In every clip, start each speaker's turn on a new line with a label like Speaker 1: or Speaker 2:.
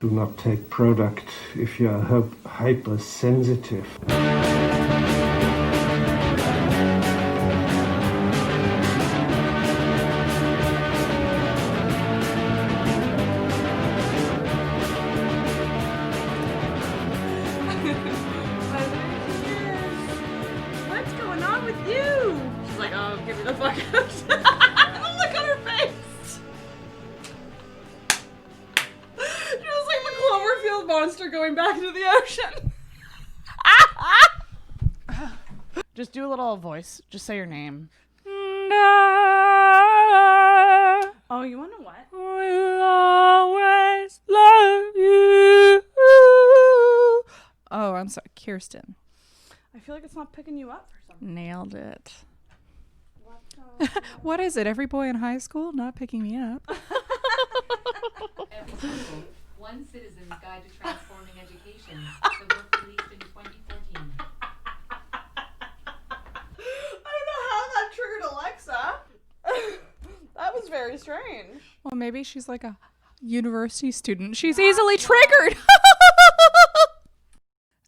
Speaker 1: Do not take product if you are hypersensitive.
Speaker 2: What's going on with you? She's like, oh, get me the fuck out. Look on her face. She was like the Cloverfield monster going back into the ocean. Just do a little voice. Just say your name. Oh, you want to what?
Speaker 3: We'll always love you. Oh, I'm sorry, Kirsten.
Speaker 2: I feel like it's not picking you up for something.
Speaker 3: Nailed it. What is it? Every boy in high school not picking me up?
Speaker 4: Every school, one citizen's guide to transforming education. The book released in 2014.
Speaker 2: I don't know how that triggered Alexa. That was very strange.
Speaker 3: Well, maybe she's like a university student. She's easily triggered.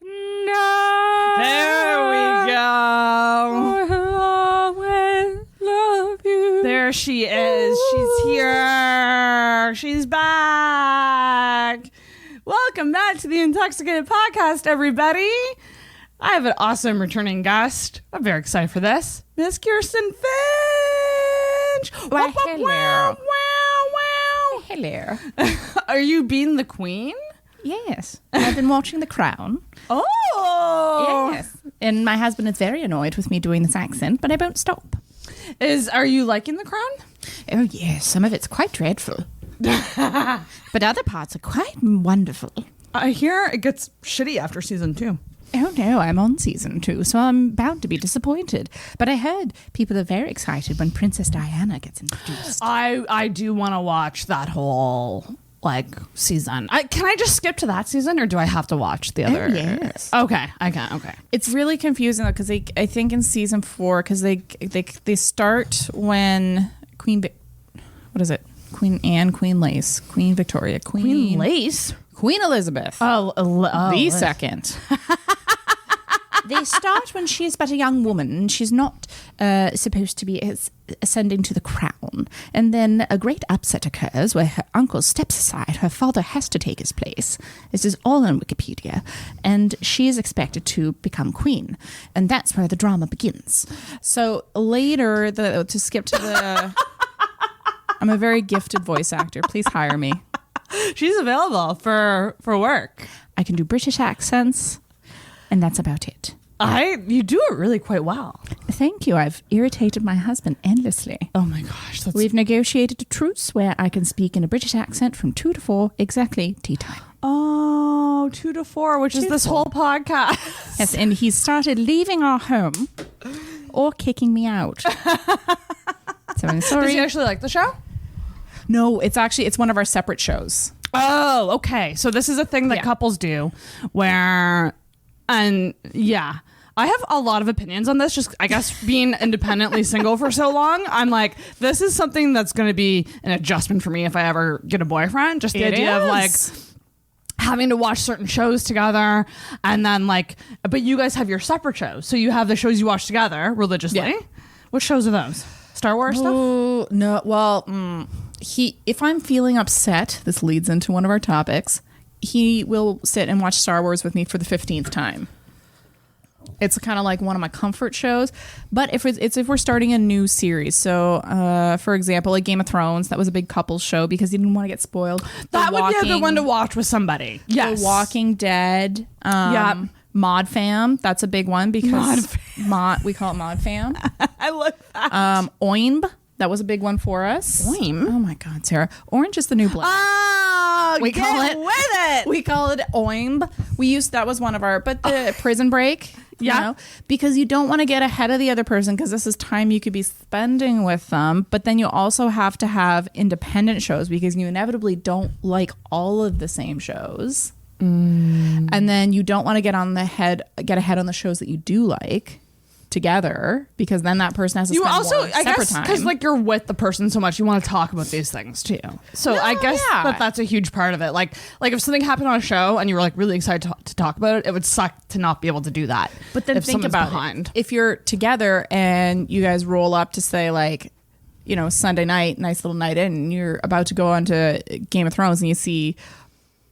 Speaker 3: No.
Speaker 2: There we go.
Speaker 3: I'll always love you.
Speaker 2: There she is. She's here. She's back. Welcome back to the InTalksicated Podcast, everybody. I have an awesome returning guest. I'm very excited for this. Miss Kirsten Finch.
Speaker 3: Why,
Speaker 2: Wow,
Speaker 3: hello.
Speaker 2: wow, wow.
Speaker 3: Hello.
Speaker 2: Are you being the queen?
Speaker 3: Yes. I've been watching The Crown.
Speaker 2: Oh.
Speaker 3: Yes. And my husband is very annoyed with me doing this accent, but I won't stop.
Speaker 2: Are you liking The Crown?
Speaker 3: Oh, yes. Some of it's quite dreadful. But other parts are quite wonderful.
Speaker 2: I hear it gets shitty after season 2.
Speaker 3: Oh, no. I'm on season 2, so I'm bound to be disappointed. But I heard people are very excited when Princess Diana gets introduced.
Speaker 2: I do want to watch that whole season. Can I just skip to that season, or do I have to watch the other?
Speaker 3: yes.
Speaker 2: Okay. I can. Okay.
Speaker 3: It's really confusing, though, because I think in season 4, because they start when Queen Anne, Queen Lace, Queen Victoria, Queen
Speaker 2: Lace.
Speaker 3: Queen Elizabeth. The second. They start when she's but a young woman and she's not supposed to be ascending to the crown. And then a great upset occurs where her uncle steps aside. Her father has to take his place. This is all on Wikipedia. And she is expected to become queen. And that's where the drama begins. So later, to skip to the... I'm a very gifted voice actor. Please hire me.
Speaker 2: She's available for work.
Speaker 3: I can do British accents. And that's about it.
Speaker 2: You do it really quite well.
Speaker 3: Thank you. I've irritated my husband endlessly.
Speaker 2: Oh my gosh.
Speaker 3: We've negotiated a truce where I can speak in a British accent from 2 to 4, exactly tea time.
Speaker 2: Oh, 2 to 4, which is this whole podcast.
Speaker 3: Yes, and he's started leaving our home or kicking me out. So I'm sorry.
Speaker 2: Does he actually like the show?
Speaker 3: No, it's one of our separate shows.
Speaker 2: Oh, okay. So this is a thing that couples do where... And yeah, I have a lot of opinions on this. Just, I guess, being independently single for so long, I'm like, this is something that's going to be an adjustment for me if I ever get a boyfriend. Just the idea of having to watch certain shows together, and then but you guys have your separate shows, so you have the shows you watch together religiously. Yeah. What shows are those? Star Wars stuff?
Speaker 3: Oh no. Well, if I'm feeling upset, this leads into one of our topics. He will sit and watch Star Wars with me for the 15th time. It's kind of like one of my comfort shows. But if we're starting a new series, so for example, like Game of Thrones, that was a big couples show because he didn't want to get spoiled.
Speaker 2: That would be a good one to watch with somebody. Yes.
Speaker 3: The Walking Dead. Mod Fam, that's a big one because we call it Mod Fam.
Speaker 2: I love that.
Speaker 3: Oimb. That was a big one for us.
Speaker 2: Oimb?
Speaker 3: Oh my God, Sarah. Orange is the new black.
Speaker 2: We call it.
Speaker 3: We call it Oimb. That was one of our, but the Prison Break. You know, because you don't want to get ahead of the other person because this is time you could be spending with them. But then you also have to have independent shows because you inevitably don't like all of the same shows. And then you don't want to get ahead on the shows that you do like together, because then that person has to spend more separate time.
Speaker 2: Because like you're with the person so much, you want to talk about these things too. So I guess that's a huge part of it. Like if something happened on a show and you were like really excited to talk about it, it would suck to not be able to do that.
Speaker 3: But then think about it. If you're together and you guys roll up to say like, you know, Sunday night, nice little night in, and you're about to go on to Game of Thrones and you see,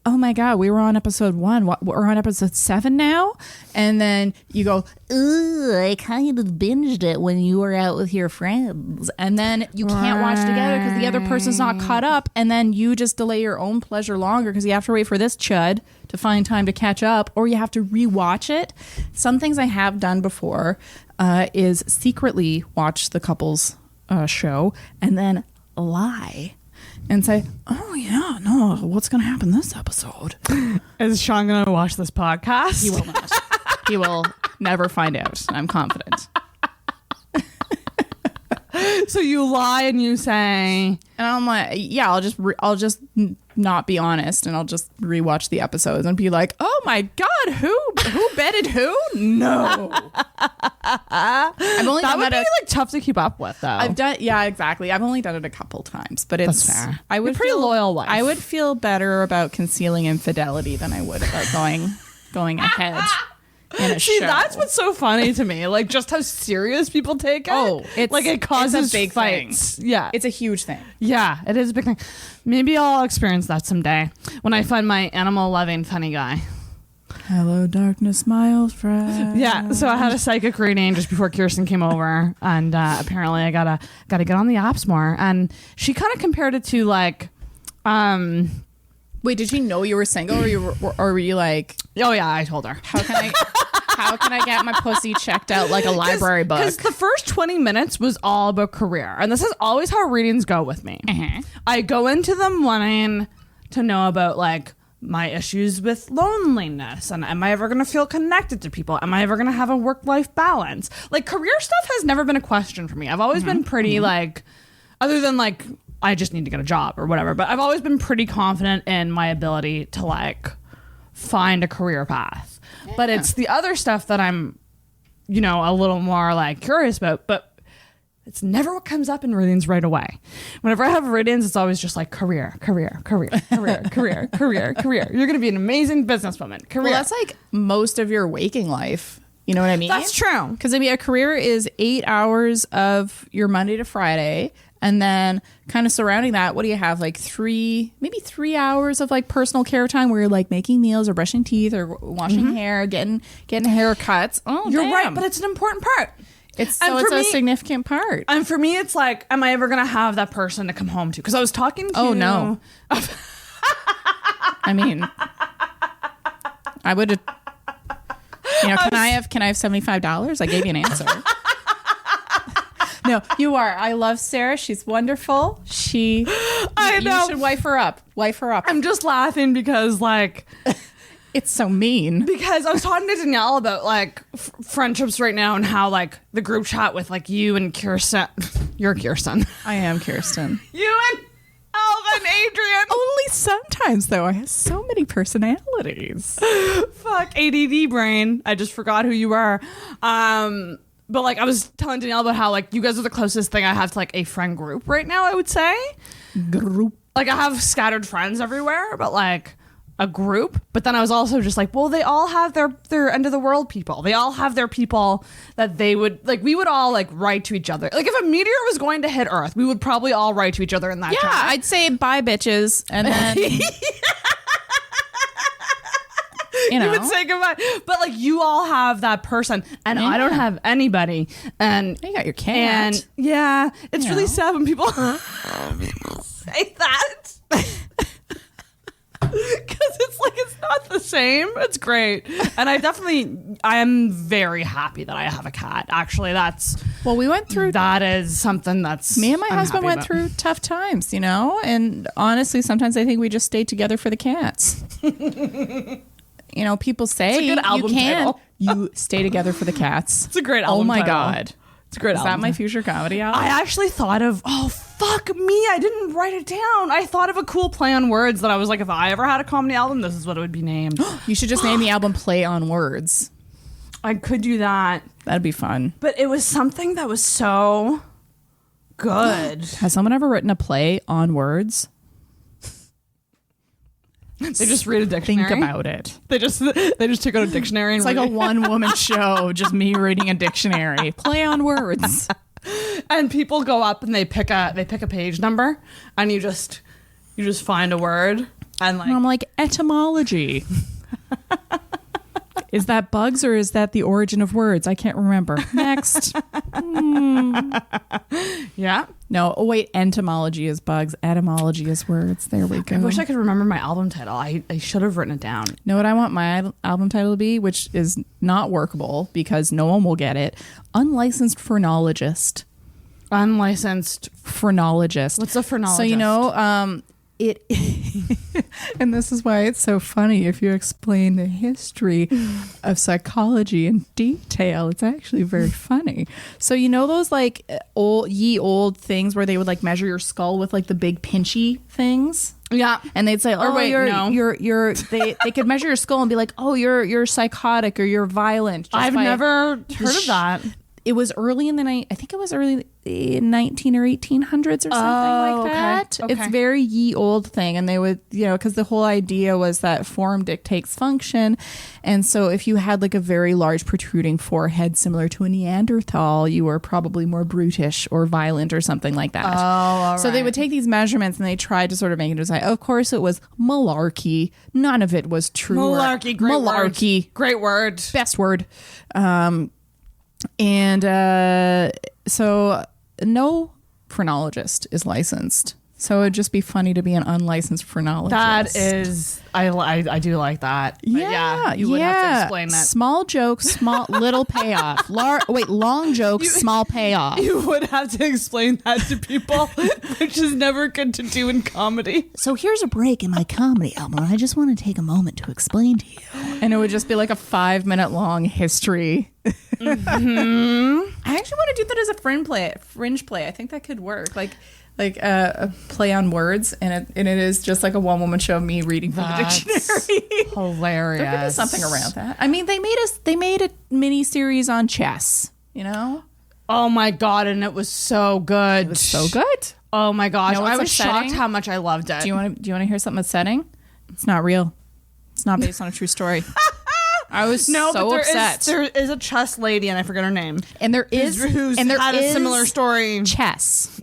Speaker 3: oh my God, we were on episode 1. We're on episode 7 now. And then you go, ooh, I kind of binged it when you were out with your friends. And then you can't watch together because the other person's not caught up. And then you just delay your own pleasure longer because you have to wait for this chud to find time to catch up, or you have to rewatch it. Some things I have done before is secretly watch the couple's show and then lie. And say, oh yeah, no, what's going to happen this episode?
Speaker 2: Is Sean going to watch this podcast?
Speaker 3: He will not. He will never find out. I'm confident.
Speaker 2: So you lie and you say,
Speaker 3: and I'm like, yeah, I'll just not be honest, and I'll just rewatch the episodes and be like, oh my God, who betted who? No. I've only
Speaker 2: that
Speaker 3: done
Speaker 2: would
Speaker 3: that
Speaker 2: be like tough to keep up with, though.
Speaker 3: Yeah, exactly. I've only done it a couple times, but it's
Speaker 2: that's fair.
Speaker 3: I would
Speaker 2: You're pretty loyal wife.
Speaker 3: I would feel better about concealing infidelity than I would about going ahead.
Speaker 2: See, that's what's so funny to me. Like, just how serious people take it.
Speaker 3: Oh, it's
Speaker 2: like it causes
Speaker 3: it's a big
Speaker 2: fights.
Speaker 3: Thing.
Speaker 2: Yeah,
Speaker 3: it's a huge thing.
Speaker 2: Yeah, it is a big thing. Maybe I'll experience that someday when I find my animal-loving funny guy.
Speaker 3: Hello, darkness, my old friend.
Speaker 2: Yeah, so I had a psychic reading just before Kirsten came over, and apparently I gotta get on the apps more. And she kind of compared it to like,
Speaker 3: wait, did she know you were single, or were you like,
Speaker 2: oh yeah, I told her.
Speaker 3: How can I get my pussy checked out like a library book?
Speaker 2: Because the first 20 minutes was all about career. And this is always how readings go with me.
Speaker 3: Uh-huh.
Speaker 2: I go into them wanting to know about like my issues with loneliness. And am I ever going to feel connected to people? Am I ever going to have a work-life balance? Like career stuff has never been a question for me. I've always been pretty like, other than like, I just need to get a job or whatever. But I've always been pretty confident in my ability to like find a career path. Yeah. But it's the other stuff that I'm, you know, a little more like curious about, but it's never what comes up in readings right away. Whenever I have readings, it's always just like career. You're going to be an amazing businesswoman. Career.
Speaker 3: Well, that's like most of your waking life. You know what I mean?
Speaker 2: That's true.
Speaker 3: Because I mean, a career is 8 hours of your Monday to Friday. And then kind of surrounding that, what do you have? Like maybe 3 hours of like personal care time where you're like making meals or brushing teeth or washing hair, getting haircuts. Oh,
Speaker 2: you're
Speaker 3: damn.
Speaker 2: right, but it's an important part.
Speaker 3: It's a significant part.
Speaker 2: And for me, it's like, am I ever going to have that person to come home to? Because I was talking to...
Speaker 3: Oh, no. I mean, I would... You know, can I have $75? I gave you an answer. No, you are. I love Sarah. She's wonderful. I know. You should wife her up.
Speaker 2: I'm just laughing because, like...
Speaker 3: It's so mean.
Speaker 2: Because I was talking to Danielle about, like, friendships right now and how, like, the group chat with, like, you and Kirsten... You're Kirsten.
Speaker 3: I am Kirsten.
Speaker 2: You and Alvin, Adrian.
Speaker 3: Only sometimes, though. I have so many personalities.
Speaker 2: Fuck, ADD brain. I just forgot who you were. But like I was telling Danielle about how like you guys are the closest thing I have to like a friend group right now, I would say.
Speaker 3: Group.
Speaker 2: Like I have scattered friends everywhere, but like a group. But then I was also just like, well, they all have their end of the world people. They all have their people that they would like, we would all like write to each other. Like if a meteor was going to hit Earth, we would probably all write to each other in that chat.
Speaker 3: I'd say bye bitches and then you know.
Speaker 2: You would say goodbye. But like you all have that person and I don't have anybody. And
Speaker 3: you got your cat.
Speaker 2: And yeah, it's really sad when people say that. Because it's like it's not the same. It's great. And I am very happy that I have a cat. Actually,
Speaker 3: we went through
Speaker 2: that is something that's
Speaker 3: me and my husband went through tough times, you know, and honestly sometimes I think we just stayed together for the cats. You know, people say
Speaker 2: it's a good album title.
Speaker 3: You stay together for the cats.
Speaker 2: It's a great album.
Speaker 3: Oh my
Speaker 2: title.
Speaker 3: God.
Speaker 2: It's a great album.
Speaker 3: Is that my future comedy album?
Speaker 2: I actually thought of, oh, fuck me. I didn't write it down. I thought of a cool play on words that I was like, if I ever had a comedy album, this is what it would be named.
Speaker 3: You should just name the album Play on Words.
Speaker 2: I could do that.
Speaker 3: That'd be fun.
Speaker 2: But it was something that was so good.
Speaker 3: Has someone ever written a play on words?
Speaker 2: They just read a dictionary.
Speaker 3: Think about it.
Speaker 2: They just took out a dictionary.
Speaker 3: It's like a one-woman show, just me reading a dictionary. Play on words.
Speaker 2: And people go up and they pick a page number, and you just find a word, and
Speaker 3: I'm like, etymology. Is that bugs or is that the origin of words? I can't remember. Next.
Speaker 2: Yeah.
Speaker 3: No, oh wait, entomology is bugs. Etymology is words. There we go.
Speaker 2: I wish I could remember my album title. I should have written it down.
Speaker 3: Know what I want my album title to be, which is not workable because no one will get it. Unlicensed phrenologist.
Speaker 2: Unlicensed
Speaker 3: phrenologist.
Speaker 2: What's a phrenologist?
Speaker 3: So, you know, it and this is why it's so funny if you explain the history of psychology in detail. It's actually very funny. So you know those like old things where they would like measure your skull with like the big pinchy things?
Speaker 2: Yeah.
Speaker 3: And they'd say, they could measure your skull and be like, oh, you're psychotic or you're violent.
Speaker 2: I've never heard of that.
Speaker 3: It was early in I think it was early in 19 or 1800s or something like that.
Speaker 2: Okay.
Speaker 3: It's very ye old thing. And they would, you know, because the whole idea was that form dictates function. And so if you had like a very large protruding forehead similar to a Neanderthal, you were probably more brutish or violent or something like that.
Speaker 2: Oh, all
Speaker 3: so they would take these measurements and they tried to sort of make it like, of course it was malarkey. None of it was true.
Speaker 2: Malarkey. Great word.
Speaker 3: Best word. So no phrenologist is licensed. So it'd just be funny to be an unlicensed phrenologist.
Speaker 2: That is, I do like that. But yeah, you would have to explain that.
Speaker 3: Small joke, little payoff. Long joke, small payoff.
Speaker 2: You would have to explain that to people, which is never good to do in comedy.
Speaker 3: So here's a break in my comedy album. I just want to take a moment to explain to you. And it would just be like a 5-minute long history. Mm-hmm. I actually want to do that as a fringe play. I think that could work. Like a play on words, and it is just like a one-woman show of me reading from the dictionary.
Speaker 2: Hilarious.
Speaker 3: There could be something around that. I mean, they made a mini series on chess. You know?
Speaker 2: Oh my god! And it was so good.
Speaker 3: It was so good.
Speaker 2: Oh my gosh! I was
Speaker 3: upsetting?
Speaker 2: shocked how much I loved it.
Speaker 3: Do you want to hear something upsetting? It's not real. It's not based on a true story. I was so upset.
Speaker 2: There is a chess lady, and I forget her name.
Speaker 3: And there is
Speaker 2: who's
Speaker 3: and there
Speaker 2: had
Speaker 3: is
Speaker 2: a similar story.
Speaker 3: Chess.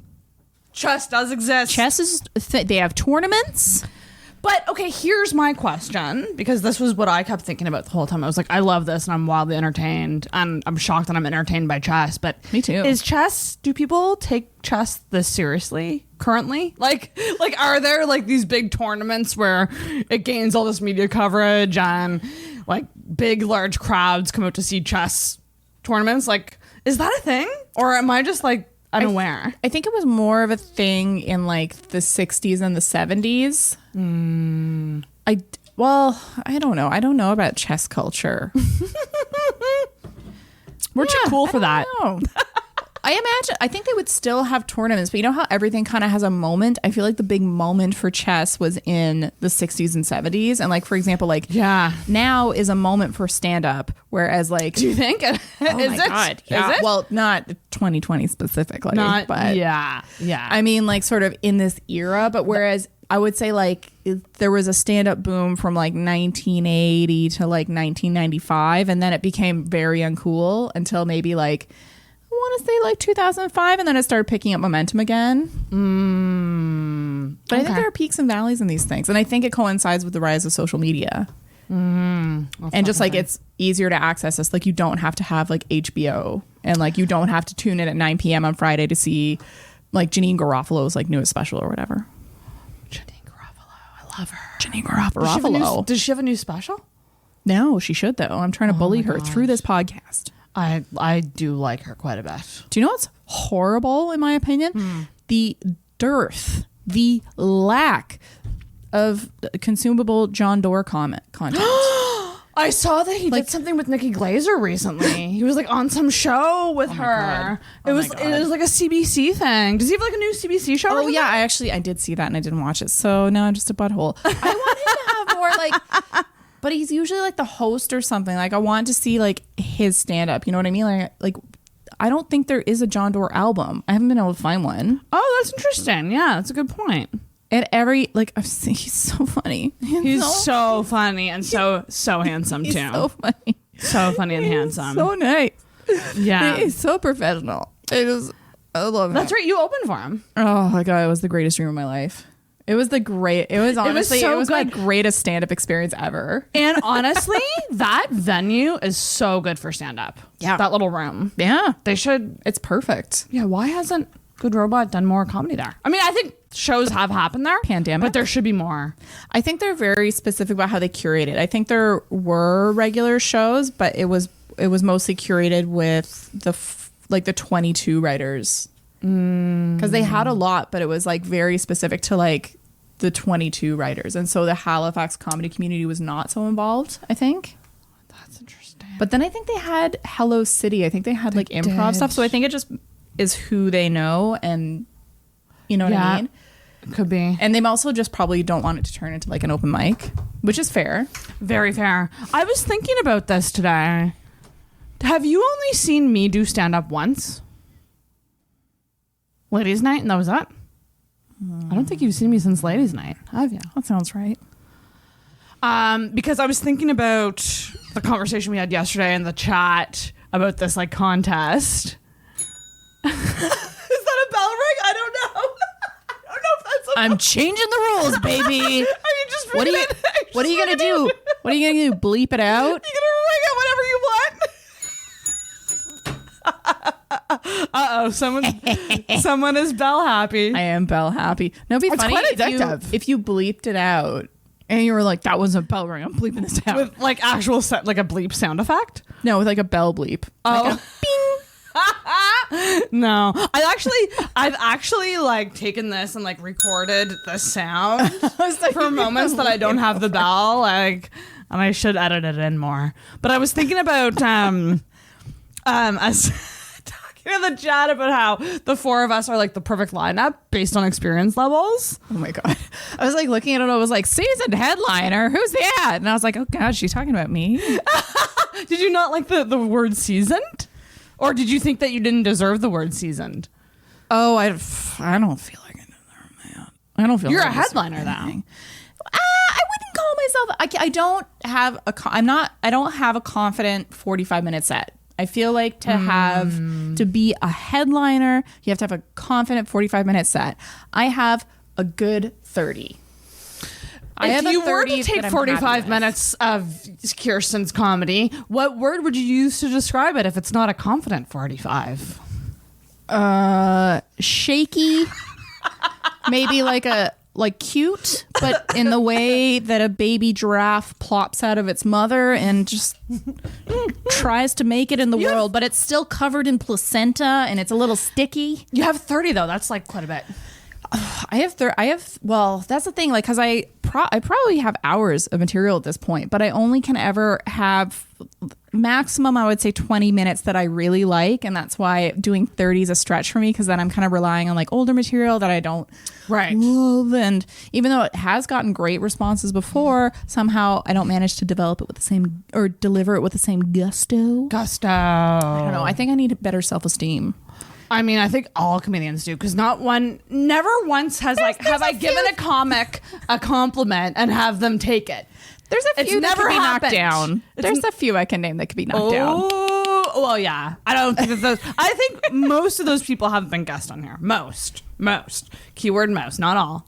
Speaker 2: Chess does exist.
Speaker 3: Chess is they have tournaments.
Speaker 2: But okay, here's my question, because this was what I kept thinking about the whole time. I was like, I love this and I'm wildly entertained, and I'm shocked that I'm entertained by chess. But
Speaker 3: me too.
Speaker 2: Do people take chess this seriously currently? Like are there like these big tournaments where it gains all this media coverage and like big large crowds come out to see chess tournaments? Like, is that a thing, or am I just like unaware?
Speaker 3: I think it was more of a thing in like the 60s and the 70s. I don't know. I don't know about chess culture.
Speaker 2: We're too cool for that.
Speaker 3: I think they would still have tournaments, but you know how everything kind of has a moment? I feel like the big moment for chess was in the 60s and 70s. And like, for example, like now is a moment for stand-up. Whereas like...
Speaker 2: Do you think?
Speaker 3: Oh my God. Yeah.
Speaker 2: Is it?
Speaker 3: Well, not 2020 specifically. But
Speaker 2: yeah.
Speaker 3: I mean like sort of in this era, but whereas I would say like there was a stand-up boom from like 1980 to like 1995. And then it became very uncool until maybe like... I want to say like 2005, and then it started picking up momentum again. But I think there are peaks and valleys in these things, and I think it coincides with the rise of social media. And just like it's easier to access this. Like you don't have to have like HBO, and like you don't have to tune in at 9 p.m. on Friday to see like Janine Garofalo's like newest special or whatever.
Speaker 2: Janine Garofalo, I love her.
Speaker 3: Janine Garofalo.
Speaker 2: Does she have a new special?
Speaker 3: No, she should though. I'm trying to bully her through this podcast.
Speaker 2: I do like her quite a bit.
Speaker 3: Do you know what's horrible in my opinion? The dearth, the lack of consumable John Doerr content.
Speaker 2: I saw that he did something with Nikki Glaser recently. He was like on some show with her. It was like a CBC thing. Does he have like a new CBC show?
Speaker 3: Oh yeah, I did see that and I didn't watch it. So now I'm just a butthole. I want him to have more like but he's usually like the host or something. Like I want to see like his stand up. You know what I mean? Like I don't think there is a John Doerr album. I haven't been able to find one.
Speaker 2: Oh, that's interesting. Yeah, that's a good point.
Speaker 3: At every like I've seen, he's so funny.
Speaker 2: He's so funny and so handsome too.
Speaker 3: So funny.
Speaker 2: So funny and handsome.
Speaker 3: So nice.
Speaker 2: Yeah.
Speaker 3: He's so professional. I love him.
Speaker 2: That's right. You opened for him.
Speaker 3: Oh my God, it was the greatest dream of my life. It was honestly my greatest stand-up experience ever.
Speaker 2: And honestly, that venue is so good for stand-up.
Speaker 3: Yeah.
Speaker 2: That little room.
Speaker 3: Yeah.
Speaker 2: They should.
Speaker 3: It's perfect.
Speaker 2: Yeah. Why hasn't Good Robot done more comedy there? I mean, I think shows have happened there.
Speaker 3: Pandemic.
Speaker 2: But there should be more.
Speaker 3: I think they're very specific about how they curate it. I think there were regular shows, but it was mostly curated with the 22 writers. Because they had a lot, but it was like very specific to like the 22 writers. And so the Halifax comedy community was not so involved, I think.
Speaker 2: That's interesting.
Speaker 3: But then I think they had Hello City. I think they had like improv stuff. So I think it just is who they know, and you know what I mean?
Speaker 2: Could be.
Speaker 3: And they also just probably don't want it to turn into like an open mic, which is fair.
Speaker 2: Very fair. I was thinking about this today. Have you only seen me do stand-up once? Ladies' night, and that was it? I don't think you've seen me since Ladies' Night, have you?
Speaker 3: That sounds right.
Speaker 2: Because I was thinking about the conversation we had yesterday in the chat about this like contest. Is that a bell ring? I don't know. I don't know if that's
Speaker 3: I'm changing the rules, baby.
Speaker 2: Are you just
Speaker 3: What are you gonna do? What are you gonna do? Bleep it out?
Speaker 2: You're gonna ring it whatever you want. Uh-oh, someone is bell happy.
Speaker 3: I am bell happy. No, it'd be funny
Speaker 2: quite addictive.
Speaker 3: if you bleeped it out and you were like, that was a bell ring. I'm bleeping this out.
Speaker 2: With like actual like a bleep sound effect?
Speaker 3: No, with like a bell bleep.
Speaker 2: Oh.
Speaker 3: Like a bing.
Speaker 2: No. I've actually like taken this and like recorded the sound for moments that I don't have the bell, like, and I should edit it in more. But I was thinking about as talking in the chat about how the four of us are like the perfect lineup based on experience levels.
Speaker 3: Oh my God. I was like looking at it. I was like, seasoned headliner. Who's that? And I was like, oh God, she's talking about me.
Speaker 2: Did you not like the word seasoned? Or did you think that you didn't deserve the word seasoned?
Speaker 3: Oh, I don't feel like I deserve that. I don't feel
Speaker 2: you're
Speaker 3: like
Speaker 2: a headliner now.
Speaker 3: I wouldn't call myself. I don't have a confident 45-minute set. I feel like to be a headliner, you have to have a confident 45-minute set. I have a good 30.
Speaker 2: If you were to take 45 minutes of Kirsten's comedy, what word would you use to describe it if it's not a confident 45?
Speaker 3: Shaky. Maybe like cute, but in the way that a baby giraffe plops out of its mother and just tries to make it in the world, but it's still covered in placenta and it's a little sticky.
Speaker 2: You have 30 though. That's like quite a bit.
Speaker 3: Well, that's the thing, like, because I probably have hours of material at this point, but I only can ever have maximum, I would say 20 minutes that I really like. And that's why doing 30 is a stretch for me, because then I'm kind of relying on like older material that I don't love. And even though it has gotten great responses before, somehow I don't manage to develop it with the same, or deliver it with the same gusto. I don't know. I think I need better self-esteem.
Speaker 2: I mean, I think all comedians do, because never once have I given a comic a compliment and have them take it.
Speaker 3: There's a few that can be knocked down. There's a few I can name that could be knocked down.
Speaker 2: Oh, well, yeah. I don't think that those. I think most of those people haven't been guests on here. Most. Keyword most, not all.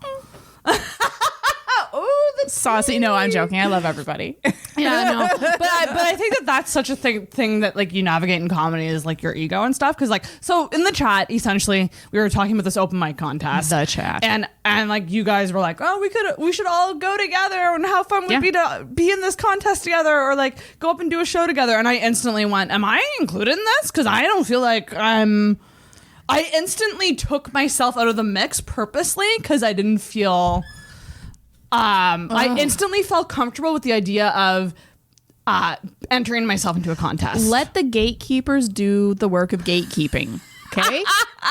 Speaker 3: Oh, that's saucy. No, I'm joking. I love everybody.
Speaker 2: Yeah, no, but I think that that's such a thing that like you navigate in comedy is like your ego and stuff. Because like, so in the chat, essentially, we were talking about this open mic contest.
Speaker 3: The chat,
Speaker 2: and like you guys were like, oh, we should all go together, and how fun would be to be in this contest together, or like go up and do a show together. And I instantly went, am I included in this? Because I don't feel like I instantly took myself out of the mix purposely because I didn't feel. I instantly felt comfortable with the idea of entering myself into a contest.
Speaker 3: Let the gatekeepers do the work of gatekeeping. Okay?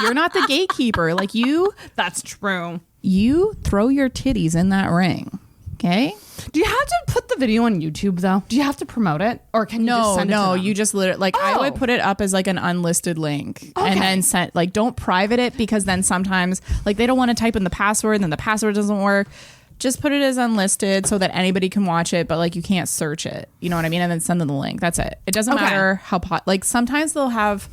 Speaker 3: You're not the gatekeeper. Like you.
Speaker 2: That's true.
Speaker 3: You throw your titties in that ring. Okay?
Speaker 2: Do you have to put the video on YouTube though? Do you have to promote it, or can you just send it to them?
Speaker 3: You just literally like I would put it up as like an unlisted link and then send like don't private it because then sometimes like they don't want to type in the password and then the password doesn't work. Just put it as unlisted so that anybody can watch it, but like you can't search it. You know what I mean? And then send them the link. That's it. It doesn't matter how like sometimes they'll have.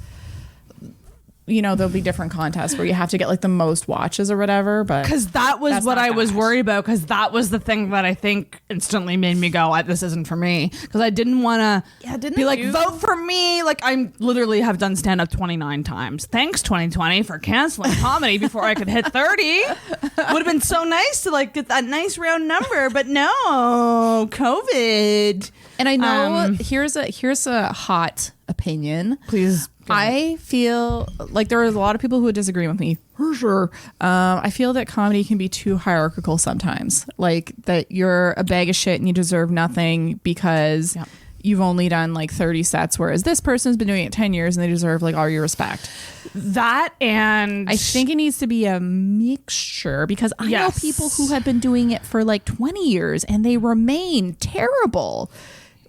Speaker 3: There'll be different contests where you have to get like the most watches or whatever, but
Speaker 2: because that was what I was worried about, because that was the thing that I think instantly made me go, this isn't for me, because I didn't want to be like, vote for me. Like I literally have done stand up 29 times. Thanks 2020 for canceling comedy before I could hit 30. Would have been so nice to like get that nice round number, but no, COVID.
Speaker 3: And I know here's a hot opinion.
Speaker 2: Please.
Speaker 3: I feel like there are a lot of people who would disagree with me, for sure. I feel that comedy can be too hierarchical sometimes. Like that you're a bag of shit and you deserve nothing because you've only done like 30 sets, whereas this person's been doing it 10 years and they deserve like all your respect.
Speaker 2: That, and
Speaker 3: I think it needs to be a mixture, because I know people who have been doing it for like 20 years and they remain terrible.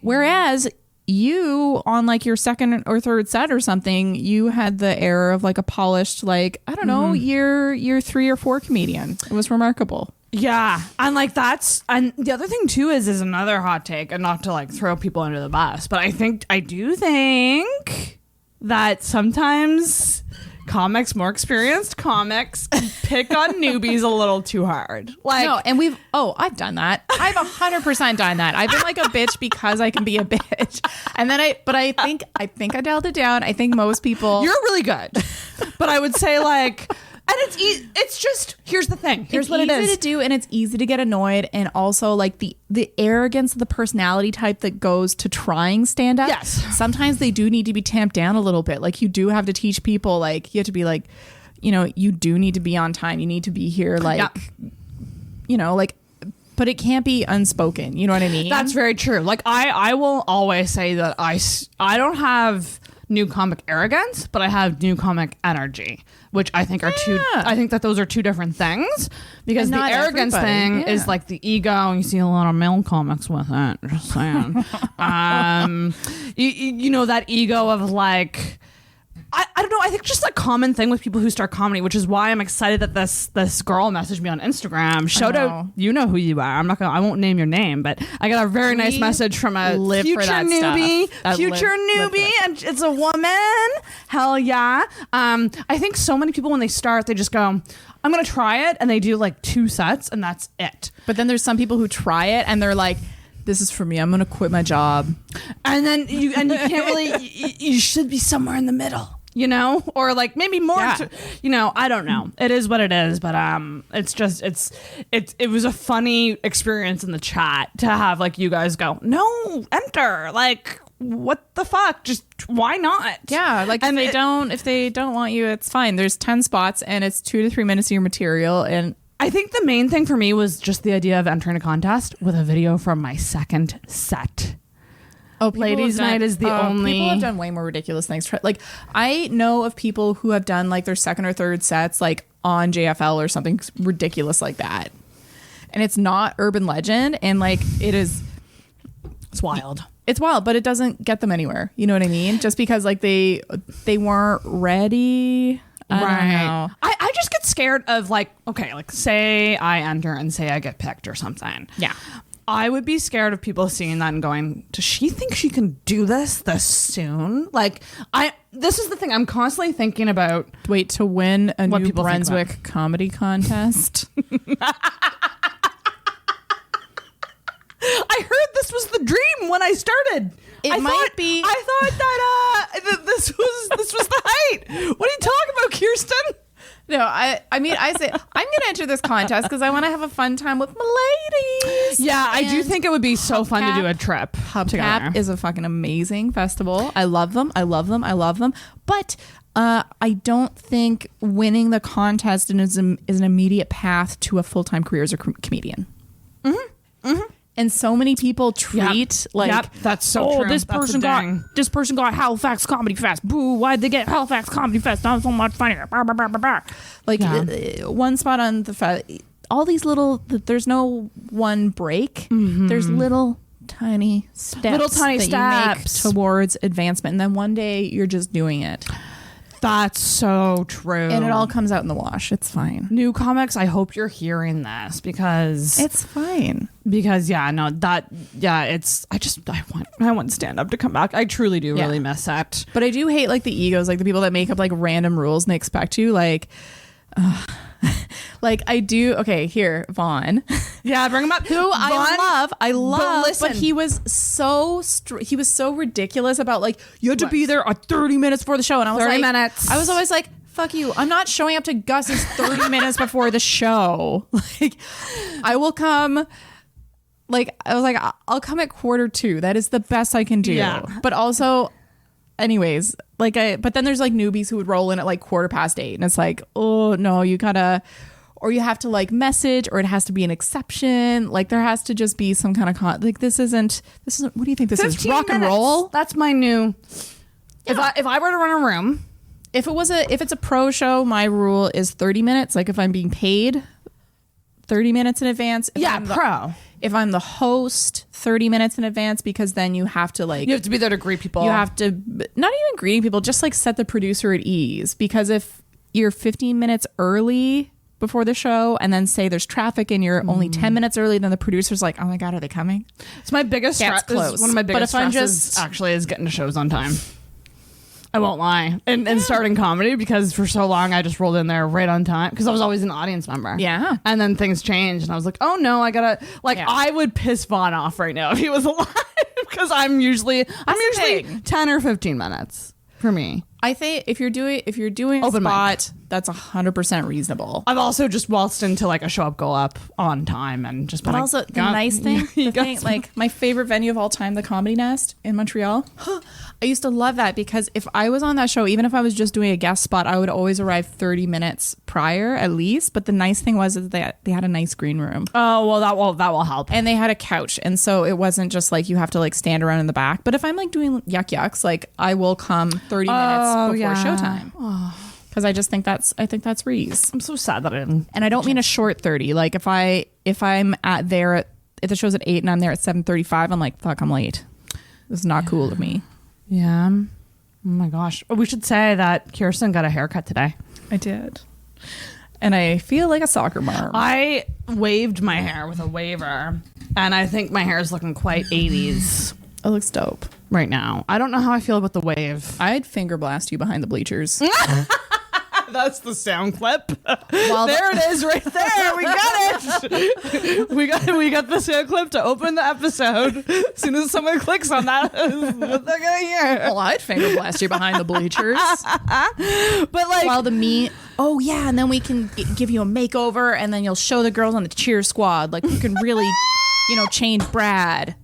Speaker 3: Whereas you, on like your second or third set or something, you had the air of like a polished, like, I don't know, year 3 or 4 comedian. It was remarkable.
Speaker 2: Yeah. And like and the other thing too is another hot take, and not to like throw people under the bus, but I do think that sometimes more experienced comics pick on newbies a little too hard. Like,
Speaker 3: no, and I've done that. I've 100% done that. I've been like a bitch because I can be a bitch. And then I think I dialed it down. I think most people.
Speaker 2: You're really good. But I would say like, and it's just, here's the thing. Here's what it is.
Speaker 3: It's easy to do, and it's easy to get annoyed, and also like the arrogance of the personality type that goes to trying stand up.
Speaker 2: Yes.
Speaker 3: Sometimes they do need to be tamped down a little bit. Like you do have to teach people, like you have to be like, you do need to be on time. You need to be here like, like, but it can't be unspoken. You know what I mean?
Speaker 2: That's very true. Like I will always say that I don't have new comic arrogance, but I have new comic energy, which I think are I think that those are two different things, because the arrogance thing is like the ego, and you see a lot of male comics with it, just saying. That ego of like, I don't know, I think just a common thing with people who start comedy, which is why I'm excited that this girl messaged me on Instagram. Shout out, you know who you are. I won't name your name, but I got a very nice message from a future newbie, and it's a woman. Hell yeah. I think so many people when they start, they just go, I'm gonna try it, and they do like 2 sets and that's it.
Speaker 3: But then there's some people who try it and they're like, this is for me, I'm gonna quit my job.
Speaker 2: And then you can't really, you should be somewhere in the middle. Or like maybe more, I don't know. It is what it is, but it's just, it was a funny experience in the chat to have like you guys go, no, enter, like, what the fuck? Just why not?
Speaker 3: Yeah, like if they don't want you, it's fine. There's 10 spots and it's 2 to 3 minutes of your material. And
Speaker 2: I think the main thing for me was just the idea of entering a contest with a video from my second set.
Speaker 3: Oh,
Speaker 2: Ladies' Night is the only.
Speaker 3: People have done way more ridiculous things. Like I know of people who have done like their second or third sets like on JFL or something ridiculous like that, and it's not urban legend, and like it's
Speaker 2: wild.
Speaker 3: It's wild, but it doesn't get them anywhere. You know what I mean? Just because like they weren't ready. I don't know.
Speaker 2: I just get scared of like, okay, like say I enter and say I get picked or something.
Speaker 3: Yeah.
Speaker 2: I would be scared of people seeing that and going, does she think she can do this soon? Like, this is the thing I'm constantly thinking about.
Speaker 3: Wait, to win a New Brunswick comedy contest?
Speaker 2: I heard this was the dream when I started. I thought that this was the height. What are you talking about, Kirsten?
Speaker 3: No, I mean, I say I'm going to enter this contest because I want to have a fun time with my ladies.
Speaker 2: Yeah, I do think it would be so fun to do a trip.
Speaker 3: Hubcap is a fucking amazing festival. I love them. But I don't think winning the contest is an immediate path to a full-time career as a comedian. Mm-hmm. Mm-hmm. And so many people treat
Speaker 2: that's so true.
Speaker 3: This person got Halifax Comedy Fest. Boo! Why'd they get Halifax Comedy Fest? Not so much funnier. One spot on the fest. all these little, there's no one break. There's little tiny steps you make towards advancement, and then one day you're just doing it.
Speaker 2: That's so true.
Speaker 3: And it all comes out in the wash. It's fine.
Speaker 2: New comics, I hope you're hearing this because
Speaker 3: it's fine.
Speaker 2: Because I want stand up to come back. I truly do really miss it.
Speaker 3: But I do hate like the egos, like the people that make up like random rules and they expect you like like I do. Okay, here, Vaughn.
Speaker 2: Yeah, bring him up.
Speaker 3: Who I love, but he was so ridiculous about like you had to be there 30 minutes before the show, and I was
Speaker 2: 30
Speaker 3: like,
Speaker 2: minutes.
Speaker 3: I was always like, fuck you. I'm not showing up to Gus's 30 minutes before the show. Like, I will come. Like, I was like, I'll come at 1:45. That is the best I can do.
Speaker 2: Yeah.
Speaker 3: But also, anyways, but then there's like newbies who would roll in at like 8:15, and it's like, oh no, you gotta, or you have to like message, or it has to be an exception. Like there has to just be some kind of like this isn't. What do you think this is? Rock and roll?
Speaker 2: That's my new. Yeah. If I were to run a room,
Speaker 3: if it's a pro show, my rule is 30 minutes. Like if I'm being paid 30 minutes in advance. If I'm the host, 30 minutes in advance, because then you have to like...
Speaker 2: You have to be there to greet people.
Speaker 3: You have to... Not even greeting people, just like set the producer at ease. Because if you're 15 minutes early before the show and then say there's traffic and you're only 10 minutes early, then the producer's like, oh my God, are they coming?
Speaker 2: It's my biggest stress. One of my biggest stresses actually is getting to shows on time. I won't lie. And starting comedy, because for so long I just rolled in there right on time because I was always an audience member.
Speaker 3: Yeah.
Speaker 2: And then things changed and I was like, oh no, I gotta I would piss Vaughn off right now if he was alive because I'm usually 10 or 15 minutes for me.
Speaker 3: I think if you're doing
Speaker 2: Open
Speaker 3: a spot,
Speaker 2: mic.
Speaker 3: that's 100% reasonable.
Speaker 2: I've also just waltzed into like a show up, go up on time and just.
Speaker 3: But also the nice thing, like my favorite venue of all time, the Comedy Nest in Montreal. I used to love that because if I was on that show, even if I was just doing a guest spot, I would always arrive 30 minutes prior at least. But the nice thing was is they had a nice green room.
Speaker 2: Oh well, that will help.
Speaker 3: And they had a couch, and so it wasn't just like you have to like stand around in the back. But if I'm like doing yucks, like I will come 30 minutes before showtime. Because I just think that's Reese.
Speaker 2: I'm so sad that I didn't.
Speaker 3: And I don't mean a short 30. Like if I'm if the show's at 8 and I'm there at 7:35, I'm like, fuck, I'm late. This is not cool of me.
Speaker 2: Yeah. Oh my gosh. We should say that Kirsten got a haircut today.
Speaker 3: I did. And I feel like a soccer mom.
Speaker 2: I waved my hair with a waver, and I think my hair is looking quite 80s.
Speaker 3: It looks dope
Speaker 2: right now. I don't know how I feel about the wave.
Speaker 3: I'd finger blast you behind the bleachers.
Speaker 2: That's the sound clip. There it is, right there. We got it. We got the sound clip to open the episode. As soon as someone clicks on that, what they're gonna hear.
Speaker 3: Well, I'd finger blast you behind the bleachers.
Speaker 2: But like,
Speaker 3: while the meat. Oh yeah, and then we can give you a makeover, and then you'll show the girls on the cheer squad. Like you can really, change Brad.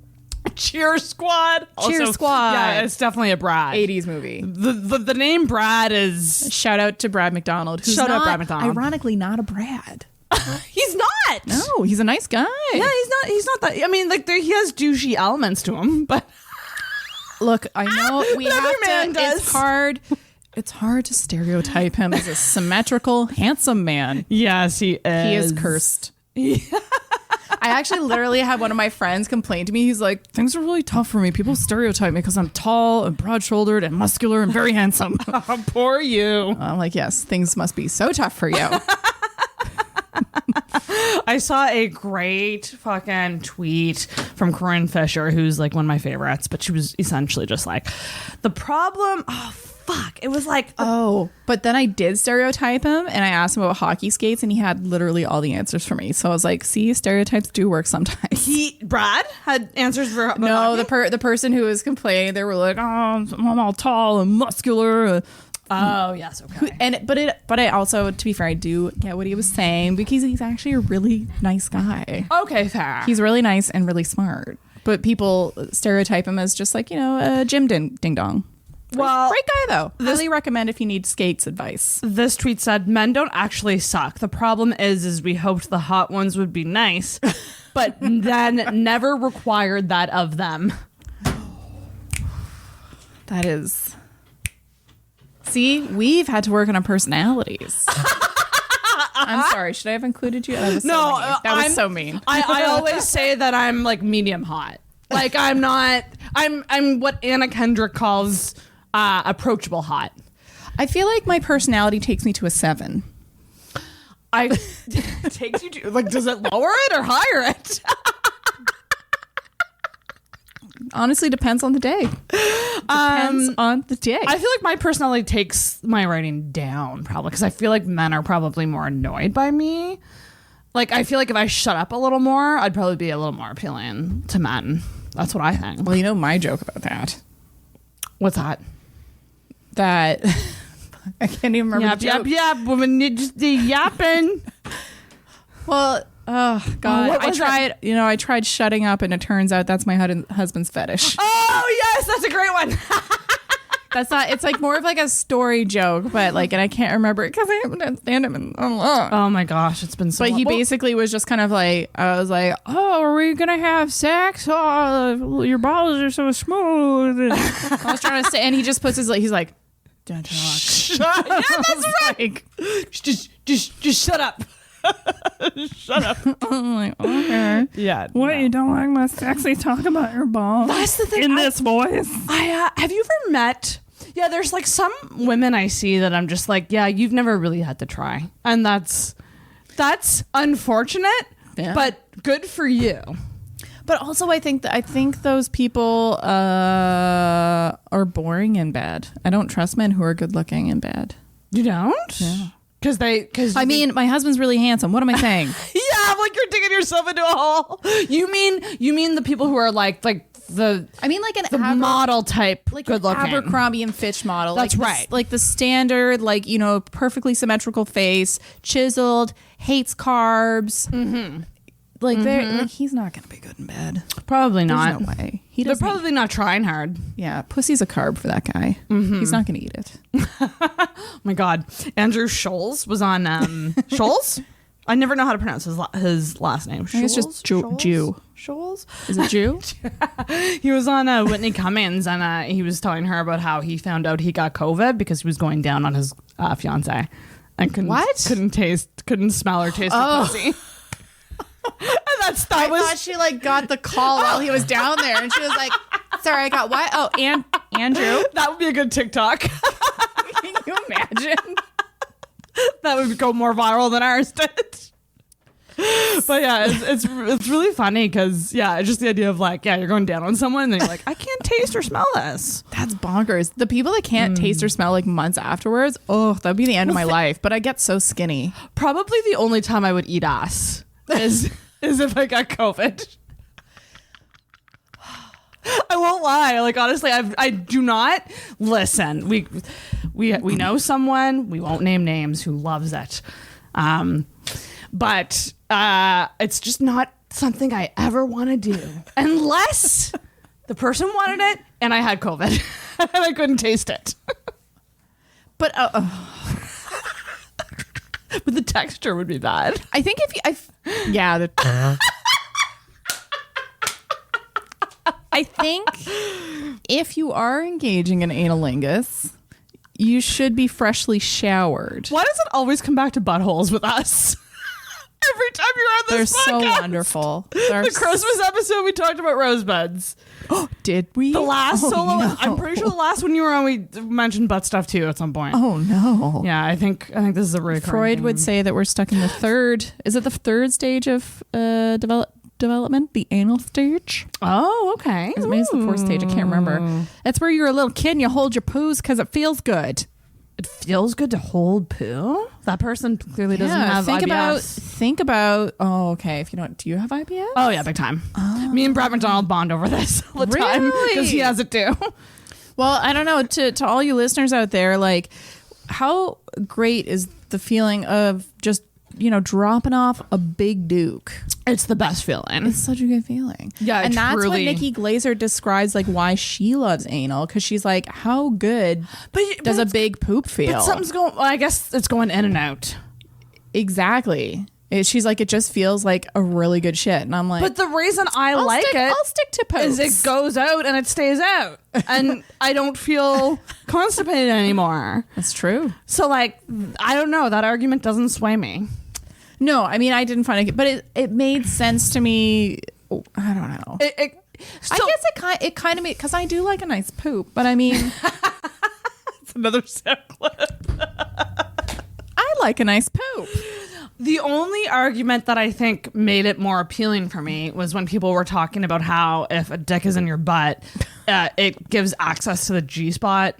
Speaker 2: Cheer Squad.
Speaker 3: Cheer Squad.
Speaker 2: Yeah, it's definitely a Brad.
Speaker 3: 80s movie.
Speaker 2: The name Brad is...
Speaker 3: Shout out to Brad McDonald. Who's
Speaker 2: Shout out Brad McDonald.
Speaker 3: Ironically, not a Brad.
Speaker 2: He's not.
Speaker 3: No, he's a nice guy.
Speaker 2: Yeah, he's not that... I mean, like, he has douchey elements to him, but...
Speaker 3: Look, I know we have
Speaker 2: man does.
Speaker 3: It's hard to stereotype him as a symmetrical, handsome man.
Speaker 2: Yes, he is.
Speaker 3: He is cursed. Yeah. I actually literally had one of my friends complain to me. He's like, things are really tough for me. People stereotype me because I'm tall and broad-shouldered and muscular and very handsome.
Speaker 2: Oh, poor you.
Speaker 3: I'm like, yes, things must be so tough for you.
Speaker 2: I saw a great fucking tweet from Corinne Fisher, who's like one of my favorites, but she was essentially just like, the problem... Oh, fuck. It was like...
Speaker 3: but then I did stereotype him and I asked him about hockey skates and he had literally all the answers for me. So I was like, see, stereotypes do work sometimes.
Speaker 2: Brad had answers for...
Speaker 3: No, the person who was complaining, they were like, oh, I'm all tall and muscular.
Speaker 2: Oh, yes, okay.
Speaker 3: But I also, to be fair, I do get what he was saying because he's actually a really nice guy.
Speaker 2: Okay, fair.
Speaker 3: He's really nice and really smart. But people stereotype him as just like, a gym ding-dong.
Speaker 2: Well,
Speaker 3: great guy though. Highly recommend if you need skates advice.
Speaker 2: This tweet said, men don't actually suck. The problem is we hoped the hot ones would be nice, but then never required that of them.
Speaker 3: That is... See, we've had to work on our personalities. I'm sorry. Should I have included you? That was so mean. That was so mean.
Speaker 2: I always say that I'm like medium hot. Like I'm not. I'm what Anna Kendrick calls approachable hot.
Speaker 3: I feel like my personality takes me to a 7.
Speaker 2: Takes you to like. Does it lower it or higher it?
Speaker 3: Honestly, depends on the day. Depends on the day.
Speaker 2: I feel like my personality takes my writing down probably because I feel like men are probably more annoyed by me. Like I feel like if I shut up a little more, I'd probably be a little more appealing to men. That's what I think.
Speaker 3: Well, you know my joke about that.
Speaker 2: What's that?
Speaker 3: That I can't even remember.
Speaker 2: Yap. Woman, you just yapping.
Speaker 3: Well, oh God, I tried shutting up, and it turns out that's my husband's fetish.
Speaker 2: Oh yes, that's a great one.
Speaker 3: That's not. It's like more of like a story joke, but like, and I can't remember it because I haven't stand him in so long.
Speaker 2: Oh my gosh, it's been so.
Speaker 3: But he basically was just kind of like, I was like, oh, are we gonna have sex? Oh, your balls are so smooth. And I was trying to say, and he just puts he's like, don't talk.
Speaker 2: Yeah, that's right. Like, just shut up. Shut up.
Speaker 3: I'm like, okay.
Speaker 2: Yeah.
Speaker 3: What, you don't like my sexy talk about your balls?
Speaker 2: That's the thing.
Speaker 3: In this voice.
Speaker 2: Have you ever met? Yeah, there's like some women I see that I'm just like, yeah, you've never really had to try, and that's unfortunate, but good for you.
Speaker 3: But also, I think those people are boring in bed. I don't trust men who are good looking in bed.
Speaker 2: You don't?
Speaker 3: Yeah.
Speaker 2: Because
Speaker 3: I mean, my husband's really handsome. What am I saying?
Speaker 2: Yeah, like you're digging yourself into a hole. You mean the people who are like the model type,
Speaker 3: like
Speaker 2: good looking,
Speaker 3: Abercrombie and Fitch model.
Speaker 2: That's
Speaker 3: like
Speaker 2: right.
Speaker 3: Like the standard, like, you know, perfectly symmetrical face, chiseled, hates carbs. Mm-hmm. Like he's not gonna be good in bed.
Speaker 2: Probably not.
Speaker 3: There's no way.
Speaker 2: They're probably not trying hard.
Speaker 3: Yeah, pussy's a carb for that guy. Mm-hmm. He's not gonna eat it.
Speaker 2: Oh my God, Andrew Scholes was on Scholes. I never know how to pronounce his last name.
Speaker 3: Scholes? It's just Jew.
Speaker 2: Scholes?
Speaker 3: Is it Jew?
Speaker 2: He was on Whitney Cummings, and he was telling her about how he found out he got COVID because he was going down on his fiance and couldn't smell or taste her pussy. I thought
Speaker 3: she like got the call while he was down there, and she was like, "Sorry, I got what? Oh, Andrew."
Speaker 2: That would be a good TikTok.
Speaker 3: Can you imagine?
Speaker 2: That would go more viral than ours did. But yeah, it's really funny because just the idea of like, you're going down on someone and then you're like, I can't taste or smell this.
Speaker 3: That's bonkers. The people that can't taste or smell like months afterwards, that'd be the end of my life. But I get so skinny.
Speaker 2: Probably the only time I would eat ass is if I got COVID. I won't lie. Like, honestly, I do not listen. We know someone, we won't name names, who loves it. But it's just not something I ever want to do unless the person wanted it and I had COVID and I couldn't taste it.
Speaker 3: But
Speaker 2: but the texture would be bad.
Speaker 3: I think I think if you are engaging in analingus, you should be freshly showered.
Speaker 2: Why does it always come back to buttholes with us? Every time you're on this podcast.
Speaker 3: They're so wonderful.
Speaker 2: The Christmas episode, we talked about rosebuds.
Speaker 3: Oh, did we?
Speaker 2: The last solo.
Speaker 3: No.
Speaker 2: I'm pretty sure the last one you were on, we mentioned butt stuff too at some point.
Speaker 3: Oh no.
Speaker 2: Yeah, I think this is a recurring
Speaker 3: Freud
Speaker 2: theme.
Speaker 3: would say that we're stuck in the third. Is it the third stage of development? The anal stage?
Speaker 2: Oh, okay.
Speaker 3: Maybe it's the fourth stage. I can't remember. That's where you're a little kid and you hold your poos because it feels good.
Speaker 2: It feels good to hold poo? That person clearly doesn't have IBS.
Speaker 3: Think about. Oh, okay. If you don't, do you have IBS?
Speaker 2: Oh yeah, big time. Oh. Me and Brad McDonald bond over this all the time because he has it too.
Speaker 3: Well, I don't know. To all you listeners out there, like, how great is the feeling of just dropping off a big duke?
Speaker 2: It's the best feeling.
Speaker 3: It's such a good feeling.
Speaker 2: Yeah,
Speaker 3: and that's
Speaker 2: truly.
Speaker 3: what Nikki Glaser describes, like, why she loves anal, because she's like, how good does a big poop feel?
Speaker 2: But something's going. Well, I guess it's going in and out.
Speaker 3: Exactly. She's like, it just feels like a really good shit, and I'm like,
Speaker 2: but the reason I'll
Speaker 3: stick to poops.
Speaker 2: Is it goes out and it stays out, and I don't feel constipated anymore.
Speaker 3: That's true.
Speaker 2: So like, I don't know. That argument doesn't sway me.
Speaker 3: No, I mean, I didn't find it, but it made sense to me. I don't know. I guess it kind of made, because I do like a nice poop, but I mean,
Speaker 2: it's another sound clip.
Speaker 3: I like a nice poop.
Speaker 2: The only argument that I think made it more appealing for me was when people were talking about how if a dick is in your butt, it gives access to the G-spot.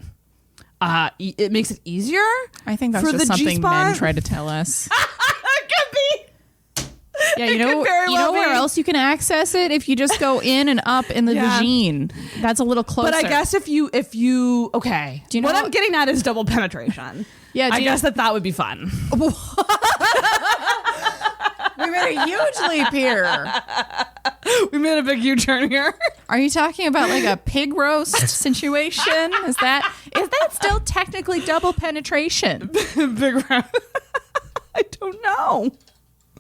Speaker 2: It makes it easier.
Speaker 3: I think that's
Speaker 2: for
Speaker 3: just
Speaker 2: the
Speaker 3: something
Speaker 2: G-spot.
Speaker 3: men try to tell us.
Speaker 2: It could be.
Speaker 3: Yeah, you know where else you can access it? If you just go in and up in the vagine. That's a little closer.
Speaker 2: But I guess if you okay.
Speaker 3: Do you know
Speaker 2: what I'm getting at is double penetration.
Speaker 3: Yeah,
Speaker 2: I guess that would be fun.
Speaker 3: We made a huge leap here.
Speaker 2: We made a big U-turn here.
Speaker 3: Are you talking about like a pig roast situation? Is that still technically double penetration?
Speaker 2: Big round. I don't know.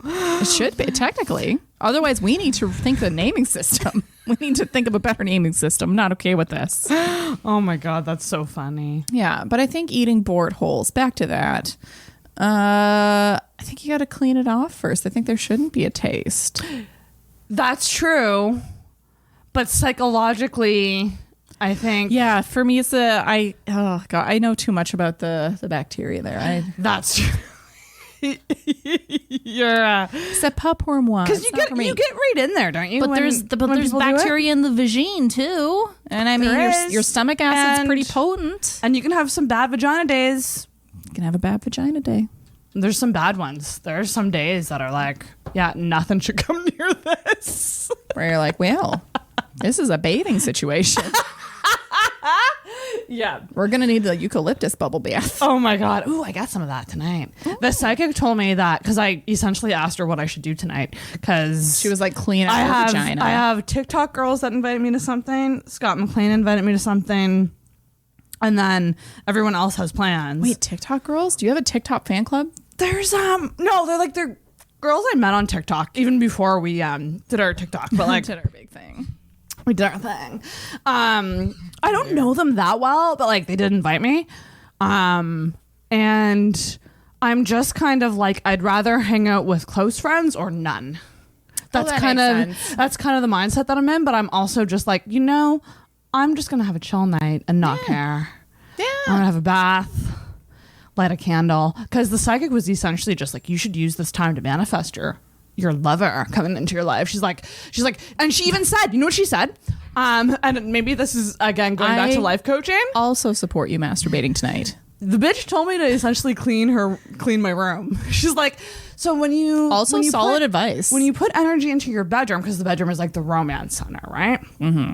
Speaker 3: It should be technically. Otherwise, we need to think the naming system. We need to think of a better naming system. I'm not okay with this.
Speaker 2: Oh my God, that's so funny.
Speaker 3: Yeah, but I think eating board holes. Back to that. I think you got to clean it off first. I think there shouldn't be a taste.
Speaker 2: That's true, but psychologically, I think
Speaker 3: for me it's I know too much about the bacteria there.
Speaker 2: That's true. You're
Speaker 3: c'est pas pour moi.
Speaker 2: Because you get right in there, don't you?
Speaker 3: But there's bacteria in the vagine too, and I mean your stomach acid's pretty potent,
Speaker 2: and you can have some bad vagina days.
Speaker 3: You can have a bad vagina day.
Speaker 2: There's some bad ones. There's some days that are like, nothing should come near this.
Speaker 3: Where you're like, well, this is a bathing situation.
Speaker 2: Yeah.
Speaker 3: We're going to need the eucalyptus bubble bath.
Speaker 2: Oh my God. Ooh, I got some of that tonight. Ooh. The psychic told me that because I essentially asked her what I should do tonight because
Speaker 3: she was like, clean out her vagina.
Speaker 2: I have TikTok girls that invited me to something. Scott McLean invited me to something. And then everyone else has plans.
Speaker 3: Wait, TikTok girls? Do you have a TikTok fan club?
Speaker 2: There's no, they're girls I met on TikTok even before we did our TikTok, but like
Speaker 3: did our big thing.
Speaker 2: We did our thing. I don't know them that well, but like they did invite me. And I'm just kind of like I'd rather hang out with close friends or none. That's kind of the mindset that I'm in, but I'm also just like, I'm just gonna have a chill night and not care. Yeah. I'm gonna have a bath, light a candle. Because the psychic was essentially just like, you should use this time to manifest your lover coming into your life. She's like, and she even said, you know what she said? And maybe this is again going back to life coaching.
Speaker 3: Also support you masturbating tonight.
Speaker 2: The bitch told me to essentially clean my room. She's like, so when you
Speaker 3: solid advice.
Speaker 2: When you put energy into your bedroom, because the bedroom is like the romance center, right? Mm-hmm.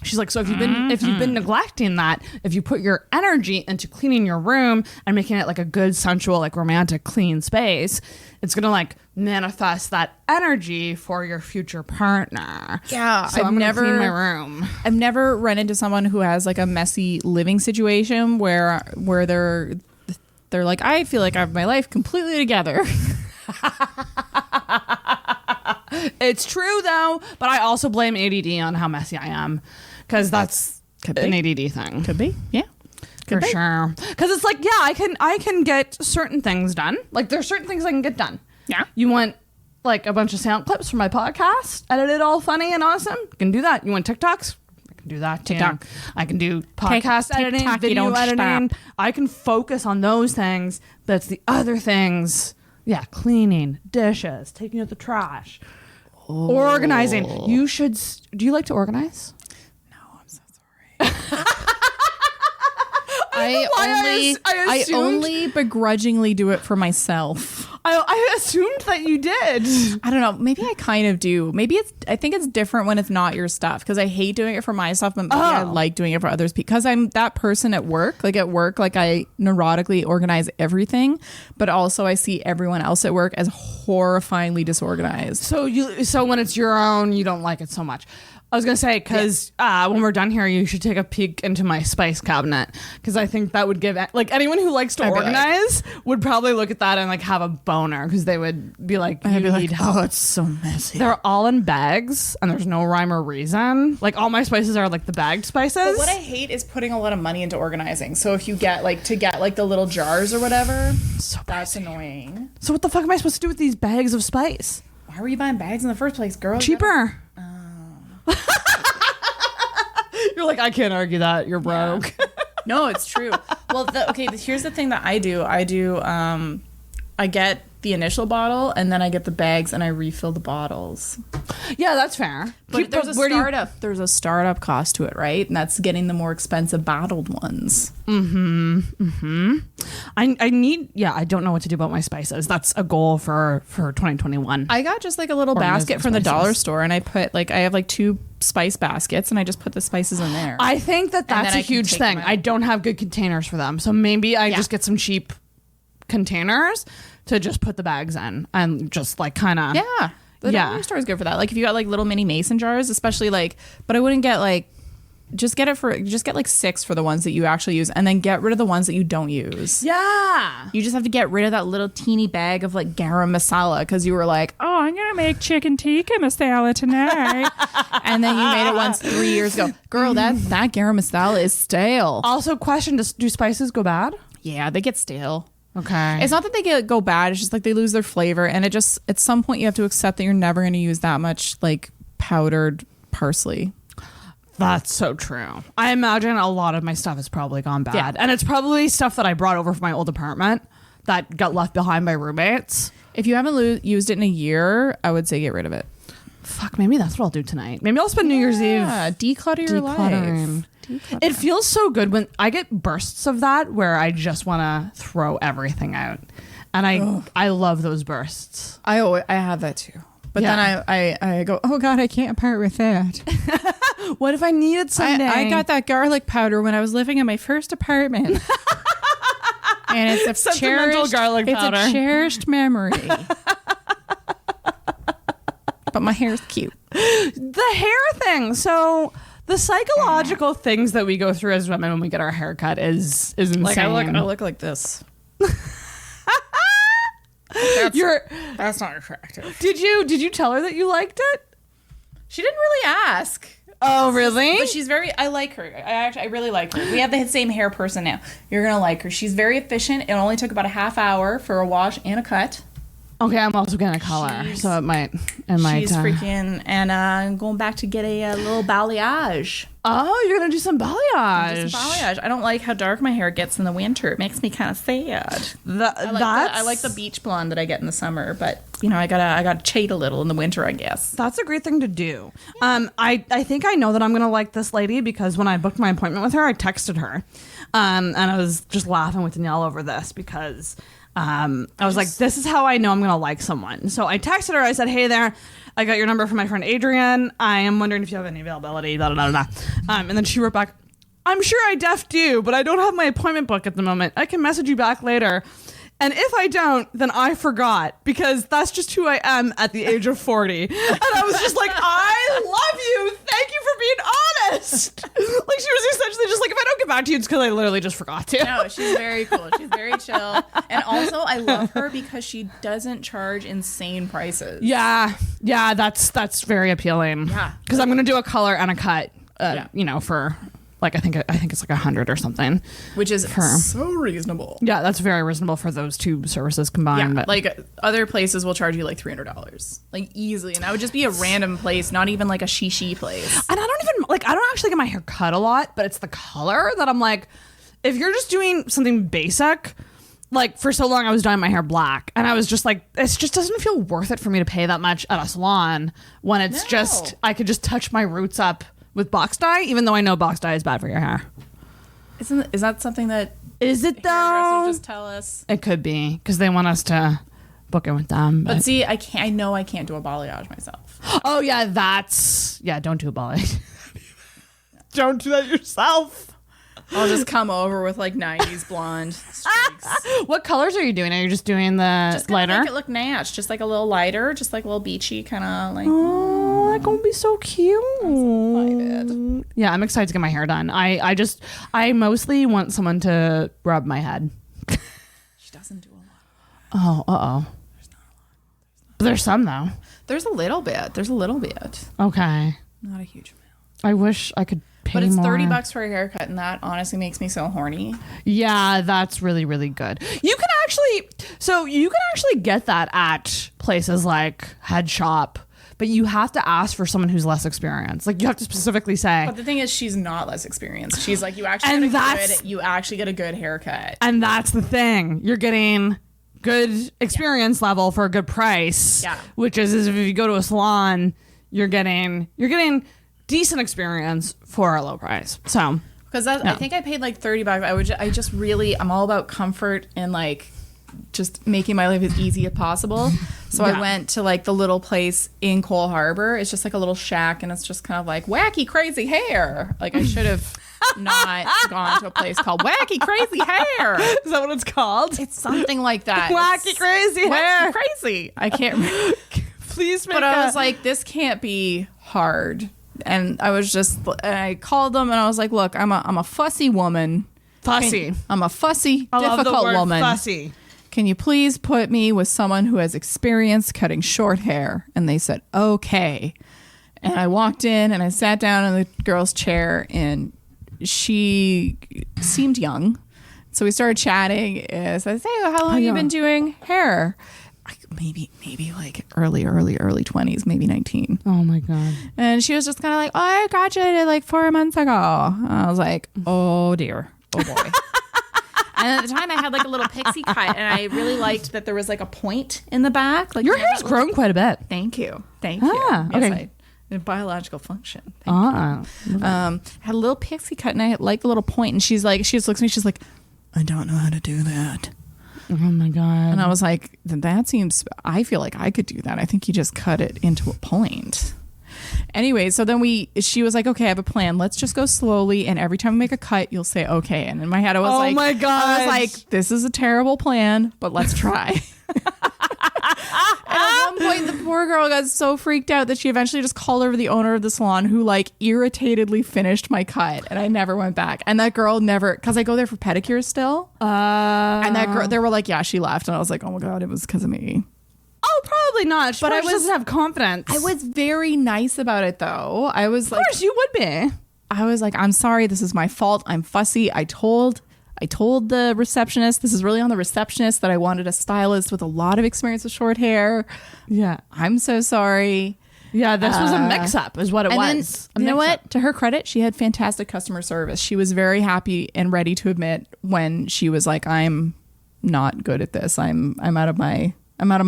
Speaker 2: She's like, so if you've been neglecting that, if you put your energy into cleaning your room and making it like a good, sensual, like romantic, clean space, it's gonna like manifest that energy for your future partner.
Speaker 3: Yeah,
Speaker 2: so I'm gonna clean my room.
Speaker 3: I've never run into someone who has like a messy living situation where they're like, I feel like I have my life completely together.
Speaker 2: It's true though, but I also blame ADD on how messy I am. Because that's an ADD thing.
Speaker 3: Could be, yeah.
Speaker 2: For sure. Because it's like, I can get certain things done. Like, there's certain things I can get done.
Speaker 3: Yeah.
Speaker 2: You want, like, a bunch of sound clips for my podcast, edited all funny and awesome? I can do that. You want TikToks? I can do that too.
Speaker 3: TikTok.
Speaker 2: I can do podcast editing, video editing.
Speaker 3: Stop.
Speaker 2: I can focus on those things. But it's the other things. Yeah, cleaning, dishes, taking out the trash, organizing. You should. Do you like to organize?
Speaker 3: I only begrudgingly do it for myself.
Speaker 2: I assumed that you did.
Speaker 3: I don't know. Maybe I kind of do. I think it's different when it's not your stuff because I hate doing it for myself, but maybe I like doing it for others because I'm that person at work. Like at work, like I neurotically organize everything, but also I see everyone else at work as horrifyingly disorganized.
Speaker 2: So when it's your own, you don't like it so much. I was going to say, because when we're done here, you should take a peek into my spice cabinet, because I think that would give, like, anyone who likes to organize would probably look at that and, like, have a boner, because they would be like, you need help.
Speaker 3: Oh, it's so messy.
Speaker 2: They're all in bags, and there's no rhyme or reason. Like, all my spices are, like, the bagged spices.
Speaker 3: But what I hate is putting a lot of money into organizing. So if you get, like, the little jars or whatever, that's annoying.
Speaker 2: So what the fuck am I supposed to do with these bags of spice?
Speaker 3: Why were you buying bags in the first place, girl?
Speaker 2: Cheaper. You're like, I can't argue that. You're broke.
Speaker 3: Yeah. No, it's true. Well, here's the thing that I do. I get the initial bottle, and then I get the bags, and I refill the bottles.
Speaker 2: Yeah, that's fair.
Speaker 3: But there's a startup cost to it, right? And that's getting the more expensive bottled ones.
Speaker 2: I don't know what to do about my spices. That's a goal for 2021.
Speaker 3: I got just like a little basket from the dollar store, and I put I have like 2 spice baskets, and I just put the spices in there.
Speaker 2: I think that's a huge thing. I don't have good containers for them, so maybe I just get some cheap containers to just put the bags in and just like kind of
Speaker 3: the dollar store is good for that. Like if you got like little mini mason jars, especially like, but I wouldn't get like, just get like 6 for the ones that you actually use, and then get rid of the ones that you don't use.
Speaker 2: Yeah,
Speaker 3: you just have to get rid of that little teeny bag of like garam masala because you were like, oh, I'm gonna make chicken tikka masala tonight, and then you made it once 3 years ago. Girl, that garam masala is stale.
Speaker 2: Also, question: do spices go bad?
Speaker 3: Yeah, they get stale.
Speaker 2: Okay.
Speaker 3: It's not that they go bad. It's just like they lose their flavor. And it just, at some point you have to accept that you're never going to use that much like powdered parsley.
Speaker 2: That's so true. I imagine a lot of my stuff has probably gone bad. Yeah. And it's probably stuff that I brought over from my old apartment that got left behind by roommates.
Speaker 3: If you haven't used it in a year, I would say get rid of it.
Speaker 2: Fuck, maybe that's what I'll do tonight. Maybe I'll spend New Year's Eve
Speaker 3: declutter your life.
Speaker 2: It feels so good when I get bursts of that where I just want to throw everything out, and I love those bursts.
Speaker 3: I have that too, but then I go, oh god, I can't part with that.
Speaker 2: What if I need it someday?
Speaker 3: I got that garlic powder when I was living in my first apartment, and it's a
Speaker 2: sentimental garlic powder.
Speaker 3: It's a cherished memory. But my hair's cute.
Speaker 2: The hair thing. So the psychological things that we go through as women when we get our hair cut is insane.
Speaker 3: Like I look like this. That's not attractive.
Speaker 2: Did you tell her that you liked it?
Speaker 3: She didn't really ask.
Speaker 2: Oh, really?
Speaker 3: But she's I like her. I really like her. We have the same hair person now. You're going to like her. She's very efficient. It only took about a half hour for a wash and a cut.
Speaker 2: Okay, I'm also gonna color, so it might.
Speaker 3: She's freaking, and I'm going back to get a little balayage.
Speaker 2: Oh, you're gonna do some balayage.
Speaker 3: I don't like how dark my hair gets in the winter. It makes me kind of sad. I like the beach blonde that I get in the summer, but I gotta shade a little in the winter, I guess.
Speaker 2: That's a great thing to do. Yeah. I think I know that I'm gonna like this lady because when I booked my appointment with her, I texted her, and I was just laughing with Danielle over this because. I was like, this is how I know I'm going to like someone. So I texted her. I said, hey there, I got your number from my friend Adrian. I am wondering if you have any availability, blah, blah, blah, blah. And then she wrote back, I'm sure I do, but I don't have my appointment book at the moment. I can message you back later. And if I don't, then I forgot because that's just who I am at the age of 40. And I was just like, I love you. Thank you for being honest. Like she was essentially just like, if I don't get back to you, it's because I literally just forgot to.
Speaker 3: No, she's very cool. She's very chill. And also I love her because she doesn't charge insane prices.
Speaker 2: Yeah. Yeah, that's very appealing.
Speaker 3: Yeah.
Speaker 2: Because I'm going to do a color and a cut, for... Like I think it's like 100 or something,
Speaker 3: which is so reasonable.
Speaker 2: Yeah, that's very reasonable for those two services combined.
Speaker 3: Yeah, like other places will charge you like $300, like easily, and that would just be a random place, not even like a shishi place.
Speaker 2: And I don't actually get my hair cut a lot, but it's the color that I'm like, if you're just doing something basic. Like for so long I was dyeing my hair black and I was just like, it just doesn't feel worth it for me to pay that much at a salon when it's just I could just touch my roots up with box dye, even though I know box dye is bad for your hair.
Speaker 3: Is that something that...
Speaker 2: Is it though?
Speaker 3: Just tell us.
Speaker 2: It could be, because they want us to book it with them.
Speaker 3: But see, I can't do a balayage myself.
Speaker 2: Oh yeah, don't do a balayage. Don't do that yourself.
Speaker 3: I'll just come over with like 90s blonde streaks.
Speaker 2: What colors are you doing? Are you just doing the lighter?
Speaker 3: Make it look natch, just like a little lighter, just like a little beachy kind of like.
Speaker 2: Oh, that gonna be so cute? Yeah, I'm excited to get my hair done. I mostly want someone to rub my head.
Speaker 3: She doesn't do a lot.
Speaker 2: Oh, There's not a lot. But there's some though.
Speaker 3: There's a little bit.
Speaker 2: Okay.
Speaker 3: Not a huge amount.
Speaker 2: I wish I could pay
Speaker 3: But it's
Speaker 2: more.
Speaker 3: $30 for a haircut, and that honestly makes me so horny.
Speaker 2: Yeah, that's really, really good. You can actually get that at places like Head Shop, but you have to ask for someone who's less experienced. Like you have to specifically say.
Speaker 3: But the thing is, she's not less experienced. She's like, you actually get a good haircut.
Speaker 2: And that's the thing. You're getting good experience level for a good price.
Speaker 3: Yeah.
Speaker 2: Which is if you go to a salon, you're getting decent experience for a low price. So
Speaker 3: because I think I paid like $30. I'm all about comfort and like just making my life as easy as possible. So I went to like the little place in Cole Harbor. It's just like a little shack, and it's just kind of like wacky crazy hair. Like I should have not gone to a place called Wacky Crazy Hair.
Speaker 2: Is that what it's called?
Speaker 3: It's something like that.
Speaker 2: Wacky Crazy Hair.
Speaker 3: Wacky Crazy. I can't remember.
Speaker 2: Please make
Speaker 3: I was like, this can't be hard. And I called them and I was like, look, I'm a fussy woman.
Speaker 2: Fussy.
Speaker 3: I'm a fussy,
Speaker 2: I love
Speaker 3: difficult
Speaker 2: the word
Speaker 3: woman.
Speaker 2: Fussy.
Speaker 3: Can you please put me with someone who has experience cutting short hair? And they said, okay. And I walked in and I sat down in the girl's chair, and she seemed young. So we started chatting. So I said, hey, how long have you been doing hair? Maybe like early 20s, maybe 19.
Speaker 2: Oh my God.
Speaker 3: And she was just kind of like, oh, I graduated like 4 months ago. I was like, oh dear. Oh boy. And at the time I had like a little pixie cut, and I really liked that there was like a point in the back. Like
Speaker 2: your hair's grown quite a bit.
Speaker 3: Thank you.
Speaker 2: Okay.
Speaker 3: Yes, a biological function. Thank you. Had a little pixie cut, and I had like a little point, and she just looks at me, she's like, I don't know how to do that.
Speaker 2: Oh my God.
Speaker 3: And I was like, I feel like I could do that. I think you just cut it into a point. Anyway, so then she was like, okay, I have a plan. Let's just go slowly, and every time we make a cut, you'll say okay. And in my head, I was like,
Speaker 2: oh my God.
Speaker 3: I was like, this is a terrible plan, but let's try. And at one point, the poor girl got so freaked out that she eventually just called over the owner of the salon, who like irritatedly finished my cut, and I never went back. And that girl never, because I go there for pedicures still. And that girl, they were like, yeah, she left. And I was like, oh my God, it was because of me.
Speaker 2: Oh, probably not. But I doesn't have confidence.
Speaker 3: I was very nice about it, though. I was like,
Speaker 2: of course you would be.
Speaker 3: I was like, I'm sorry, this is my fault. I'm fussy. I told the receptionist, this is really on the receptionist, that I wanted a stylist with a lot of experience with short hair.
Speaker 2: Yeah.
Speaker 3: I'm so sorry.
Speaker 2: Yeah, this was a mix-up is what it was.
Speaker 3: Then, you know what? To her credit, she had fantastic customer service. She was very happy and ready to admit when she was like, I'm not good at this. I'm out of my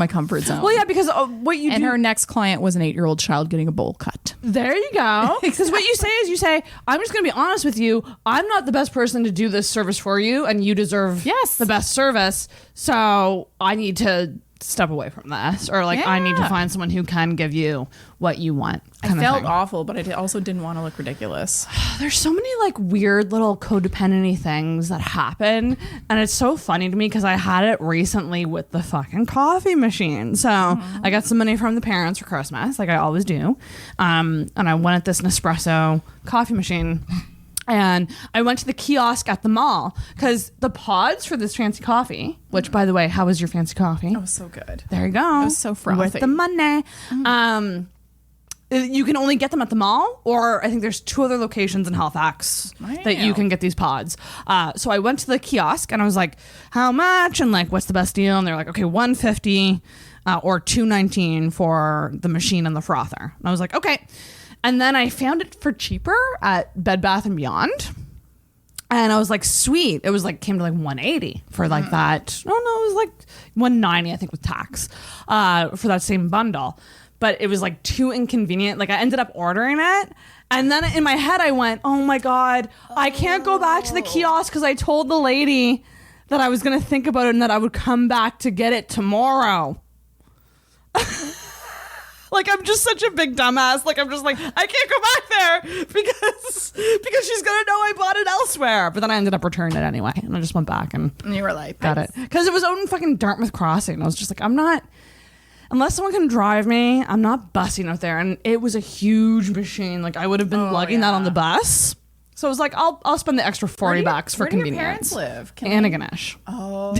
Speaker 3: comfort zone.
Speaker 2: Well, yeah, because what you do...
Speaker 3: And her next client was an 8-year-old child getting a bowl cut.
Speaker 2: There you go. Because what you say is I'm just going to be honest with you. I'm not the best person to do this service for you, and you deserve the best service. So I need to step away from this, or like I need to find someone who can give you what you want.
Speaker 3: I felt awful, but I also didn't want to look ridiculous.
Speaker 2: There's so many like weird little codependent things that happen, and it's so funny to me because I had it recently with the fucking coffee machine. So I got some money from the parents for Christmas, like I always do, and I went at this Nespresso coffee machine. And I went to the kiosk at the mall because the pods for this fancy coffee, which, by the way, how was your fancy coffee?
Speaker 3: It was so good.
Speaker 2: There you go.
Speaker 3: It was so frothy.
Speaker 2: With the money. You can only get them at the mall, or I think there's 2 other locations in Halifax that you can get these pods. So I went to the kiosk and I was like, how much? And like, what's the best deal? And they're like, okay, $150 or $219 for the machine and the frother. And I was like, okay. And then I found it for cheaper at Bed Bath & Beyond. And I was like, sweet. It was like, came to like $180 for like that. Oh, no, it was like $190, I think, with tax for that same bundle. But it was like too inconvenient. Like I ended up ordering it. And then in my head, I went, oh my God, I can't go back to the kiosk because I told the lady that I was going to think about it and that I would come back to get it tomorrow. Like, I'm just such a big dumbass. Like, I'm just like, I can't go back there because she's going to know I bought it elsewhere. But then I ended up returning it anyway. And I just went back and
Speaker 3: you were like,
Speaker 2: got it. Because it was out in fucking Dartmouth Crossing. I was just like, I'm not unless someone can drive me, I'm not busing out there. And it was a huge machine. Like I would have been lugging that on the bus. So it was like, I'll spend the extra $40 for convenience.
Speaker 3: Where do your parents live?
Speaker 2: Antigonish.
Speaker 3: Oh.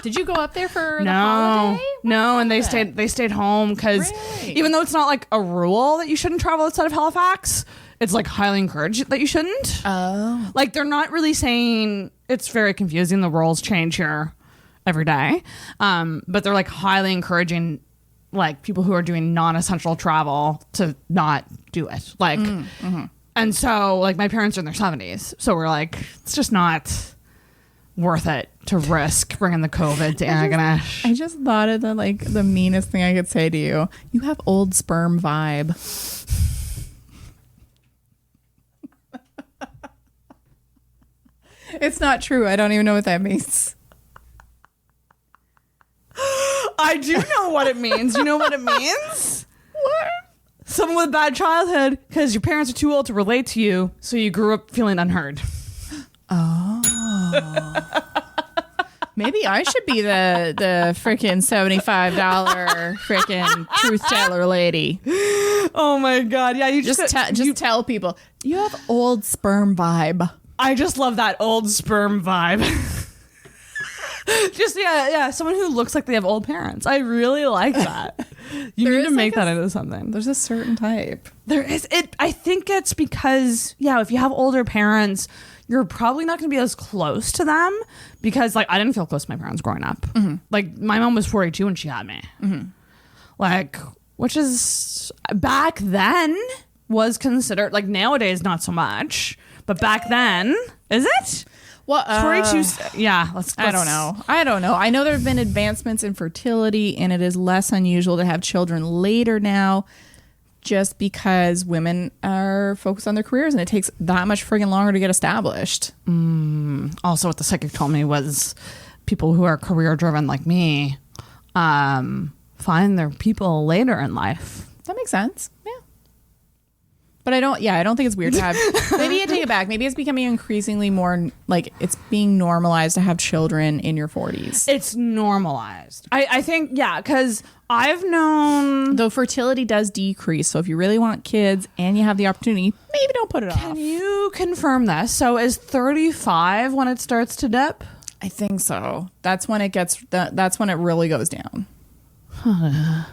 Speaker 3: Did you go up there for the holiday?
Speaker 2: No, and they stayed home because even though it's not like a rule that you shouldn't travel outside of Halifax, it's like highly encouraged that you shouldn't.
Speaker 3: Oh.
Speaker 2: Like they're not really saying, it's very confusing. The rules change here every day. But they're like highly encouraging like people who are doing non-essential travel to not do it. Like, and so like my parents are in their 70s. So we're like, it's just not worth it to risk bringing the COVID to Antigonish.
Speaker 3: I just thought of the meanest thing I could say to you. You have old sperm vibe. It's not true. I don't even know what that means.
Speaker 2: I do know what it means. You know what it means? What? Someone with a bad childhood because your parents are too old to relate to you, so you grew up feeling unheard.
Speaker 3: Oh. Maybe I should be the freaking $75 freaking truth teller lady.
Speaker 2: Oh my God. Yeah, you just
Speaker 3: tell people you have old sperm vibe.
Speaker 2: I just love that old sperm vibe. Just someone who looks like they have old parents. I really like that. You need to make that into something.
Speaker 3: There's a certain type.
Speaker 2: There is it. I think it's because if you have older parents, you're probably not going to be as close to them because like I didn't feel close to my parents growing up. Mm-hmm. Like my mom was 42 when she had me. Mm-hmm. Like, which is back then was considered, like nowadays not so much, but back then, is it?
Speaker 3: Well,
Speaker 2: 42. Yeah, let's.
Speaker 3: I don't know. I know there have been advancements in fertility, and it is less unusual to have children later now, just because women are focused on their careers, and it takes that much friggin' longer to get established.
Speaker 2: Also, what the psychic told me was, people who are career driven like me, find their people later in life.
Speaker 3: That makes sense. Yeah. But I don't think it's weird to have, maybe I take it back. Maybe it's becoming increasingly more like it's being normalized to have children in your 40s.
Speaker 2: It's normalized. I think, because I've known.
Speaker 3: Though fertility does decrease. So if you really want kids and you have the opportunity, maybe don't put it off.
Speaker 2: Can you confirm this? So is 35 when it starts to dip?
Speaker 3: I think so. That's when that's when it really goes down.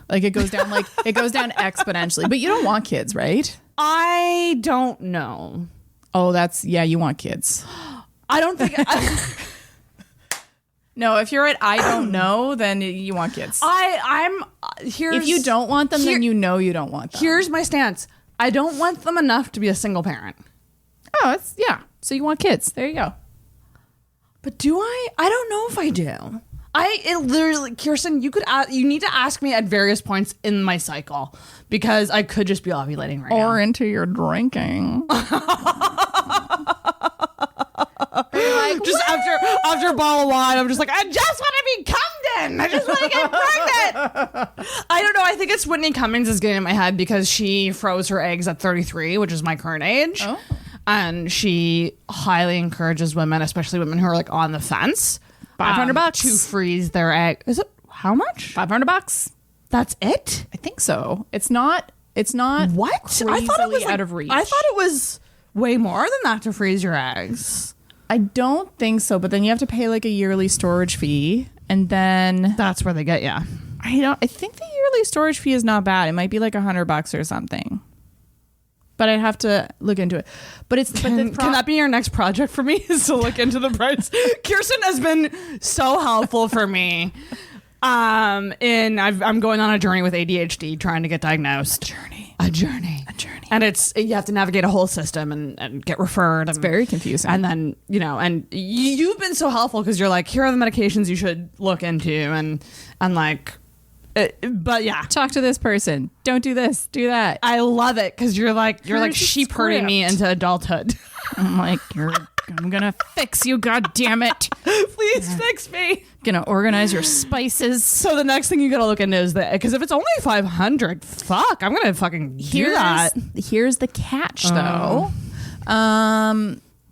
Speaker 3: Like it goes down exponentially. But you don't want kids, right?
Speaker 2: I don't know.
Speaker 3: Oh, you want kids.
Speaker 2: I don't think.
Speaker 3: No, if you're at I don't know, then you want kids.
Speaker 2: If
Speaker 3: you don't want them, then you know you don't want them.
Speaker 2: Here's my stance. I don't want them enough to be a single parent.
Speaker 3: Oh, so you want kids. There you go.
Speaker 2: But do I? I don't know if I do. It literally, Kirsten, you need to ask me at various points in my cycle because I could just be ovulating right now.
Speaker 3: Or into your drinking.
Speaker 2: Just after a bottle of wine, I'm just like, I just want to be Cumden. I just want to get pregnant. I don't know. I think it's Whitney Cummings is getting in my head because she froze her eggs at 33, which is my current age. Oh. And she highly encourages women, especially women who are like on the fence,
Speaker 3: $500
Speaker 2: to freeze their egg. Is it how much?
Speaker 3: $500.
Speaker 2: That's it?
Speaker 3: I think so. It's not
Speaker 2: what? I thought it was
Speaker 3: out of reach.
Speaker 2: I thought it was way more than that to freeze your eggs.
Speaker 3: I don't think so, but then you have to pay like a yearly storage fee, and then
Speaker 2: that's where they get you.
Speaker 3: I think the yearly storage fee is not bad. It might be like $100 or something. But I'd have to look into it. But can
Speaker 2: that be your next project for me? Is to look into the price? Kirsten has been so helpful for me. I'm going on a journey with ADHD, trying to get diagnosed. A journey. And you have to navigate a whole system and get referred.
Speaker 3: It's very confusing.
Speaker 2: And then and you've been so helpful because you're like, here are the medications you should look into, and like. But yeah,
Speaker 3: talk to this person. Don't do this. Do that.
Speaker 2: I love it because you're like sheep herding me into adulthood.
Speaker 3: I'm like, I'm gonna fix you. God damn it!
Speaker 2: Please fix me.
Speaker 3: Gonna organize your spices.
Speaker 2: So the next thing you gotta look into is that because if it's only $500, fuck, I'm gonna fucking do that.
Speaker 3: Here's the catch, though.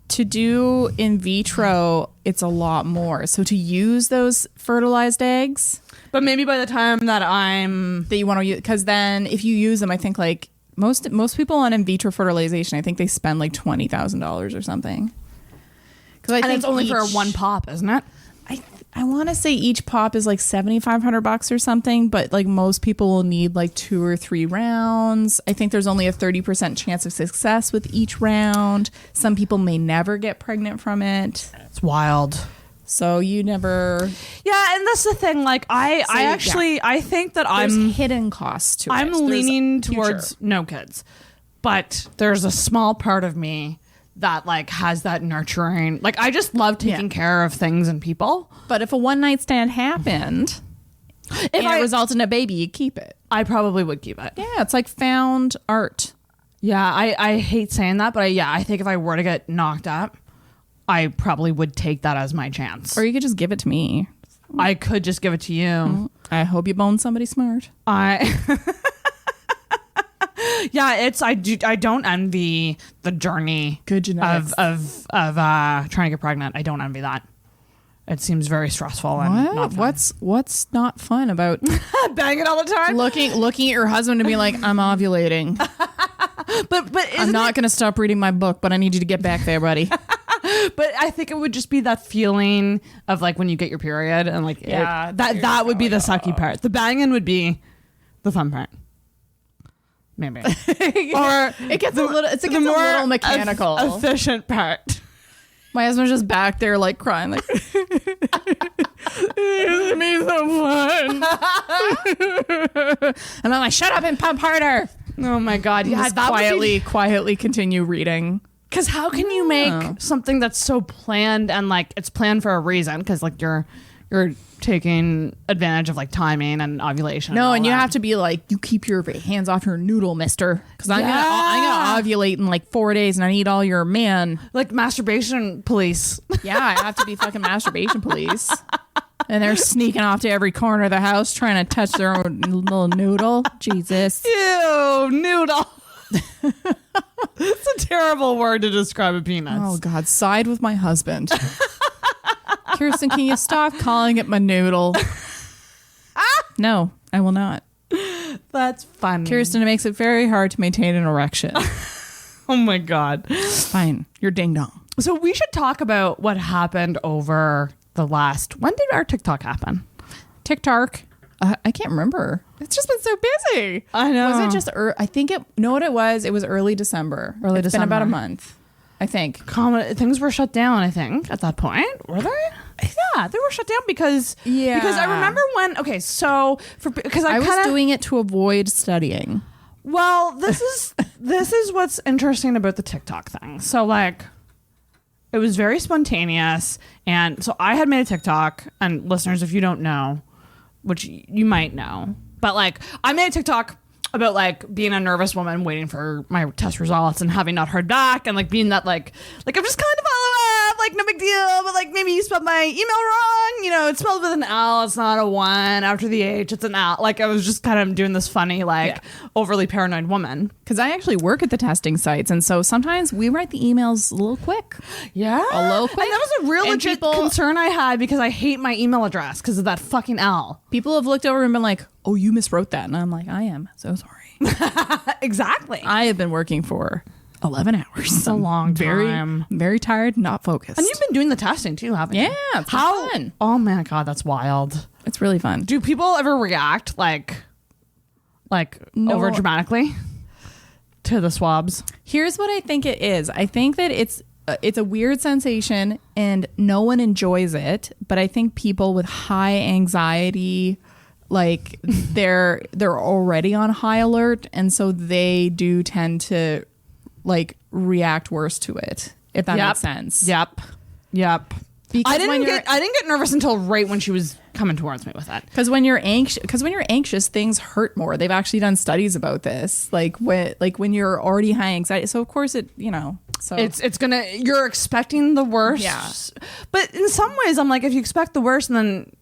Speaker 3: To do in vitro, it's a lot more. So to use those fertilized eggs,
Speaker 2: but maybe by the time that
Speaker 3: you want to use, because then if you use them, I think like most people on in vitro fertilization, I think they spend like $20,000 or something. Because I think
Speaker 2: it's only for one pop, isn't it?
Speaker 3: I want to say each pop is like $7,500 or something, but like most people will need like 2 or 3 rounds. I think there's only a 30% chance of success with each round. Some people may never get pregnant from it.
Speaker 2: It's wild.
Speaker 3: So you never.
Speaker 2: Yeah, and that's the thing. Like I think that
Speaker 3: there's hidden costs to it.
Speaker 2: I'm leaning towards no kids, but there's a small part of me that like has that nurturing, like I just love taking care of things and people.
Speaker 3: But if a one night stand happened, if it resulted in a baby, you keep it.
Speaker 2: I probably would keep it.
Speaker 3: Yeah, it's like found art.
Speaker 2: Yeah, I hate saying that, but I think if I were to get knocked up, I probably would take that as my chance.
Speaker 3: Or you could just give it to me.
Speaker 2: I could just give it to you.
Speaker 3: I hope you bone somebody smart.
Speaker 2: Yeah, I don't envy the journey
Speaker 3: good genetics
Speaker 2: of trying to get pregnant. I don't envy that. It seems very stressful and not fun.
Speaker 3: What's not fun about
Speaker 2: banging all the time?
Speaker 3: Looking at your husband and be like, I'm ovulating.
Speaker 2: but
Speaker 3: I'm not going to stop reading my book, but I need you to get back there, buddy.
Speaker 2: But I think it would just be that feeling of like when you get your period and like that would be the sucky part. The banging would be the fun part. Maybe. Or
Speaker 3: it gets a little mechanical.
Speaker 2: Efficient part.
Speaker 3: My husband's just back there like crying like it's me so fun. And I'm like, shut up and pump harder.
Speaker 2: Oh my God. Yeah,
Speaker 3: quietly continue reading.
Speaker 2: Because how can you make something that's so planned and like it's planned for a reason? Because like you're taking advantage of like timing and ovulation.
Speaker 3: No, and you have to be like, you keep your hands off your noodle, mister. Because I'm gonna ovulate in like 4 days and I need all your man.
Speaker 2: Like masturbation police.
Speaker 3: Yeah, I have to be fucking masturbation police. And they're sneaking off to every corner of the house trying to touch their own little noodle. Jesus.
Speaker 2: Ew, noodle. It's a terrible word to describe a penis.
Speaker 3: Oh God, side with my husband. Kirsten, can you stop calling it my noodle? No, I will not.
Speaker 2: That's funny.
Speaker 3: Kirsten, it makes it very hard to maintain an erection.
Speaker 2: Oh my God.
Speaker 3: Fine, you're ding dong.
Speaker 2: So we should talk about what happened over the last. When did our TikTok happen?
Speaker 3: TikTok. I can't remember. It's just been so busy.
Speaker 2: I know.
Speaker 3: Was it just? I think it. Know what it was? It was early December. It's been about a month. I think
Speaker 2: things were shut down. I think at that point, were they? Yeah, they were shut down because I remember when. Okay, so because I was
Speaker 3: doing it to avoid studying.
Speaker 2: Well, this is what's interesting about the TikTok thing. So like, it was very spontaneous, and so I had made a TikTok. And listeners, if you don't know, which you might know, but like I made a TikTok about like being a nervous woman waiting for my test results and having not heard back and like being that like I'm just kind of follow up, like no big deal, but like maybe you spelled my email wrong, you know, it's spelled with an L, it's not a 1 after the H, it's an L. Like I was just kind of doing this funny overly paranoid woman.
Speaker 3: Because I actually work at the testing sites, and so sometimes we write the emails a little quick.
Speaker 2: Yeah,
Speaker 3: a little quick.
Speaker 2: And that was a real legit concern I had because I hate my email address because of that fucking L.
Speaker 3: People have looked over and been like, oh, you miswrote that. And I'm like, I am so sorry.
Speaker 2: Exactly.
Speaker 3: I have been working for 11 hours.
Speaker 2: It's a long time.
Speaker 3: Very tired, not focused.
Speaker 2: And you've been doing the testing too, haven't you?
Speaker 3: Yeah, it's fun.
Speaker 2: Oh my God, that's wild.
Speaker 3: It's really fun.
Speaker 2: Do people ever react like over dramatically to the swabs?
Speaker 3: Here's what I think it is. I think that it's a weird sensation and no one enjoys it, but I think people with high anxiety, like they're already on high alert, and so they do tend to like react worse to it, if that makes sense.
Speaker 2: Yep.
Speaker 3: Because
Speaker 2: I didn't get nervous until right when she was coming towards me with that.
Speaker 3: Because when you're anxious, things hurt more. They've actually done studies about this. Like when you're already high anxiety. So of course so
Speaker 2: it's gonna, you're expecting the worst.
Speaker 3: Yeah.
Speaker 2: But in some ways I'm like, if you expect the worst and then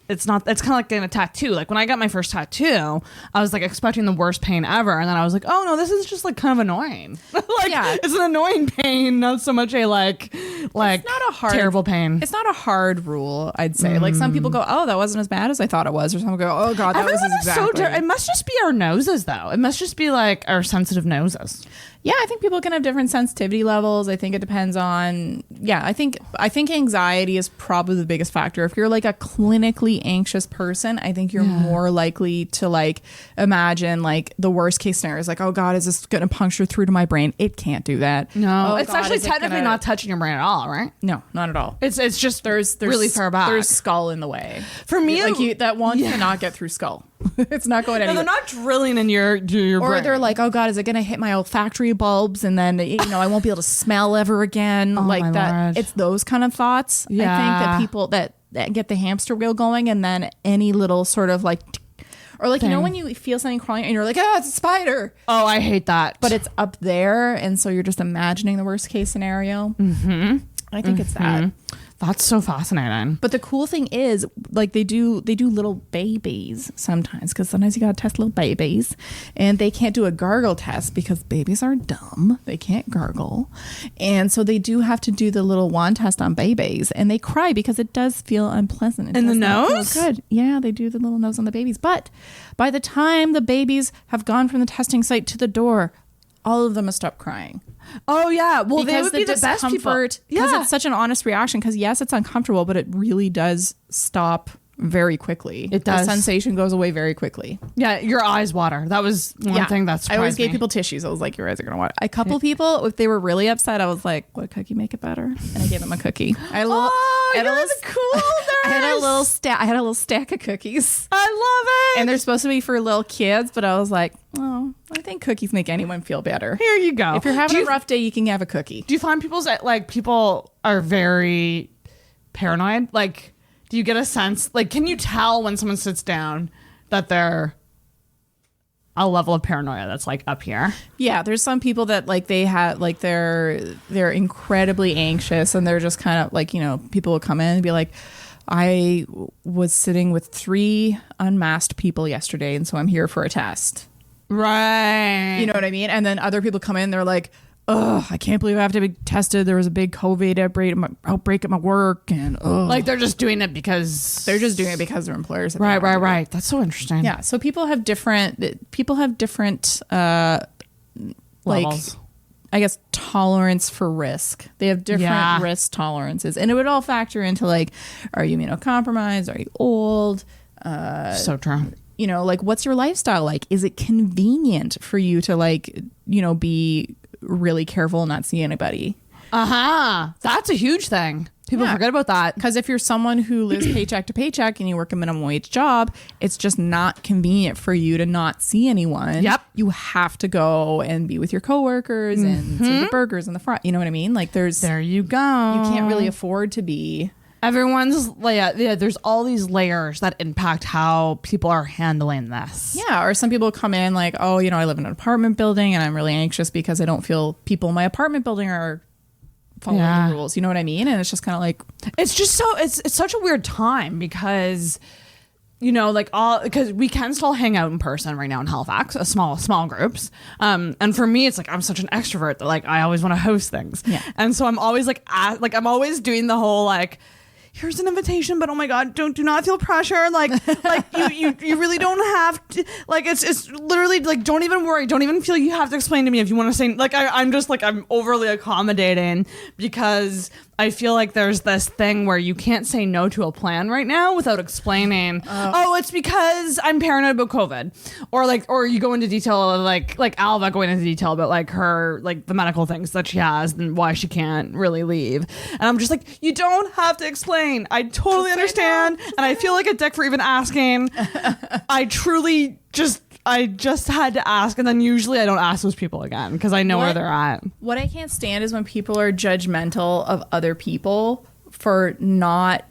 Speaker 2: it's kind of like getting a tattoo. Like when I got my first tattoo, I was like expecting the worst pain ever. And then I was like, oh no, this is just like kind of annoying. It's an annoying pain, not so much a like it's not a hard, terrible pain.
Speaker 3: It's not a hard rule, I'd say. Like some people go, oh, that wasn't as bad as I thought it was. Or some go, oh God, that was exactly.
Speaker 2: It must just be our noses though. It must just be like our sensitive noses.
Speaker 3: Yeah, I think people can have different sensitivity levels. I think it depends on, I think anxiety is probably the biggest factor. If you're like a clinically anxious person, I think you're more likely to like imagine like the worst case scenario is like, oh God, is this going to puncture through to my brain? It can't do that.
Speaker 2: No, it's actually technically not touching your brain at all, right?
Speaker 3: No, not at all.
Speaker 2: It's just there's really far back.
Speaker 3: There's skull in the way.
Speaker 2: For me,
Speaker 3: that one cannot get through skull. It's not going anywhere.
Speaker 2: No, they're not drilling in your brain.
Speaker 3: Or they're like, oh God, is it going to hit my olfactory bulbs and then I won't be able to smell ever again? Like that. Lord. It's those kind of thoughts. Yeah. I think that people that get the hamster wheel going, and then any little sort of like, or like, when you feel something crawling and you're like, oh, it's a spider.
Speaker 2: Oh, I hate that.
Speaker 3: But it's up there, and so you're just imagining the worst case scenario. Mm-hmm. I think it's that.
Speaker 2: That's so fascinating.
Speaker 3: But the cool thing is, like, they do little babies sometimes, because sometimes you gotta test little babies, and they can't do a gargle test because babies are dumb. They can't gargle, and so they do have to do the little wand test on babies, and they cry because it does feel unpleasant.
Speaker 2: In the nose?
Speaker 3: Good. Yeah, they do the little nose on the babies, but by the time the babies have gone from the testing site to the door, all of them have stopped crying.
Speaker 2: Oh yeah, well
Speaker 3: because
Speaker 2: they would be the best people.
Speaker 3: Because it's such an honest reaction. Because yes, it's uncomfortable, but it really does stop very quickly.
Speaker 2: It does.
Speaker 3: The sensation goes away very quickly.
Speaker 2: Yeah, your eyes water. That was one thing that surprised me.
Speaker 3: I always gave people tissues. I was like, your eyes are gonna water. A couple people, if they were really upset, I was like, would a cookie make it better? And I gave them a cookie. I had a little, I had a little stack of cookies.
Speaker 2: I love it.
Speaker 3: And they're supposed to be for little kids, but I was like, oh, I think cookies make anyone feel better.
Speaker 2: Here you go.
Speaker 3: If you're having a rough day, you can have a cookie.
Speaker 2: Do you find people are very paranoid? Like, do you get a sense, like, can you tell when someone sits down that they're a level of paranoia that's like up here?
Speaker 3: Yeah, there's some people that like they have like they're incredibly anxious, and they're just kind of like, people will come in and be like, I was sitting with 3 unmasked people yesterday, and so I'm here for a test.
Speaker 2: Right.
Speaker 3: You know what I mean? And then other people come in, they're like, oh, I can't believe I have to be tested. There was a big COVID outbreak at my work, and
Speaker 2: like they're just doing it because
Speaker 3: their employers.
Speaker 2: Right. That's so interesting.
Speaker 3: Yeah. So people have different
Speaker 2: levels.
Speaker 3: I guess tolerance for risk. They have different risk tolerances, and it would all factor into like, are you immunocompromised? Are you old?
Speaker 2: So true.
Speaker 3: Like, what's your lifestyle like? Is it convenient for you to like, be really careful and not see anybody?
Speaker 2: That's a huge thing. People forget about that.
Speaker 3: Because if you're someone who lives paycheck to paycheck and you work a minimum wage job, it's just not convenient for you to not see anyone.
Speaker 2: Yep.
Speaker 3: You have to go and be with your coworkers and serve the burgers in the front. You know what I mean? Like there
Speaker 2: you go.
Speaker 3: You can't really afford to be.
Speaker 2: Everyone's there's all these layers that impact how people are handling this.
Speaker 3: Yeah, or some people come in like, oh, I live in an apartment building and I'm really anxious because I don't feel people in my apartment building are following the rules. You know what I mean? And it's just kind of like,
Speaker 2: it's just it's such a weird time because because we can still hang out in person right now in Halifax, small groups. And for me, it's like I'm such an extrovert that like I always want to host things. Yeah. And so I'm always like I'm always doing the whole like, here's an invitation, but oh my God, do not feel pressure. Like you really don't have to, like, it's literally like, don't even worry. Don't even feel you have to explain to me if you want to say, like, I'm just like, I'm overly accommodating because I feel like there's this thing where you can't say no to a plan right now without explaining, it's because I'm paranoid about COVID. Or you go into detail, like Alva going into detail about like her, like the medical things that she has and why she can't really leave. And I'm just like, you don't have to explain. I totally understand. And I feel like a dick for even asking. I just had to ask, and then usually I don't ask those people again because I know where they're at.
Speaker 3: What I can't stand is when people are judgmental of other people for not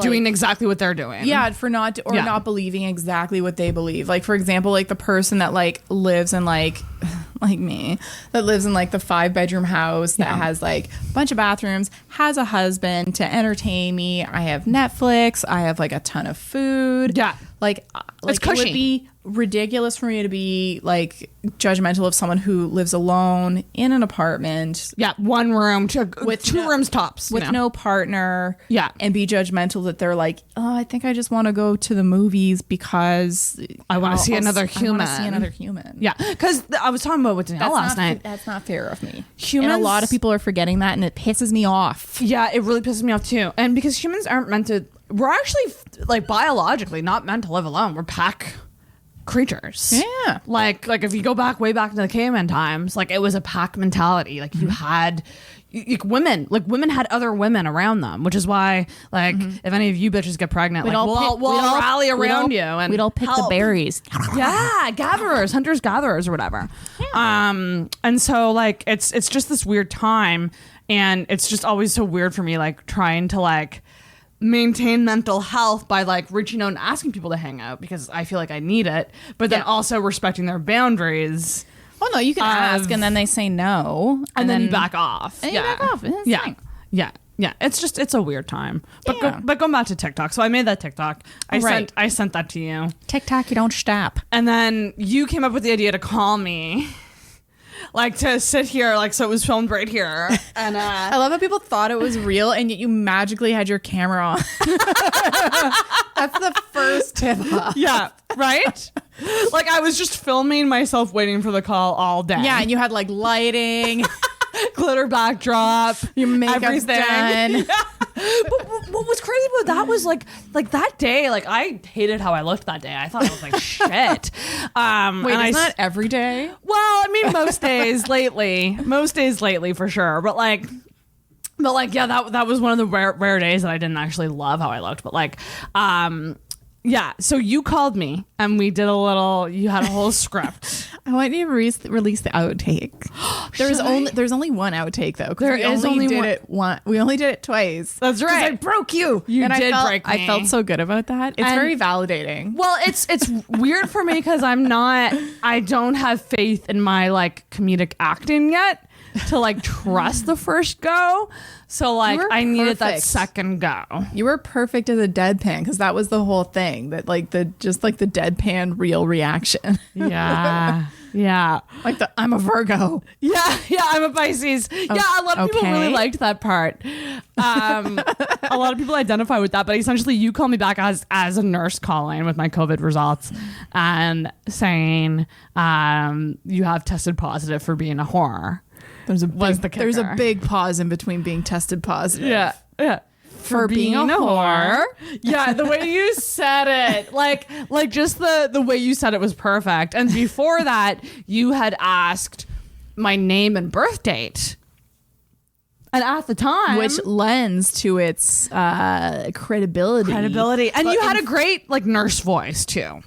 Speaker 2: doing exactly what they're doing.
Speaker 3: Yeah, for not believing exactly what they believe. Like, for example, like the person that like lives in like like me, that lives in like the 5-bedroom house that has like a bunch of bathrooms, has a husband to entertain me. I have Netflix. I have like a ton of food.
Speaker 2: Yeah.
Speaker 3: Like it would be ridiculous for me to be like judgmental of someone who lives alone in an apartment.
Speaker 2: Yeah, one room with two rooms tops,
Speaker 3: with no partner.
Speaker 2: Yeah,
Speaker 3: and be judgmental that they're like, oh, I think I just want to go to the movies because
Speaker 2: I want to see another human. Yeah, because I was talking about with Danielle last night.
Speaker 3: That's not fair of me.
Speaker 2: Humans,
Speaker 3: and a lot of people are forgetting that, and it pisses me off.
Speaker 2: Yeah, it really pisses me off too. And because humans aren't meant to. We're actually like biologically not meant to live alone. We're pack creatures.
Speaker 3: Yeah.
Speaker 2: Like if you go way back to the caveman times, like it was a pack mentality. Like you had women had other women around them, which is why like if any of you bitches get pregnant, we'll all rally around you and
Speaker 3: we'd all pick the berries.
Speaker 2: Yeah, hunters gatherers or whatever. Yeah. And so like it's just this weird time, and it's just always so weird for me like trying to like maintain mental health by like reaching out and asking people to hang out because I feel like I need it, but then also respecting their boundaries.
Speaker 3: Oh no, you can ask and then they say no,
Speaker 2: and then you back off.
Speaker 3: And you back off.
Speaker 2: Yeah. It's a weird time. But going back to TikTok, so I made that TikTok. I sent that to you.
Speaker 3: TikTok, you don't stop.
Speaker 2: And then you came up with the idea to call me. Like to sit here, like so it was filmed right here, and
Speaker 3: I love how people thought it was real, and yet you magically had your camera on. That's the first tip off.
Speaker 2: Yeah, right. Like I was just filming myself waiting for the call all day.
Speaker 3: Yeah, and you had like lighting,
Speaker 2: glitter backdrop,
Speaker 3: your makeup's
Speaker 2: everything.
Speaker 3: done.
Speaker 2: Yeah. But what was crazy about that was like that day, like I hated how I looked that day. I thought I was like shit.
Speaker 3: Wait, it's not every day?
Speaker 2: Well, I mean, most days lately for sure. But yeah, that was one of the rare days that I didn't actually love how I looked. But like, yeah, so you called me and we did you had a whole script.
Speaker 3: I want you to release the outtake. There's only one outtake though. We only did it twice.
Speaker 2: That's right.
Speaker 3: I broke you.
Speaker 2: You did break me.
Speaker 3: I felt so good about that. It's very validating.
Speaker 2: Well, it's weird for me because I don't have faith in my like comedic acting yet to like trust the first go. So like I needed that second go.
Speaker 3: You were perfect as a deadpan because that was the whole thing. That like the deadpan real reaction.
Speaker 2: Yeah. Yeah.
Speaker 3: Like I'm a Virgo.
Speaker 2: Yeah, I'm a Pisces. Yeah, a lot of people really liked that part. A lot of people identify with that, but essentially you call me back as a nurse calling with my COVID results and saying you have tested positive for being a whore. There's
Speaker 3: a big pause in between being tested positive.
Speaker 2: Yeah. For being a whore. Yeah, the way you said it. Like just the way you said it was perfect. And before that, you had asked my name and birth date. And at the time,
Speaker 3: which lends to its credibility.
Speaker 2: And you had a great like nurse voice too.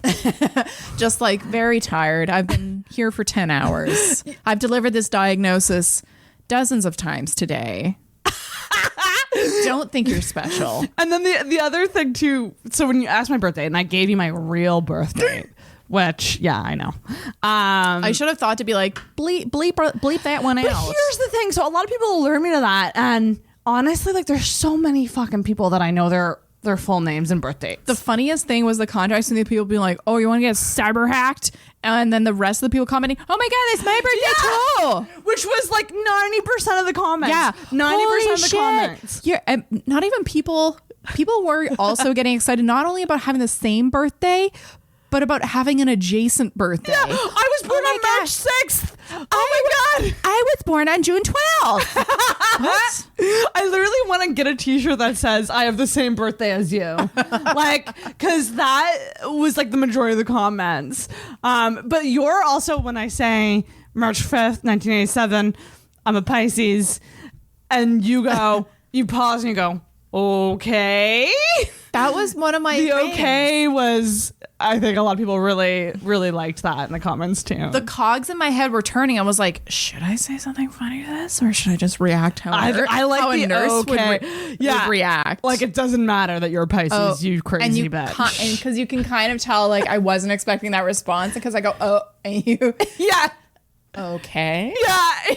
Speaker 3: Just like very tired. I've been here for 10 hours. I've delivered this diagnosis dozens of times today. Don't think you're special.
Speaker 2: And then the other thing too, so when you asked my birthday and I gave you my real birth date, which, yeah, I know.
Speaker 3: I should have thought to be like, bleep that one out.
Speaker 2: But here's the thing. So a lot of people alert me to that. And honestly, like there's so many fucking people that I know their full names and birth dates.
Speaker 3: The funniest thing was the contrast and the people being like, oh, you want to get cyber hacked? And then the rest of the people commenting, oh my God, it's my birthday too.
Speaker 2: Which was like 90% of the comments.
Speaker 3: Yeah.
Speaker 2: 90% of the comments.
Speaker 3: Yeah. Not even people were also getting excited, not only about having the same birthday, but about having an adjacent birthday.
Speaker 2: Yeah, I was born on March 6th. Oh my God.
Speaker 3: I was born on June 12th. What?
Speaker 2: I literally want to get a t-shirt that says I have the same birthday as you. Like, because that was like the majority of the comments. But you're also, when I say March 5th, 1987, I'm a Pisces, and you go, you pause and you go, okay.
Speaker 3: That was one of my
Speaker 2: The
Speaker 3: things.
Speaker 2: okay was, I think a lot of people really, really liked that in the comments too.
Speaker 3: The cogs in my head were turning. I was like, should I say something funny to this, or should I just react how
Speaker 2: I like
Speaker 3: how
Speaker 2: the
Speaker 3: a nurse
Speaker 2: okay.
Speaker 3: would react?
Speaker 2: Like it doesn't matter that you're a Pisces, you crazy bitch.
Speaker 3: And because you can kind of tell, like I wasn't expecting that response because I go, oh, and you,
Speaker 2: yeah.
Speaker 3: Okay.
Speaker 2: Yeah.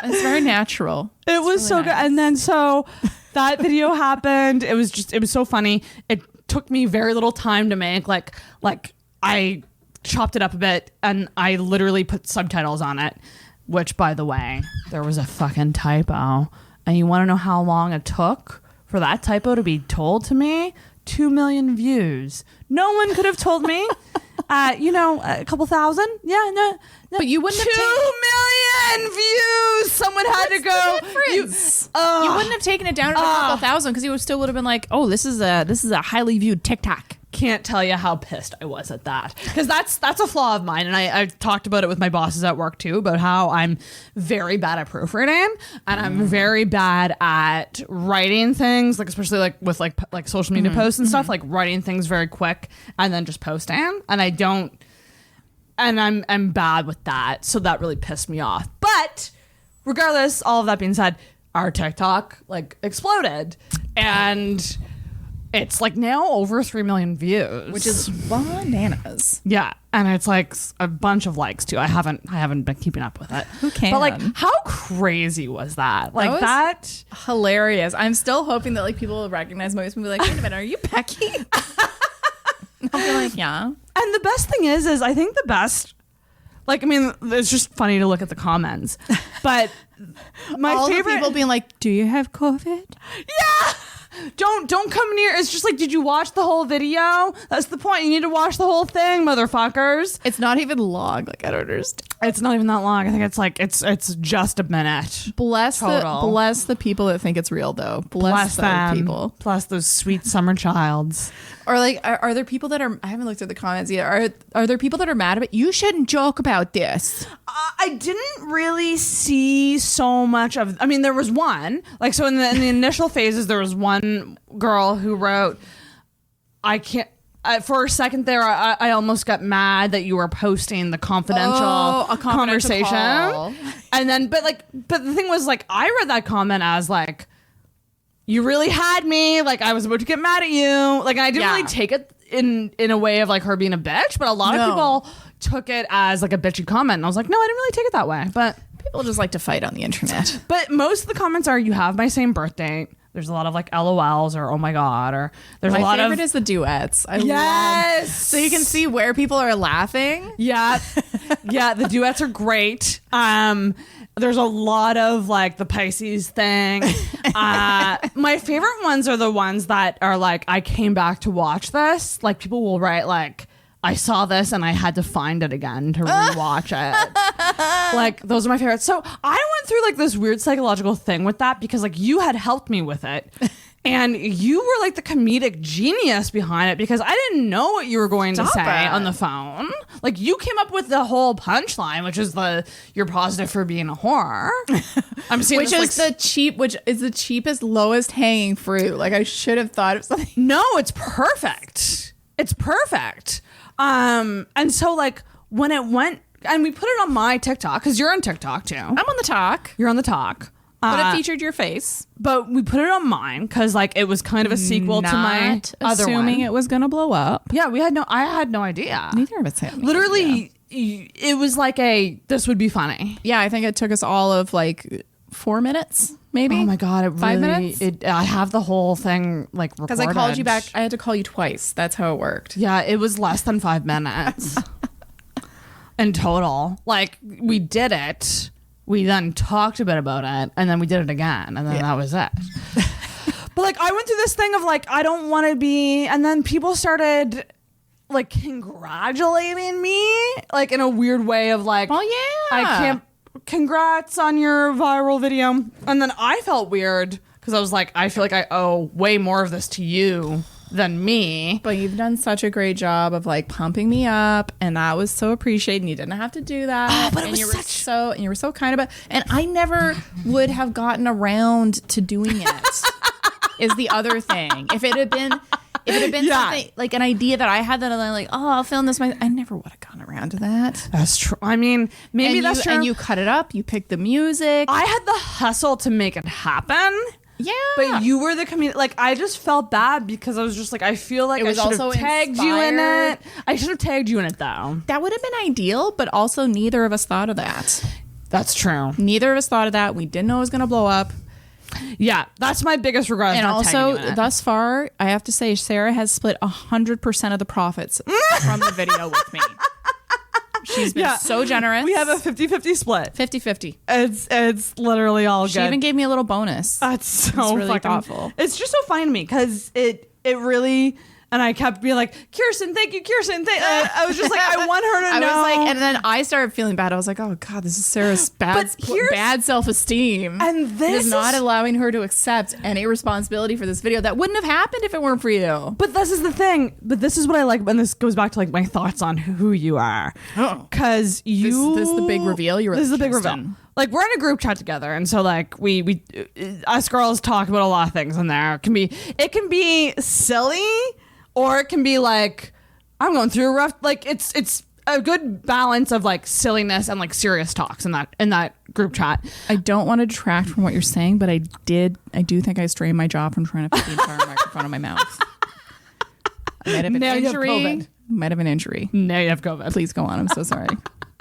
Speaker 3: It's very natural.
Speaker 2: It was really so good. And then so that video happened. It was so funny. It took me very little time to make. Like I chopped it up a bit and I literally put subtitles on it, which, by the way, there was a fucking typo. And you want to know how long it took for that typo to be told to me? 2 million views. No one could have told me. A couple thousand. Yeah, no.
Speaker 3: But you wouldn't have
Speaker 2: 2 million views. Someone had to go.
Speaker 3: You wouldn't have taken it down to a couple thousand because you still would have been like, oh, this is a highly viewed TikTok.
Speaker 2: Can't tell you how pissed I was at that, because that's a flaw of mine, and I've talked about it with my bosses at work too, about how I'm very bad at proofreading and I'm very bad at writing things, like especially like with like social media posts and stuff, like writing things very quick and then just posting, and I don't, and I'm bad with that, so that really pissed me off. But regardless, all of that being said, our TikTok like exploded, and it's like now over 3 million views,
Speaker 3: which is bananas.
Speaker 2: Yeah, and it's like a bunch of likes too. I haven't been keeping up with it.
Speaker 3: Who can?
Speaker 2: But like, how crazy was that? Like that
Speaker 3: hilarious. I'm still hoping that like people will recognize my voice and be like, "Wait a minute, are you Becky?" I'll be like, "Yeah."
Speaker 2: And the best thing is I think the best. Like, I mean, it's just funny to look at the comments, but my
Speaker 3: all
Speaker 2: favorite
Speaker 3: the people being like, "Do you have COVID?"
Speaker 2: Yeah. Don't come near. It's just like, did you watch the whole video? That's the point. You need to watch the whole thing, motherfuckers.
Speaker 3: It's not even long. Like, I don't understand.
Speaker 2: It's not even that long. I think it's like it's just a minute.
Speaker 3: Bless the people that think it's real, though. Bless
Speaker 2: them.
Speaker 3: People.
Speaker 2: Bless those sweet summer childs.
Speaker 3: Or like, are there people that are? I haven't looked at the comments yet. Are there people that are mad about? You shouldn't joke about this.
Speaker 2: I didn't really see so much of. I mean, there was one. Like, so in the initial phases, there was one girl who wrote, "I can't." For a second there, I almost got mad that you were posting the confidential conversation, call. And then, but the thing was, like, I read that comment as like, you really had me. Like, I was about to get mad at you. Like, I didn't really take it in a way of like her being a bitch, but a lot of people took it as like a bitchy comment, and I was like, no, I didn't really take it that way. But
Speaker 3: people just like to fight on the internet.
Speaker 2: But most of the comments are, you have my same birthday. There's a lot of like LOLs or oh my god, or there's a lot of.
Speaker 3: My favorite is the duets.
Speaker 2: Yes.
Speaker 3: Love, so you can see where people are laughing.
Speaker 2: Yeah, yeah. The duets are great. There's a lot of like the Pisces thing. My favorite ones are the ones that are like, I came back to watch this. Like, people will write like, I saw this and I had to find it again to rewatch it. Like, those are my favorites. So I went through like this weird psychological thing with that, because like you had helped me with it. And you were like the comedic genius behind it, because I didn't know what you were going to say on the phone. Like, you came up with the whole punchline, which is you're positive for being a whore. I'm seeing
Speaker 3: which is the cheapest, lowest hanging fruit. Like, I should have thought of something.
Speaker 2: No, it's perfect. It's perfect. And so like when it went, and we put it on my TikTok, because you're on TikTok too.
Speaker 3: I'm on the talk.
Speaker 2: You're on the talk.
Speaker 3: But it featured your face.
Speaker 2: But we put it on mine because like it was kind of a sequel to my other one.
Speaker 3: Assuming it was gonna blow up.
Speaker 2: Yeah, I had no idea.
Speaker 3: Neither of us had.
Speaker 2: Literally, it was like this would be funny.
Speaker 3: Yeah, I think it took us all of like 4 minutes, maybe.
Speaker 2: Oh my god, it
Speaker 3: 5
Speaker 2: really,
Speaker 3: minutes.
Speaker 2: I have the whole thing like recorded.
Speaker 3: Because I called you back. I had to call you twice. That's how it worked.
Speaker 2: Yeah, it was less than 5 minutes in total. Like, we did it. We then talked a bit about it, and then we did it again, and then that was it. But like, I went through this thing of like, I don't want to be, and then people started like congratulating me, like in a weird way of like,
Speaker 3: oh yeah,
Speaker 2: I can't, congrats on your viral video. And then I felt weird because I was like, I feel like I owe way more of this to you than me.
Speaker 3: But you've done such a great job of like pumping me up, and that was so appreciated, and you didn't have to do that.
Speaker 2: But it was
Speaker 3: you were so kind about, and I never would have gotten around to doing it. Is the other thing. If it had been something like an idea that I had that I'm like, oh, I'll film this, I never would have gotten around to that.
Speaker 2: That's true. I mean, maybe that's true.
Speaker 3: And you cut it up, you picked the music.
Speaker 2: I had the hustle to make it happen.
Speaker 3: Yeah.
Speaker 2: But you were the comedian. Like, I just felt bad because I was just like, I feel like I should have tagged you in it. I should have tagged you in it, though.
Speaker 3: That would have been ideal, but also neither of us thought of that.
Speaker 2: That's true.
Speaker 3: Neither of us thought of that. We didn't know it was going to blow up.
Speaker 2: Yeah, that's my biggest regret.
Speaker 3: And also, thus far, I have to say, Sarah has split 100% of the profits from the video with me. She's been so generous.
Speaker 2: We have a 50-50 split.
Speaker 3: 50-50.
Speaker 2: It's literally all good.
Speaker 3: She even gave me a little bonus.
Speaker 2: That's so
Speaker 3: really
Speaker 2: fucking
Speaker 3: thoughtful.
Speaker 2: It's just so funny to me because it really. And I kept being like, Kirsten, thank you, Kirsten. I was just like, I want her to know.
Speaker 3: I was like, and then I started feeling bad. I was like, oh God, this is Sarah's bad self-esteem.
Speaker 2: And this
Speaker 3: is not allowing her to accept any responsibility for this video that wouldn't have happened if it weren't for you.
Speaker 2: But this is the thing. But this is what I like. And this goes back to like my thoughts on who you are. Because
Speaker 3: This is the big reveal.
Speaker 2: This is the big reveal. Like, we're in a group chat together, and so like we us girls talk about a lot of things in there. It can be silly. Or it can be like, I'm going through a rough, like it's a good balance of like silliness and like serious talks in that group chat.
Speaker 3: I don't want to detract from what you're saying, but I do think I strained my jaw from trying to put the entire microphone in my mouth. I might have an injury. Might have an injury.
Speaker 2: Now you have COVID.
Speaker 3: Please go on. I'm so sorry.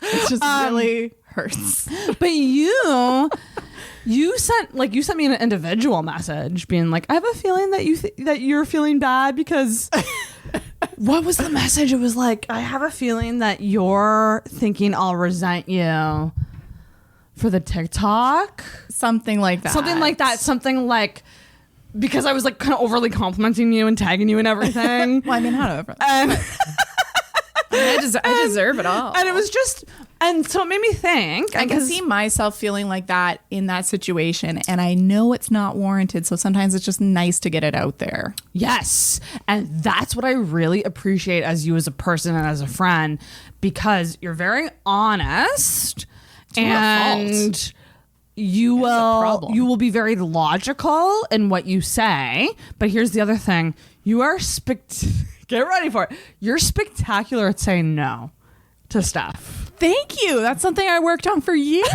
Speaker 3: It just really hurts.
Speaker 2: But you sent me an individual message being like, I have a feeling that you're feeling bad because what was the message? It was like, I have a feeling that you're thinking I'll resent you for the TikTok.
Speaker 3: Something like that.
Speaker 2: Something like because I was like kind of overly complimenting you and tagging you and everything.
Speaker 3: Well, I mean, how over. I deserve it all.
Speaker 2: And it was just, and so it made me think.
Speaker 3: I can see myself feeling like that in that situation, and I know it's not warranted, so sometimes it's just nice to get it out there.
Speaker 2: Yes. And that's what I really appreciate as you as a person and as a friend, because you're very honest and you will be very logical in what you say. But here's the other thing. You are get ready for it. You're spectacular at saying no to stuff.
Speaker 3: Thank you. That's something I worked on for years.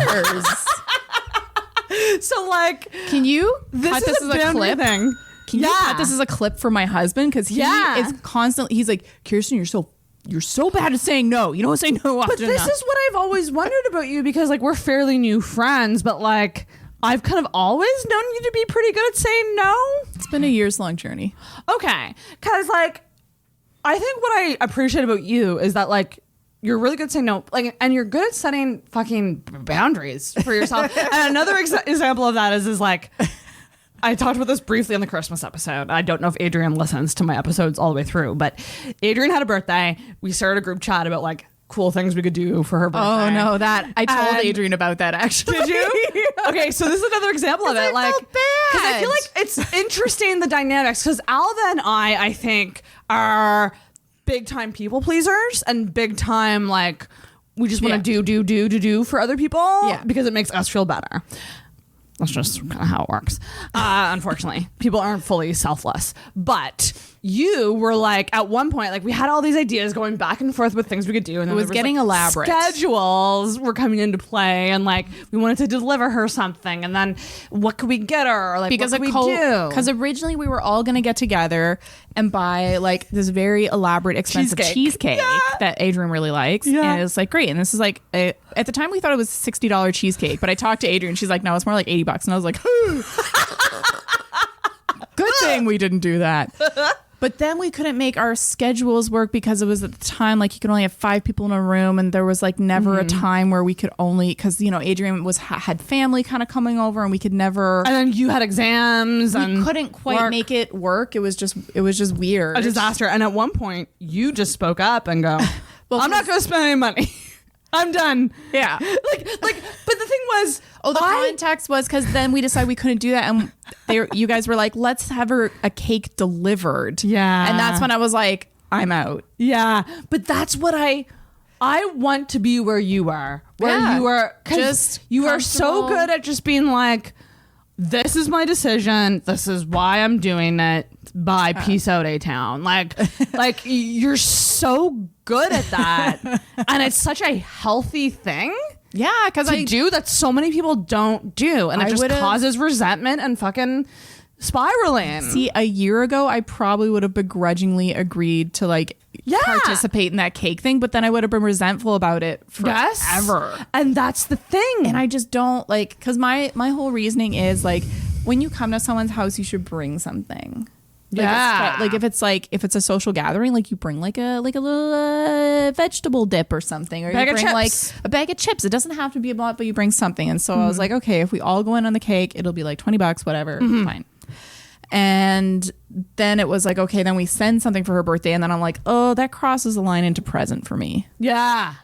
Speaker 2: So like,
Speaker 3: can you cut this as a clip?
Speaker 2: Thing.
Speaker 3: Can you cut this as a clip for my husband? Because he is constantly, he's like, Kirsten, you're so bad at saying no. You don't say no often
Speaker 2: But this
Speaker 3: enough.
Speaker 2: is what I've always wondered about you, because like we're fairly new friends, but like I've kind of always known you to be pretty good at saying no.
Speaker 3: It's been a years-long journey.
Speaker 2: Okay. Because like, I think what I appreciate about you is that like you're really good at saying no, like, and you're good at setting fucking boundaries for yourself. And another example of that is like, I talked about this briefly on the Christmas episode. I don't know if Adrian listens to my episodes all the way through, but Adrian had a birthday. We started a group chat about like cool things we could do for her birthday.
Speaker 3: Oh no, I told Adrian about that actually.
Speaker 2: Did you? Okay, so this is another example of it. Like, because I feel like it's interesting, the dynamics, because Alva and I think are big time people pleasers and big time like we just want to do for other people because it makes us feel better. That's just kind of how it works. Unfortunately, people aren't fully selfless. But you were like, at one point, like we had all these ideas going back and forth with things we could do. And
Speaker 3: it was getting like, elaborate.
Speaker 2: Schedules were coming into play. And like, we wanted to deliver her something. And then what could we get her? Or, like,
Speaker 3: because
Speaker 2: what could we do?
Speaker 3: Because originally we were all going to get together and buy like this very elaborate, expensive cheesecake that Adrian really likes. Yeah. And it was like, great. And this is like, at the time we thought it was $60 cheesecake. But I talked to Adrian. She's like, no, it's more like $80. And I was like, good thing we didn't do that. But then we couldn't make our schedules work because it was at the time like you could only have 5 people in a room, and there was like never a time where we could only, because you know Adrian had family kind of coming over, and we could never.
Speaker 2: And then you had exams, and
Speaker 3: we couldn't quite make it work. It was just weird,
Speaker 2: a disaster. And at one point, you just spoke up and go, "Well, I'm not going to spend any money. I'm done."
Speaker 3: Yeah.
Speaker 2: Like, but the thing was,
Speaker 3: the context was because then we decided we couldn't do that, and you guys were like, let's have her a cake delivered.
Speaker 2: Yeah.
Speaker 3: And that's when I was like, I'm out.
Speaker 2: Yeah. But that's what I want to be where you are. Where you are, because you are so good at just being like, this is my decision. This is why I'm doing it. Bye. Peace out, A-Town. Like you're so good at that. And it's such a healthy thing.
Speaker 3: Yeah, because
Speaker 2: to do that so many people don't do, and it just causes resentment and fucking spiraling.
Speaker 3: See, a year ago, I probably would have begrudgingly agreed to like participate in that cake thing, but then I would have been resentful about it forever.
Speaker 2: And that's the thing.
Speaker 3: And I just don't like, because my whole reasoning is like, when you come to someone's house, you should bring something. Like, if it's a social gathering, like you bring like a little vegetable dip or something, or you bring like a bag of chips. It doesn't have to be a lot, but you bring something. And so I was like, okay, if we all go in on the cake, it'll be like $20, whatever, fine. And then it was like, okay, then we send something for her birthday, and then I'm like, oh, that crosses the line into present for me.
Speaker 2: Yeah.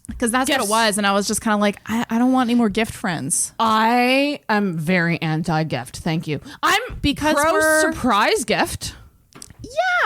Speaker 3: Because that's what it was. And I was just kind of like, I don't want any more gift friends.
Speaker 2: I am very anti-gift. Thank you. I'm pro surprise gift.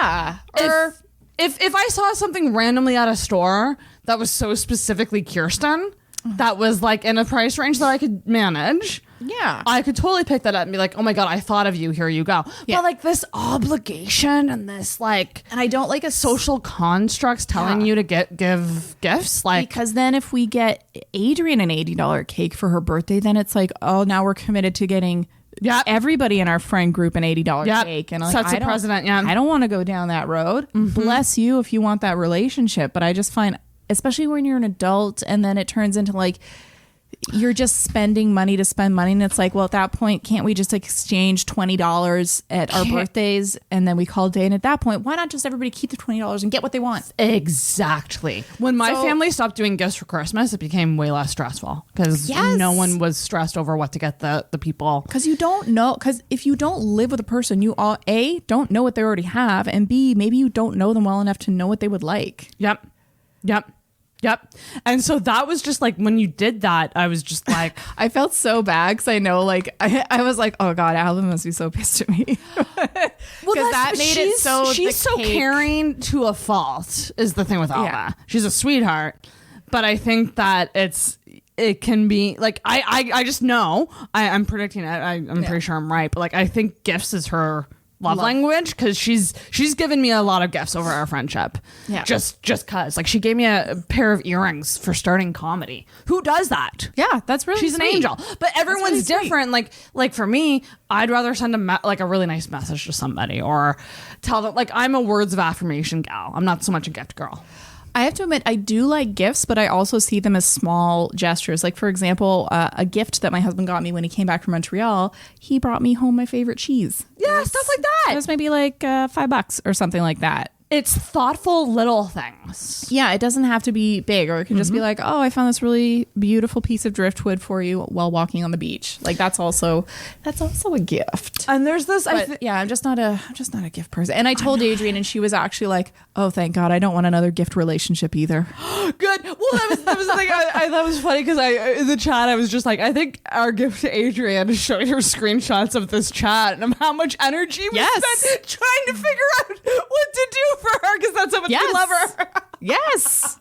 Speaker 3: Yeah.
Speaker 2: Or if I saw something randomly at a store that was so specifically Kirsten, that was like in a price range that I could manage.
Speaker 3: Yeah.
Speaker 2: I could totally pick that up and be like, oh my God, I thought of you. Here you go. Yeah. But like this obligation and this like,
Speaker 3: and I don't like a
Speaker 2: social constructs telling you to give gifts. Like,
Speaker 3: because then if we get Adrian an $80 cake for her birthday, then it's like, oh, now we're committed to getting everybody in our friend group an $80 cake. And
Speaker 2: sets a precedent.
Speaker 3: I don't want to go down that road. Bless you if you want that relationship. But I just find, especially when you're an adult and then it turns into like, you're just spending money to spend money, and it's like, well, at that point, can't we just exchange $20 at our birthdays and then we call it a day? And at that point, why not just everybody keep the $20 and get what they want?
Speaker 2: Exactly. When my family stopped doing gifts for Christmas, it became way less stressful because no one was stressed over what to get the people.
Speaker 3: Because you don't know, because if you don't live with a person, you all A, don't know what they already have, and B, maybe you don't know them well enough to know what they would like.
Speaker 2: Yep. And so that was just like, when you did that, I was just like,
Speaker 3: I felt so bad because I know, like, I was like, oh God, Alan must be so pissed at me.
Speaker 2: Well, that made it so she's so caring to a fault is the thing with Alba. Yeah. She's a sweetheart, but I think that it can be like, I just know I'm predicting it. I'm pretty sure I'm right, but like, I think gifts is her love language, because she's given me a lot of gifts over our friendship. Yeah. Just cause. Like, she gave me a pair of earrings for starting comedy. Who does that?
Speaker 3: Yeah, that's really
Speaker 2: She's
Speaker 3: sweet.
Speaker 2: an angel. But everyone's really different. Like for me, I'd rather send a really nice message to somebody, or tell them, like, I'm a words of affirmation gal. I'm not so much a gift girl.
Speaker 3: I have to admit, I do like gifts, but I also see them as small gestures. Like, for example, a gift that my husband got me when he came back from Montreal, he brought me home my favorite cheese.
Speaker 2: Yeah, stuff like that.
Speaker 3: It was maybe like $5 or something like that.
Speaker 2: It's thoughtful little things.
Speaker 3: Yeah, it doesn't have to be big, or it can just be like, oh, I found this really beautiful piece of driftwood for you while walking on the beach. Like, that's also a gift.
Speaker 2: And there's this,
Speaker 3: I'm just not a gift person. And I told Adrian, and she was actually like, oh, thank God, I don't want another gift relationship either.
Speaker 2: Good. Well, that was the thing I thought was funny, because in the chat I was just like, I think our gift to Adrian is showing her screenshots of this chat and how much energy we spent trying to figure out what to do for her, because that's how much we love her.
Speaker 3: Yes.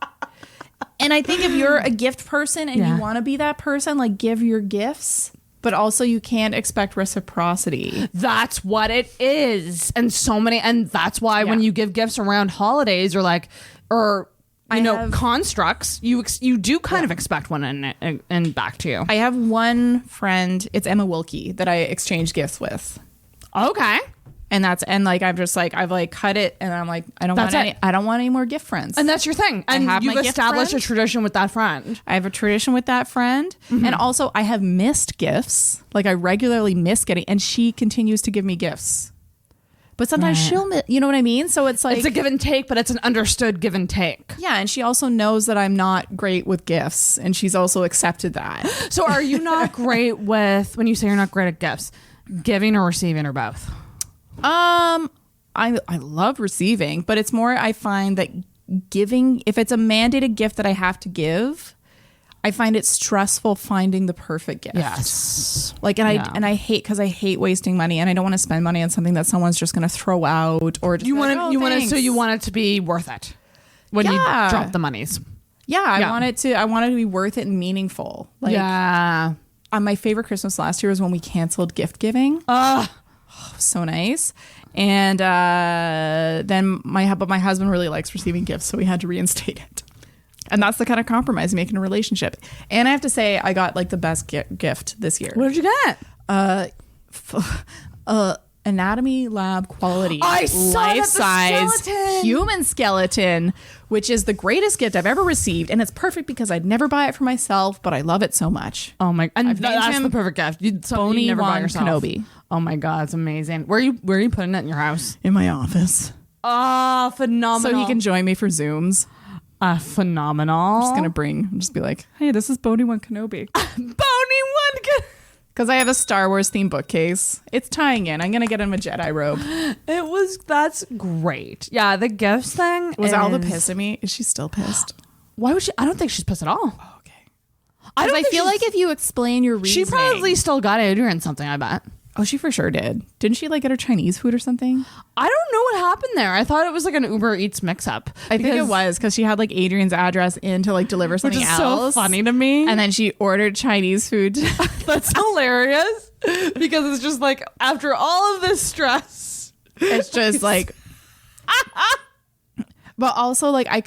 Speaker 3: And I think if you're a gift person and you want to be that person, like, give your gifts, but also you can't expect reciprocity.
Speaker 2: That's what it is. And that's why when you give gifts around holidays, or constructs, you do kind of expect one and back to you.
Speaker 3: I have one friend, it's Emma Wilkie, that I exchange gifts with.
Speaker 2: Okay.
Speaker 3: And I'm just like, I've like cut it, and I'm like, I don't want any more gift friends.
Speaker 2: And that's your thing. And you've established a tradition with that friend.
Speaker 3: I have a tradition with that friend. And also I have missed gifts. Like, I regularly miss getting, and she continues to give me gifts. But sometimes she'll, you know what I mean? So it's like,
Speaker 2: it's a give and take, but it's an understood give and take.
Speaker 3: Yeah. And she also knows that I'm not great with gifts, and she's also accepted that.
Speaker 2: So are you not great with, when you say you're not great at gifts, giving or receiving, or both?
Speaker 3: I love receiving, but it's more, I find that giving, if it's a mandated gift that I have to give, I find it stressful finding the perfect gift.
Speaker 2: Yes.
Speaker 3: Like, and I hate, because I hate wasting money, and I don't want to spend money on something that someone's just going to throw out, or just
Speaker 2: you want it to be worth it when you drop the monies.
Speaker 3: Yeah. I want it to be worth it and meaningful. Like, my favorite Christmas last year was when we canceled gift giving. So nice. And then my husband really likes receiving gifts, so we had to reinstate it. And that's the kind of compromise you make in a relationship. And I have to say, I got like the best gift this year.
Speaker 2: What did you get?
Speaker 3: Anatomy Lab quality
Speaker 2: life-size
Speaker 3: human skeleton, which is the greatest gift I've ever received, and it's perfect because I'd never buy it for myself, but I love it so much.
Speaker 2: Oh my! And that's the perfect gift. Something you never buy yourself.
Speaker 3: Kenobi.
Speaker 2: Oh my god, it's amazing. Where are you putting it in your house?
Speaker 3: In my office.
Speaker 2: Oh, phenomenal!
Speaker 3: So he can join me for Zooms.
Speaker 2: Phenomenal.
Speaker 3: I'm just be like, hey, this is Boney-Wan Kenobi.
Speaker 2: Boney-Wan Kenobi.
Speaker 3: Because I have a Star Wars themed bookcase. It's tying in. I'm going to get him a Jedi robe.
Speaker 2: That's great. Yeah, the gifts thing.
Speaker 3: Was Alva pissed at me? Is she still pissed?
Speaker 2: Why would she? I don't think she's pissed at all.
Speaker 3: Oh, okay.
Speaker 2: I
Speaker 3: feel like if you explain your reasoning.
Speaker 2: She probably still got Adrian something, I bet.
Speaker 3: Oh, she for sure did. Didn't she like get her Chinese food or something?
Speaker 2: I don't know what happened there. I thought it was like an Uber Eats mix-up.
Speaker 3: I think it was because she had like Adrian's address in to like deliver something
Speaker 2: which is
Speaker 3: else.
Speaker 2: So funny to me.
Speaker 3: And then she ordered Chinese food.
Speaker 2: That's hilarious because it's just like after all of this stress,
Speaker 3: it's just like. But also, like, I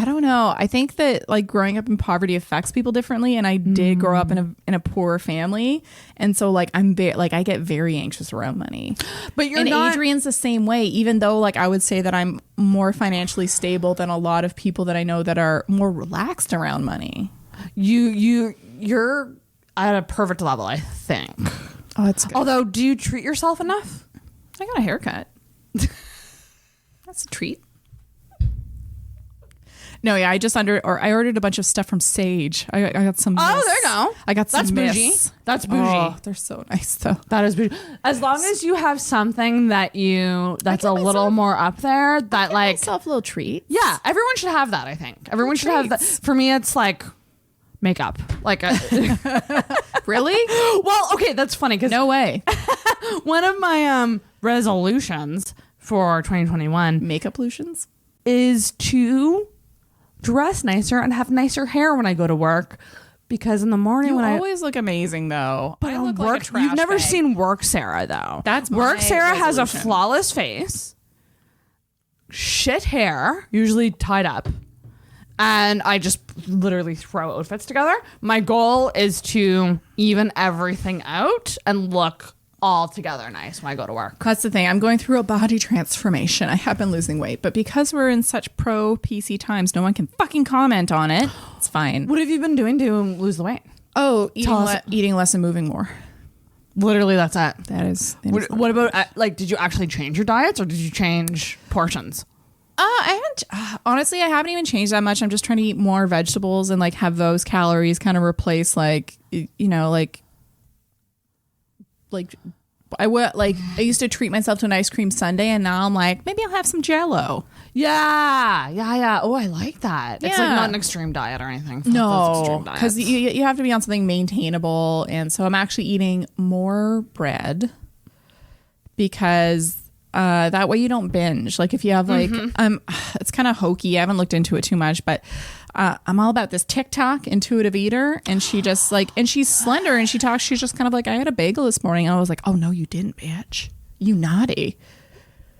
Speaker 3: don't know. I think that, like, growing up in poverty affects people differently. And I did grow up in a poor family. And so, like, I get very anxious around money.
Speaker 2: But
Speaker 3: Adrian's the same way, even though, like, I would say that I'm more financially stable than a lot of people that I know that are more relaxed around money.
Speaker 2: You're at a perfect level, I think.
Speaker 3: Oh, that's good.
Speaker 2: Although, do you treat yourself enough?
Speaker 3: I got a haircut. That's a treat. No, yeah, I ordered a bunch of stuff from Sage. I got some.
Speaker 2: Oh, there you go.
Speaker 3: I got some.
Speaker 2: That's bougie. That's bougie.
Speaker 3: Oh, they're so nice, though.
Speaker 2: That is bougie. As long as you have something that's a little more up there, that like
Speaker 3: myself a little treat.
Speaker 2: Yeah, everyone should have that. I think everyone should have that. For me, it's like makeup. Like
Speaker 3: really?
Speaker 2: Well, okay, that's funny because
Speaker 3: no way.
Speaker 2: One of my resolutions for 2021
Speaker 3: makeup solutions
Speaker 2: is to dress nicer and have nicer hair when I go to work, because in the morning
Speaker 3: I always look amazing though.
Speaker 2: But I look like a trash you've never seen work Sarah though.
Speaker 3: That's
Speaker 2: work Sarah
Speaker 3: resolution.
Speaker 2: Has a flawless face, shit hair, usually tied up, and I just literally throw outfits together. My goal is to even everything out and look all together nice when I go to work.
Speaker 3: That's the thing. I'm going through a body transformation. I have been losing weight, but because we're in such pro PC times, no one can fucking comment on it. It's fine.
Speaker 2: What have you been doing to lose the weight?
Speaker 3: Oh, eating less and moving more.
Speaker 2: Literally, that's it.
Speaker 3: That is
Speaker 2: what about like? Did you actually change your diets or did you change portions?
Speaker 3: Honestly, I haven't even changed that much. I'm just trying to eat more vegetables and like have those calories kind of replace like I used to treat myself to an ice cream sundae, and now I'm like, maybe I'll have some Jell-O.
Speaker 2: Yeah. Oh, I like that. It's like not an extreme diet or anything.
Speaker 3: No, because you have to be on something maintainable, and so I'm actually eating more bread because that way you don't binge. Like if you have like, it's kind of hokey. I haven't looked into it too much, but I'm all about this TikTok intuitive eater, and she just like, and she's slender, and she's just kind of like, I had a bagel this morning, and I was like, oh no, you didn't, bitch, you naughty.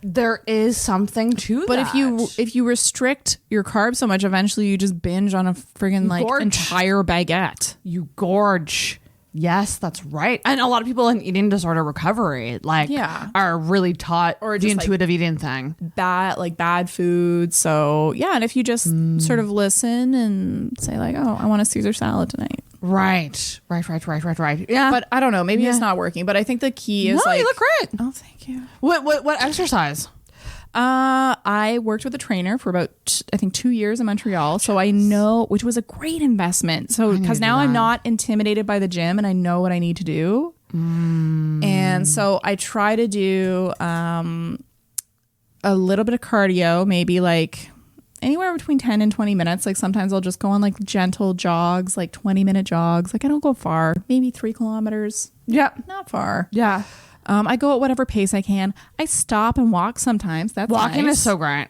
Speaker 2: There is something to
Speaker 3: but
Speaker 2: that.
Speaker 3: if you restrict your carbs so much, eventually you just binge on a friggin' like entire baguette.
Speaker 2: You gorge. Yes, that's right. And a lot of people in eating disorder recovery are really taught or the intuitive eating thing.
Speaker 3: Bad food. So yeah, and if you just sort of listen and say like, oh, I want a Caesar salad tonight. Right. Yeah. But I don't know. Maybe it's not working. But I think the key is
Speaker 2: you look great.
Speaker 3: Oh, thank you.
Speaker 2: What exercise?
Speaker 3: I worked with a trainer for about, I think, 2 years in Montreal. So I know, which was a great investment. So because now I'm not intimidated by the gym and I know what I need to do. And so I try to do a little bit of cardio, maybe like anywhere between 10 and 20 minutes. Like sometimes I'll just go on like gentle jogs, like 20-minute jogs. Like I don't go far, maybe 3 kilometers.
Speaker 2: Yeah.
Speaker 3: Not far.
Speaker 2: Yeah.
Speaker 3: I go at whatever pace I can. I stop and walk sometimes. That's
Speaker 2: walking
Speaker 3: nice.
Speaker 2: is so great.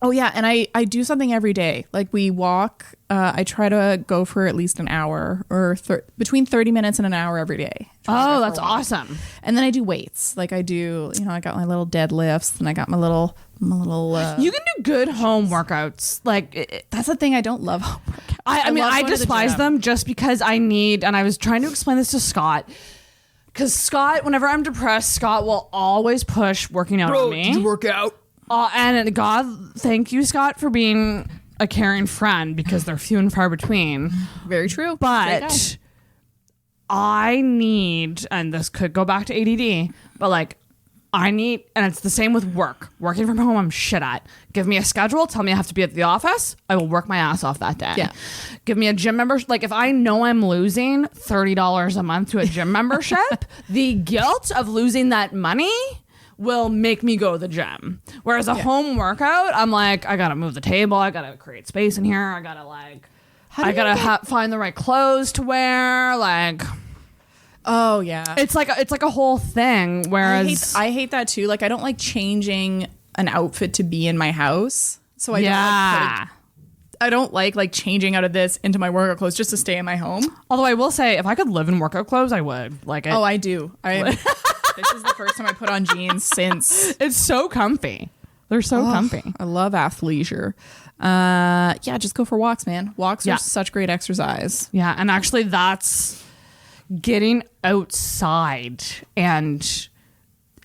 Speaker 3: Oh, yeah. And I do something every day. Like we walk. I try to go for at least an hour or between 30 minutes and an hour every day.
Speaker 2: Oh, that's awesome.
Speaker 3: And then I do weights. Like I do, I got my little deadlifts and I got my little.
Speaker 2: You can do good home workouts. Like
Speaker 3: that's the thing. I don't love home workouts.
Speaker 2: I mean, I despise them just because and I was trying to explain this to Scott. Because Scott, whenever I'm depressed, Scott will always push working out on me.
Speaker 3: Did you work out?
Speaker 2: And God, thank you, Scott, for being a caring friend because they're few and far between.
Speaker 3: Very true.
Speaker 2: But I need, and this could go back to ADD, but like and it's the same with work. Working from home, I'm shit at. Give me a schedule. Tell me I have to be at the office. I will work my ass off that day.
Speaker 3: Yeah.
Speaker 2: Give me a gym membership. Like if I know I'm losing $30 a month to a gym membership, the guilt of losing that money will make me go to the gym. Whereas a home workout, I'm like, I gotta move the table. I gotta create space in here. I gotta find the right clothes to wear. Like,
Speaker 3: oh yeah,
Speaker 2: it's like a whole thing. Whereas
Speaker 3: I hate that too. Like I don't like changing an outfit to be in my house. So I don't like changing out of this into my workout clothes just to stay in my home.
Speaker 2: Although I will say, if I could live in workout clothes, I would. Like,
Speaker 3: I do. This is the first time I put on jeans since.
Speaker 2: It's so comfy. They're so comfy.
Speaker 3: I love athleisure. Just go for walks, man. Walks are such great exercise.
Speaker 2: Yeah, and actually that's getting outside and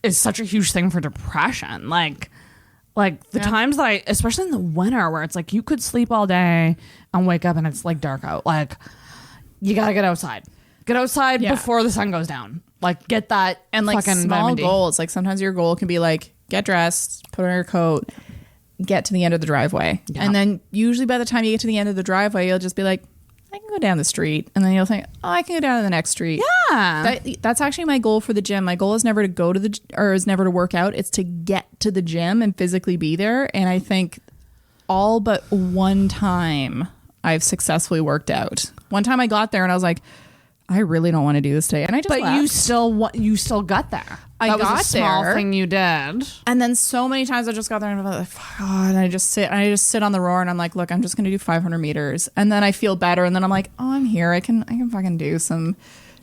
Speaker 2: is such a huge thing for depression. Like the times that especially in the winter where it's like you could sleep all day and wake up and it's like dark out. Like you gotta get outside. Get outside before the sun goes down. Like get that
Speaker 3: and like
Speaker 2: fucking
Speaker 3: small goals. Like sometimes your goal can be like get dressed, put on your coat, get to the end of the driveway. Yeah. And then usually by the time you get to the end of the driveway, you'll just be like, I can go down the street. And then you'll think, oh, I can go down to the next street.
Speaker 2: Yeah.
Speaker 3: That's actually my goal for the gym. My goal is never to go to is never to work out. It's to get to the gym and physically be there. And I think all but one time I've successfully worked out. One time I got there and I was like, I really don't want to do this today. And I just left.
Speaker 2: you still got there.
Speaker 3: I got
Speaker 2: was a small
Speaker 3: there.
Speaker 2: thing you did.
Speaker 3: And then so many times I just got there and I'm like, God, and I just sit on the rower and I'm like, look, I'm just going to do 500 meters. And then I feel better. And then I'm like, oh, I'm here. I can fucking do some,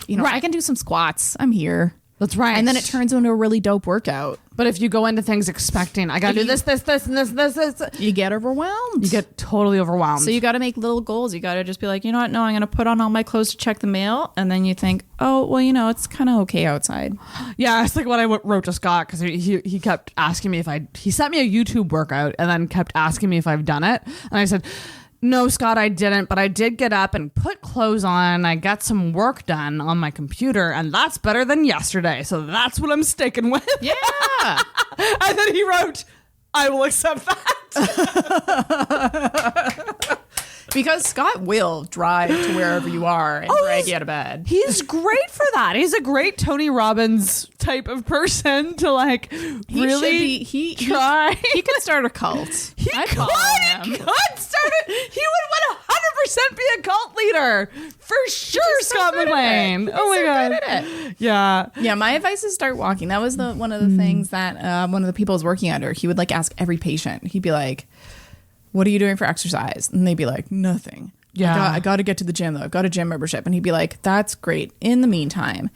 Speaker 3: I can do some squats. I'm here.
Speaker 2: That's right.
Speaker 3: And then it turns into a really dope workout.
Speaker 2: But if you go into things expecting, I got to do this, and this.
Speaker 3: You get overwhelmed.
Speaker 2: You get totally overwhelmed.
Speaker 3: So you got to make little goals. You got to just be like, you know what? No, I'm going to put on all my clothes to check the mail. And then you think, oh, well, it's kind of okay outside.
Speaker 2: Yeah, it's like what I wrote to Scott because he kept asking me he sent me a YouTube workout and then kept asking me if I've done it. And I said, no, Scott, I didn't, but I did get up and put clothes on. I got some work done on my computer, and that's better than yesterday. So that's what I'm sticking with.
Speaker 3: Yeah.
Speaker 2: And then he wrote, I will accept that.
Speaker 3: Because Scott will drive to wherever you are and drag you out of bed.
Speaker 2: He's great for that. He's a great Tony Robbins type of person to really try.
Speaker 3: He could start a cult.
Speaker 2: He could start it. He would 100% be a cult leader. For sure, Scott McLean. Oh my God. Yeah.
Speaker 3: Yeah, my advice is start walking. That was one of the things that one of the people I was working under, he would ask every patient. He'd be like, what are you doing for exercise? And they'd be like, nothing.
Speaker 2: Yeah.
Speaker 3: I got to get to the gym though. I've got a gym membership. And he'd be like, that's great. In the meantime,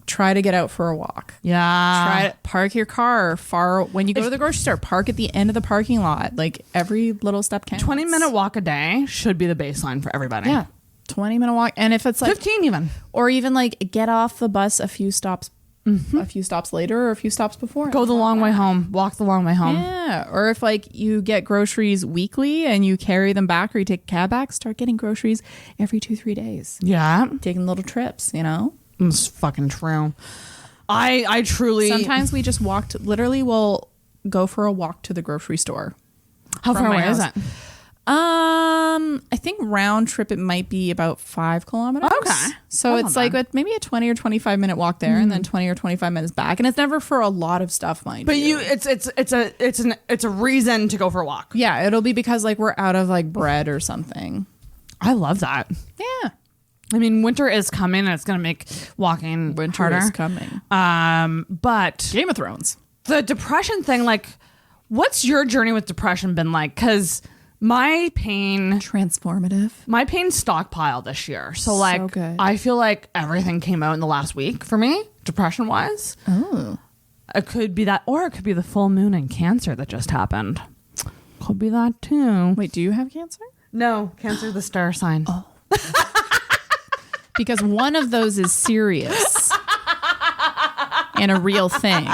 Speaker 3: try to get out for a walk.
Speaker 2: Yeah.
Speaker 3: Try to park your car when you go to the grocery store, park at the end of the parking lot. Like every little step counts.
Speaker 2: 20-minute walk a day should be the baseline for everybody.
Speaker 3: Yeah. 20-minute walk. And if it's
Speaker 2: 15 even.
Speaker 3: Or even get off the bus a few stops later or a few stops before.
Speaker 2: Go the long way home. Walk the long way home.
Speaker 3: Yeah. Or if you get groceries weekly and you carry them back or you take a cab back, start getting groceries every 2-3 days.
Speaker 2: Yeah.
Speaker 3: Taking little trips,
Speaker 2: It's fucking true. I truly...
Speaker 3: Sometimes we just literally we'll go for a walk to the grocery store.
Speaker 2: How far away is it?
Speaker 3: I think round trip it might be about 5 kilometers.
Speaker 2: Okay.
Speaker 3: So it's maybe a 20 or 25 minute walk there and then 20 or 25 minutes back. And it's never for a lot of stuff, mind you.
Speaker 2: But it's a reason to go for a walk.
Speaker 3: Yeah, it'll be because we're out of bread or something.
Speaker 2: I love that.
Speaker 3: Yeah.
Speaker 2: I mean, winter is coming and it's going to make walking harder.
Speaker 3: Winter is coming.
Speaker 2: But
Speaker 3: Game of Thrones.
Speaker 2: The depression thing, What's your journey with depression been like? Because my pain stockpiled this year. So like,
Speaker 3: good.
Speaker 2: I feel like everything came out in the last week for me, depression wise.
Speaker 3: Oh.
Speaker 2: It could be that, or it could be the full moon in Cancer that just happened. Could be that too.
Speaker 3: Wait, do you have Cancer?
Speaker 2: No, Cancer, the star sign.
Speaker 3: Oh. Because one of those is serious and a real thing.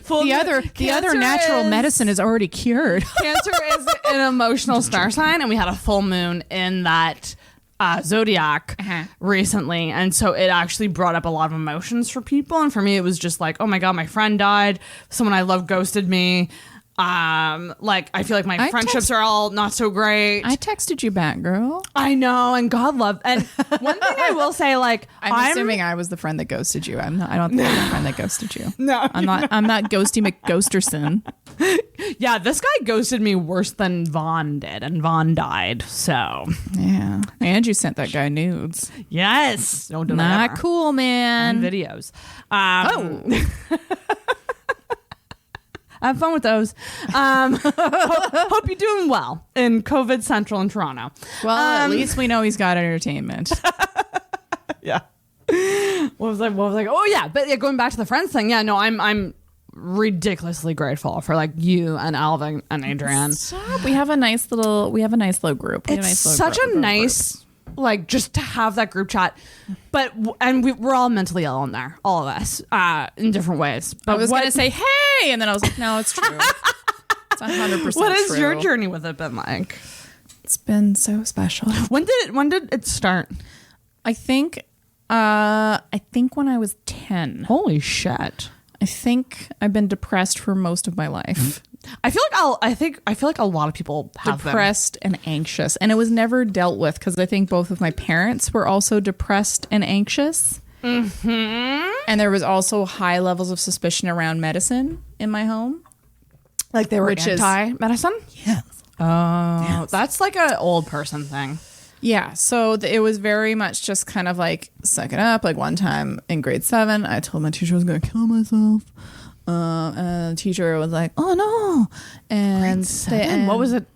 Speaker 3: The other natural medicine is already cured.
Speaker 2: Cancer is an emotional star sign, and we had a full moon in that zodiac recently, and so it actually brought up a lot of emotions for people. And for me, it was just like, oh my god, my friend died, someone I love ghosted me. Like I feel like my friendships are all not so great.
Speaker 3: I texted you back, girl.
Speaker 2: I know, and God love. And one thing I will say, like
Speaker 3: I'm assuming I was the friend that ghosted you. I'm not. I don't think I'm the friend that ghosted you.
Speaker 2: No,
Speaker 3: I'm not. I'm not Ghosty McGhosterson.
Speaker 2: Yeah, this guy ghosted me worse than Vaughn did, and Vaughn died. So
Speaker 3: yeah, and you sent that guy nudes.
Speaker 2: Yes, don't do
Speaker 3: not
Speaker 2: that ever.
Speaker 3: Cool, man.
Speaker 2: And videos. Have fun with those. Hope you're doing well in COVID Central in Toronto.
Speaker 3: Well, at least we know he's got entertainment.
Speaker 2: Yeah. What was I? Oh yeah, but yeah, going back to the friends thing. Yeah, no, I'm ridiculously grateful for like you and Alvin and Adrienne.
Speaker 3: Stop. We have a nice little group.
Speaker 2: It's such a nice. Like just to have that group chat, but we're all mentally ill in there, all of us, in different ways. But
Speaker 3: I was going to say, hey, and then I was like, no, it's true. It's 100%
Speaker 2: What has
Speaker 3: true.
Speaker 2: your journey with it been like?
Speaker 3: It's been so special.
Speaker 2: When did it start?
Speaker 3: I think when I was 10.
Speaker 2: Holy shit!
Speaker 3: I think I've been depressed for most of my life.
Speaker 2: I feel like a lot of people have
Speaker 3: depressed and anxious, and it was never dealt with because I think both of my parents were also depressed and anxious.
Speaker 2: Mm-hmm.
Speaker 3: And there was also high levels of suspicion around medicine in my home,
Speaker 2: like they were anti-medicine.
Speaker 3: Yes.
Speaker 2: Oh, yes. That's like an old person thing.
Speaker 3: Yeah, so it was very much just kind of like suck it up. Like one time in grade 7, I told my teacher I was going to kill myself. And the teacher was like, "Oh no!" And
Speaker 2: what was it?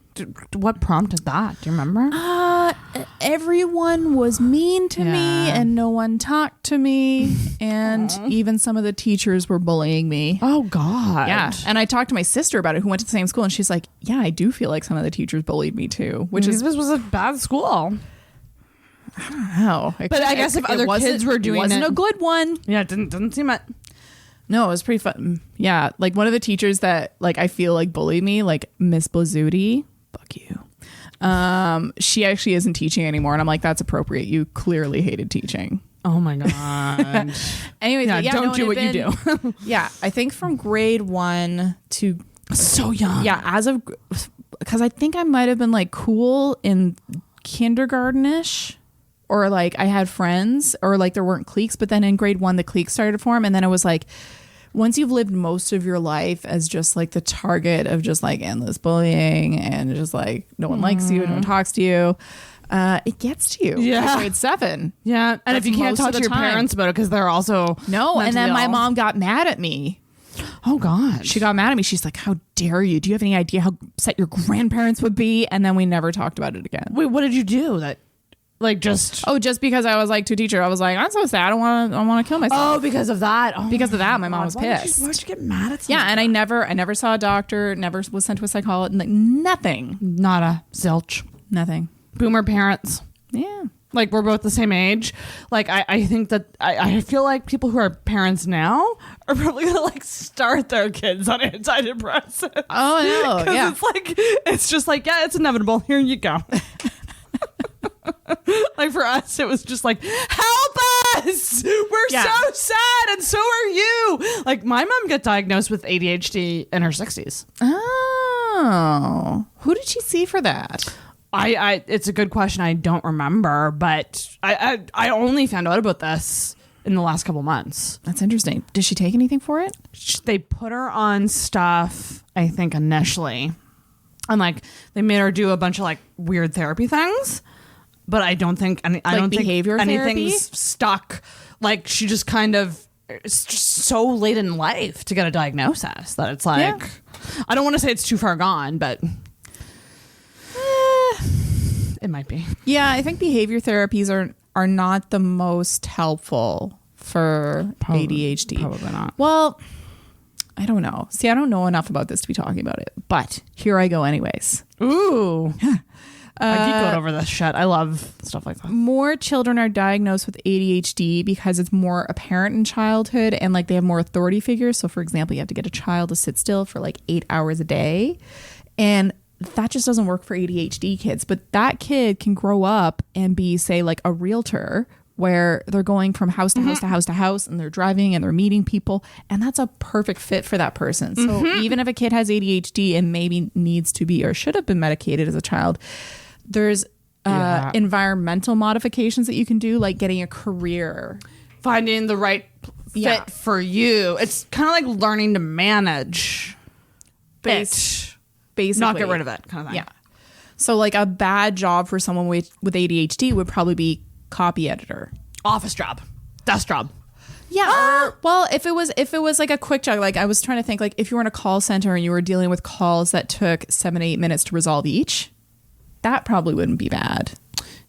Speaker 2: What prompted that? Do you remember?
Speaker 3: Everyone was mean to me, and no one talked to me, and even some of the teachers were bullying me.
Speaker 2: Oh God!
Speaker 3: Yeah, and I talked to my sister about it, who went to the same school, and she's like, "Yeah, I do feel like some of the teachers bullied me too." Which is
Speaker 2: this was a bad school.
Speaker 3: I don't know,
Speaker 2: but I guess if other kids were doing it,
Speaker 3: wasn't a good one.
Speaker 2: Yeah, it didn't seem it.
Speaker 3: No, it was pretty fun. Yeah, like one of the teachers that like I feel like bullied me, like Miss Blazzuti. Fuck you. She actually isn't teaching anymore, and I'm like, that's appropriate. You clearly hated teaching.
Speaker 2: Oh my god.
Speaker 3: Anyways,
Speaker 2: don't do what you do.
Speaker 3: Yeah, I think from grade 1 to
Speaker 2: so young.
Speaker 3: Yeah, because I think I might have been like cool in kindergarten-ish. Or like I had friends, or like there weren't cliques, but then in grade 1 the cliques started to form, and then it was like once you've lived most of your life as just like the target of just like endless bullying and just like no one likes you, no one talks to you, it gets to you.
Speaker 2: Yeah,
Speaker 3: grade 7.
Speaker 2: Yeah, and if you can't talk to your parents about it because they're also
Speaker 3: and then my mom got mad at me.
Speaker 2: Oh God,
Speaker 3: she got mad at me. She's like, "How dare you? Do you have any idea how upset your grandparents would be?" And then we never talked about it again.
Speaker 2: Wait, what did you do that? Like just
Speaker 3: because I was like to teacher, I was like, I'm so sad. I want to kill myself.
Speaker 2: Oh, because of that. Oh,
Speaker 3: because of that, my mom was pissed.
Speaker 2: Why'd you get mad at someone?
Speaker 3: Yeah, and I never saw a doctor. Never was sent to a psychologist. Like nothing.
Speaker 2: Not a zilch.
Speaker 3: Nothing.
Speaker 2: Boomer parents.
Speaker 3: Yeah.
Speaker 2: Like we're both the same age. Like I think that I feel like people who are parents now are probably gonna like start their kids on antidepressants.
Speaker 3: Oh no. Yeah.
Speaker 2: It's just like yeah, it's inevitable. Here you go. Like for us it was just like help us, we're so sad and so are you. Like my mom got diagnosed with ADHD in her 60s.
Speaker 3: Oh, who did she see for that?
Speaker 2: I it's a good question. I don't remember, but I only found out about this in the last couple months.
Speaker 3: That's interesting. Did she take anything for it?
Speaker 2: They put her on stuff, I think, initially, and like they made her do a bunch of like weird therapy things. But I don't think anything's
Speaker 3: therapy?
Speaker 2: stuck. Like she just kind of it's just so late in life to get a diagnosis that it's like, I don't want to say it's too far gone, but it might be.
Speaker 3: Yeah, I think behavior therapies are not the most helpful for ADHD.
Speaker 2: Probably not.
Speaker 3: Well, I don't know. See, I don't know enough about this to be talking about it, but here I go anyways.
Speaker 2: Ooh. I geek out over this shit. I love stuff like that.
Speaker 3: More children are diagnosed with ADHD because it's more apparent in childhood and like they have more authority figures. So for example, you have to get a child to sit still for like 8 hours a day. And that just doesn't work for ADHD kids. But that kid can grow up and be, say, like a realtor where they're going from house to house to house to house and they're driving and they're meeting people. And that's a perfect fit for that person. So even if a kid has ADHD and maybe needs to be or should have been medicated as a child, there's environmental modifications that you can do, like getting a career.
Speaker 2: Finding the right fit for you. It's kind of like learning to manage
Speaker 3: Basically.
Speaker 2: Not get rid of it kind of thing.
Speaker 3: Yeah. So like a bad job for someone with ADHD would probably be copy editor.
Speaker 2: Office job. Desk job.
Speaker 3: Yeah. Well, if it was like a quick job, like I was trying to think, like if you were in a call center and you were dealing with calls that took 7 to 8 minutes to resolve each, that probably wouldn't be bad.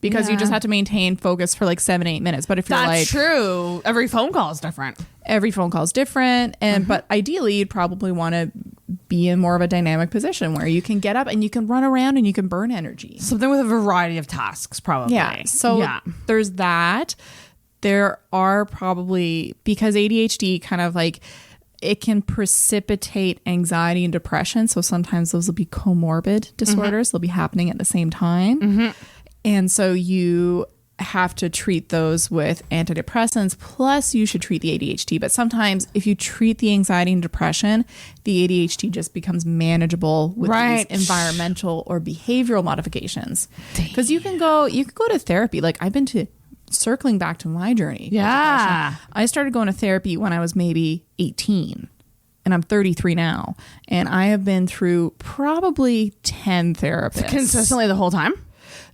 Speaker 3: Because you just have to maintain focus for like 7 to 8 minutes. But if you're
Speaker 2: That's true. Every phone call is different.
Speaker 3: Every phone call is different. And but ideally you'd probably want to be in more of a dynamic position where you can get up and you can run around and you can burn energy.
Speaker 2: Something with a variety of tasks, probably.
Speaker 3: Yeah. So there's that. There are probably, because ADHD kind of like, it can precipitate anxiety and depression. So sometimes those will be comorbid disorders. They'll be happening at the same time. And so you have to treat those with antidepressants, plus you should treat the ADHD. But sometimes if you treat the anxiety and depression, the ADHD just becomes manageable with these environmental or behavioral modifications. Because you can go to therapy. Like I've been to, circling back to my journey.
Speaker 2: Yeah.
Speaker 3: I started going to therapy when I was maybe 18. And I'm 33 now. And I have been through probably 10 therapists.
Speaker 2: Consistently the whole time?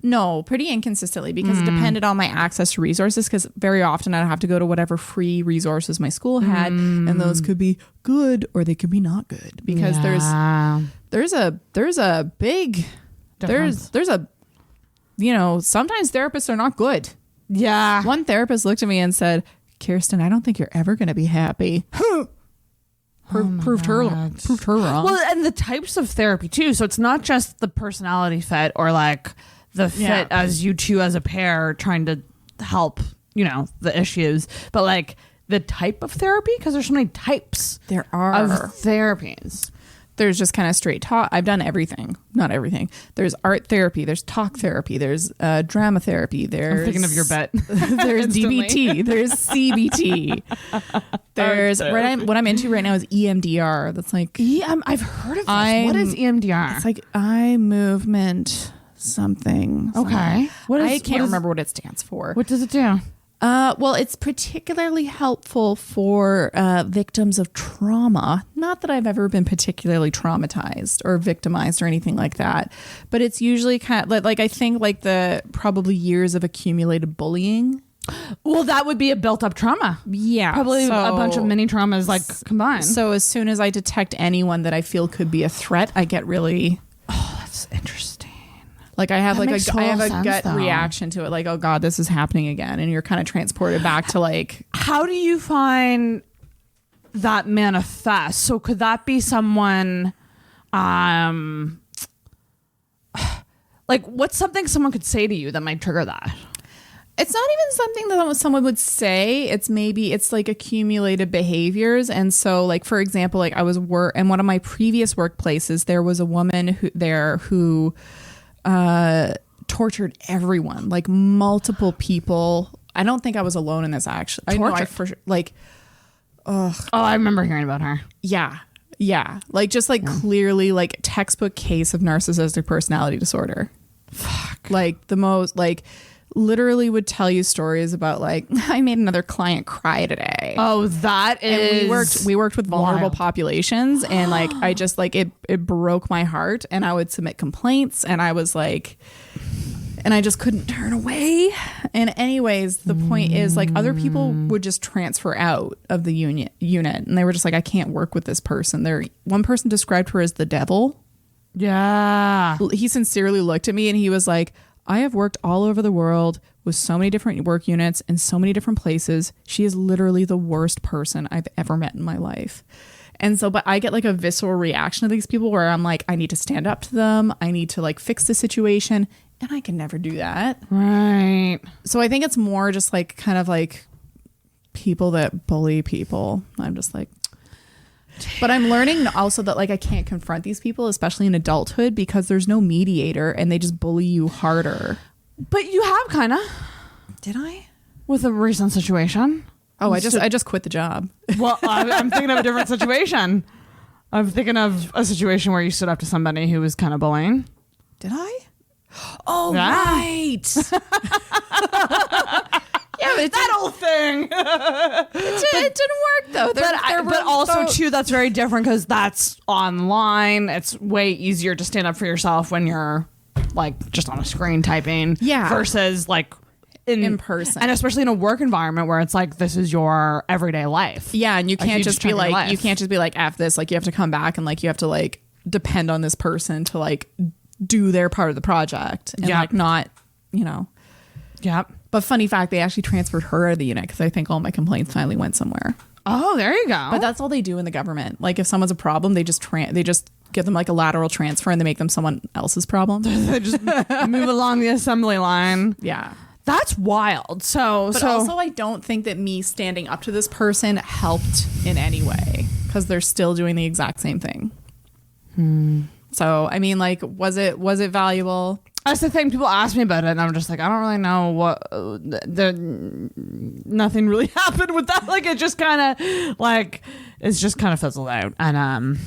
Speaker 3: No, pretty inconsistently because it depended on my access to resources, because very often I'd have to go to whatever free resources my school had, and those could be good or they could be not good, because there's a big difference. there's a sometimes therapists are not good. Yeah. One therapist looked at me and said, "Kirsten, I don't think you're ever going to be happy." Proved her wrong.
Speaker 2: Well, and the types of therapy too. So it's not just the personality fit or like the fit as you two as a pair trying to help, the issues, but like the type of therapy, because there's so many types of therapies. There's just kind of straight talk. I've done everything. Not everything. There's art therapy. There's talk therapy. There's drama therapy. I'm thinking of your bet.
Speaker 3: There's DBT. There's CBT. There's what I'm into right now is EMDR. That's like
Speaker 2: I've heard of this. What is EMDR?
Speaker 3: It's like eye movement something.
Speaker 2: Okay.
Speaker 3: I can't remember what it stands for.
Speaker 2: What does it do?
Speaker 3: Well, it's particularly helpful for victims of trauma. Not that I've ever been particularly traumatized or victimized or anything like that, but it's usually kind of like I think like the probably years of accumulated bullying.
Speaker 2: Well, that would be a built-up trauma. Yeah, probably a bunch of mini traumas like combined.
Speaker 3: So as soon as I detect anyone that I feel could be a threat, I get really.
Speaker 2: Oh, that's interesting.
Speaker 3: Like I have a gut reaction to it, like, oh God, this is happening again, and you're kind of transported back to like.
Speaker 2: How do you find that manifest? So could that be someone, like what's something someone could say to you that might trigger that?
Speaker 3: It's not even something that someone would say. It's like accumulated behaviors. And so like, for example, like I was in one of my previous workplaces, there was a woman who tortured everyone, like multiple people. I don't think I was alone in this, actually.
Speaker 2: I remember hearing about her.
Speaker 3: Yeah. Like just like clearly like textbook case of narcissistic personality disorder. Fuck. Like the most like literally would tell you stories about like, I made another client cry today.
Speaker 2: Oh, that is.
Speaker 3: And we worked with vulnerable populations, and like I just like it broke my heart, and I would submit complaints, and I was like, and I just couldn't turn away. And anyways, the point is like other people would just transfer out of the unit and they were just like, I can't work with this person. One person described her as the devil.
Speaker 2: Yeah.
Speaker 3: He sincerely looked at me and he was like, I have worked all over the world with so many different work units in so many different places. She is literally the worst person I've ever met in my life. And so, but I get like a visceral reaction to these people where I'm like, I need to stand up to them. I need to like fix the situation. And I can never do that.
Speaker 2: Right.
Speaker 3: So I think it's more just like kind of like people that bully people. I'm just like, but I'm learning also that like I can't confront these people, especially in adulthood, because there's no mediator and they just bully you harder.
Speaker 2: But you have kind of.
Speaker 3: Did I?
Speaker 2: With a recent situation.
Speaker 3: Oh, I just quit the job.
Speaker 2: Well, I'm thinking of a different situation. I'm thinking of a situation where you stood up to somebody who was kind of bullying.
Speaker 3: Did I? Oh,
Speaker 2: yeah.
Speaker 3: Right. Yeah, but
Speaker 2: that whole thing.
Speaker 3: It didn't work though.
Speaker 2: But also too, that's very different because that's online. It's way easier to stand up for yourself when you're like just on a screen typing.
Speaker 3: Yeah.
Speaker 2: Versus like in person, and especially in a work environment where it's like this is your everyday life.
Speaker 3: Yeah, and you can't just be like F this. Like you have to come back and like you have to like depend on this person to like do their part of the project and like not, you know.
Speaker 2: Yep.
Speaker 3: But funny fact, they actually transferred her out of the unit because I think all my complaints finally went somewhere.
Speaker 2: Oh, there you go.
Speaker 3: But that's all they do in the government. Like if someone's a problem, they just give them like a lateral transfer and they make them someone else's problem.
Speaker 2: They just move along the assembly line.
Speaker 3: Yeah.
Speaker 2: That's wild. But
Speaker 3: also I don't think that me standing up to this person helped in any way because they're still doing the exact same thing. So, I mean, like, was it valuable?
Speaker 2: That's the thing. People ask me about it, and I'm just like, I don't really know what. Nothing really happened with that. Like, it just kind of, like, it's just kind of fizzled out, and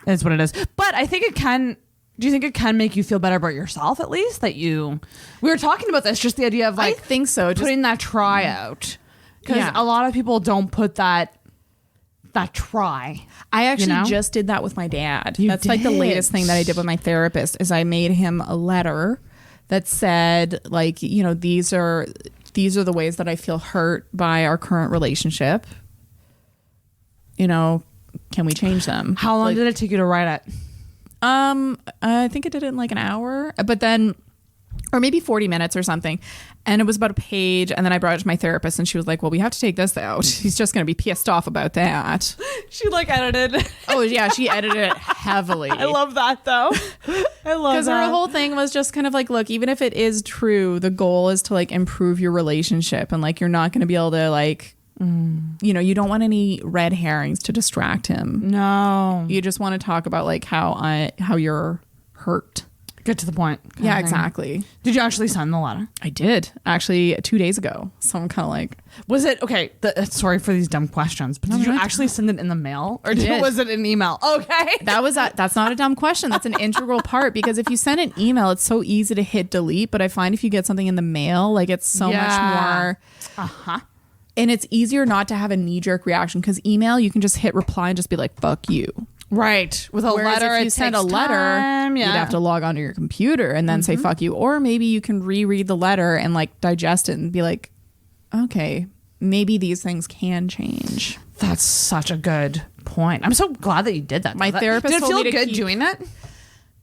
Speaker 2: it's what it is. But I think it can. Do you think it can make you feel better about yourself, at least that you? We were talking about this, just the idea of like,
Speaker 3: I think so,
Speaker 2: putting that try out, because a lot of people don't put that try.
Speaker 3: I actually just did that with my dad. That's like the latest thing that I did with my therapist is I made him a letter that said like, you know, these are the ways that I feel hurt by our current relationship. You know, can we change them?
Speaker 2: How long did it take you to write it?
Speaker 3: I think I did it in like an hour, but then, or maybe 40 minutes or something. And it was about a page. And then I brought it to my therapist and she was like, well, we have to take this out. He's just going to be pissed off about that.
Speaker 2: She like edited.
Speaker 3: Oh yeah. She edited it heavily.
Speaker 2: I love that though. I love that.
Speaker 3: Because her whole thing was just kind of like, look, even if it is true, the goal is to like improve your relationship. And like, you're not going to be able to like, you know, you don't want any red herrings to distract him.
Speaker 2: No.
Speaker 3: You just want to talk about like how you're hurt.
Speaker 2: Get to the point.
Speaker 3: Yeah, exactly.
Speaker 2: Did you actually send the letter?
Speaker 3: I did. Actually, 2 days ago. So I'm kind of like...
Speaker 2: Was it... Okay, sorry for these dumb questions, but did you actually send it in the mail? Or was it an email? Okay.
Speaker 3: That's not a dumb question. That's an integral part because if you send an email, it's so easy to hit delete. But I find if you get something in the mail, like it's so much more...
Speaker 2: Uh-huh.
Speaker 3: And it's easier not to have a knee-jerk reaction because email, you can just hit reply and just be like, fuck you.
Speaker 2: Right. With a letter,
Speaker 3: if you send a letter, you'd have to log onto your computer and then say fuck you. Or maybe you can reread the letter and like digest it and be like, okay, maybe these things can change.
Speaker 2: That's such a good point. I'm so glad that you did that.
Speaker 3: My therapist
Speaker 2: did it
Speaker 3: told
Speaker 2: feel
Speaker 3: me to
Speaker 2: good doing it?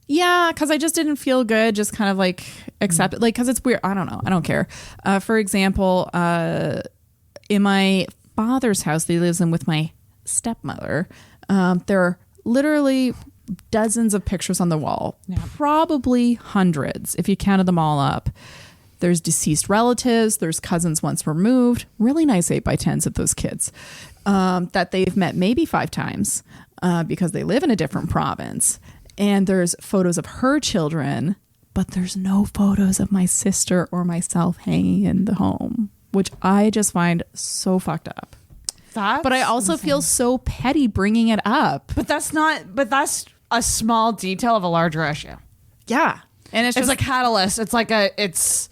Speaker 3: Yeah, because I just didn't feel good. Just kind of like accept it. Like, because it's weird. I don't know. I don't care. For example, in my father's house that he lives in with my stepmother, there are literally dozens of pictures on the wall, probably hundreds if you counted them all up. There's deceased relatives, there's cousins once removed, really nice 8x10s of those kids that they've met maybe 5 times because they live in a different province. And there's photos of her children, but there's no photos of my sister or myself hanging in the home, which I just find so fucked up. But I also feel so petty bringing it up.
Speaker 2: But that's a small detail of a larger issue.
Speaker 3: Yeah. And it's just
Speaker 2: a catalyst. It's like it's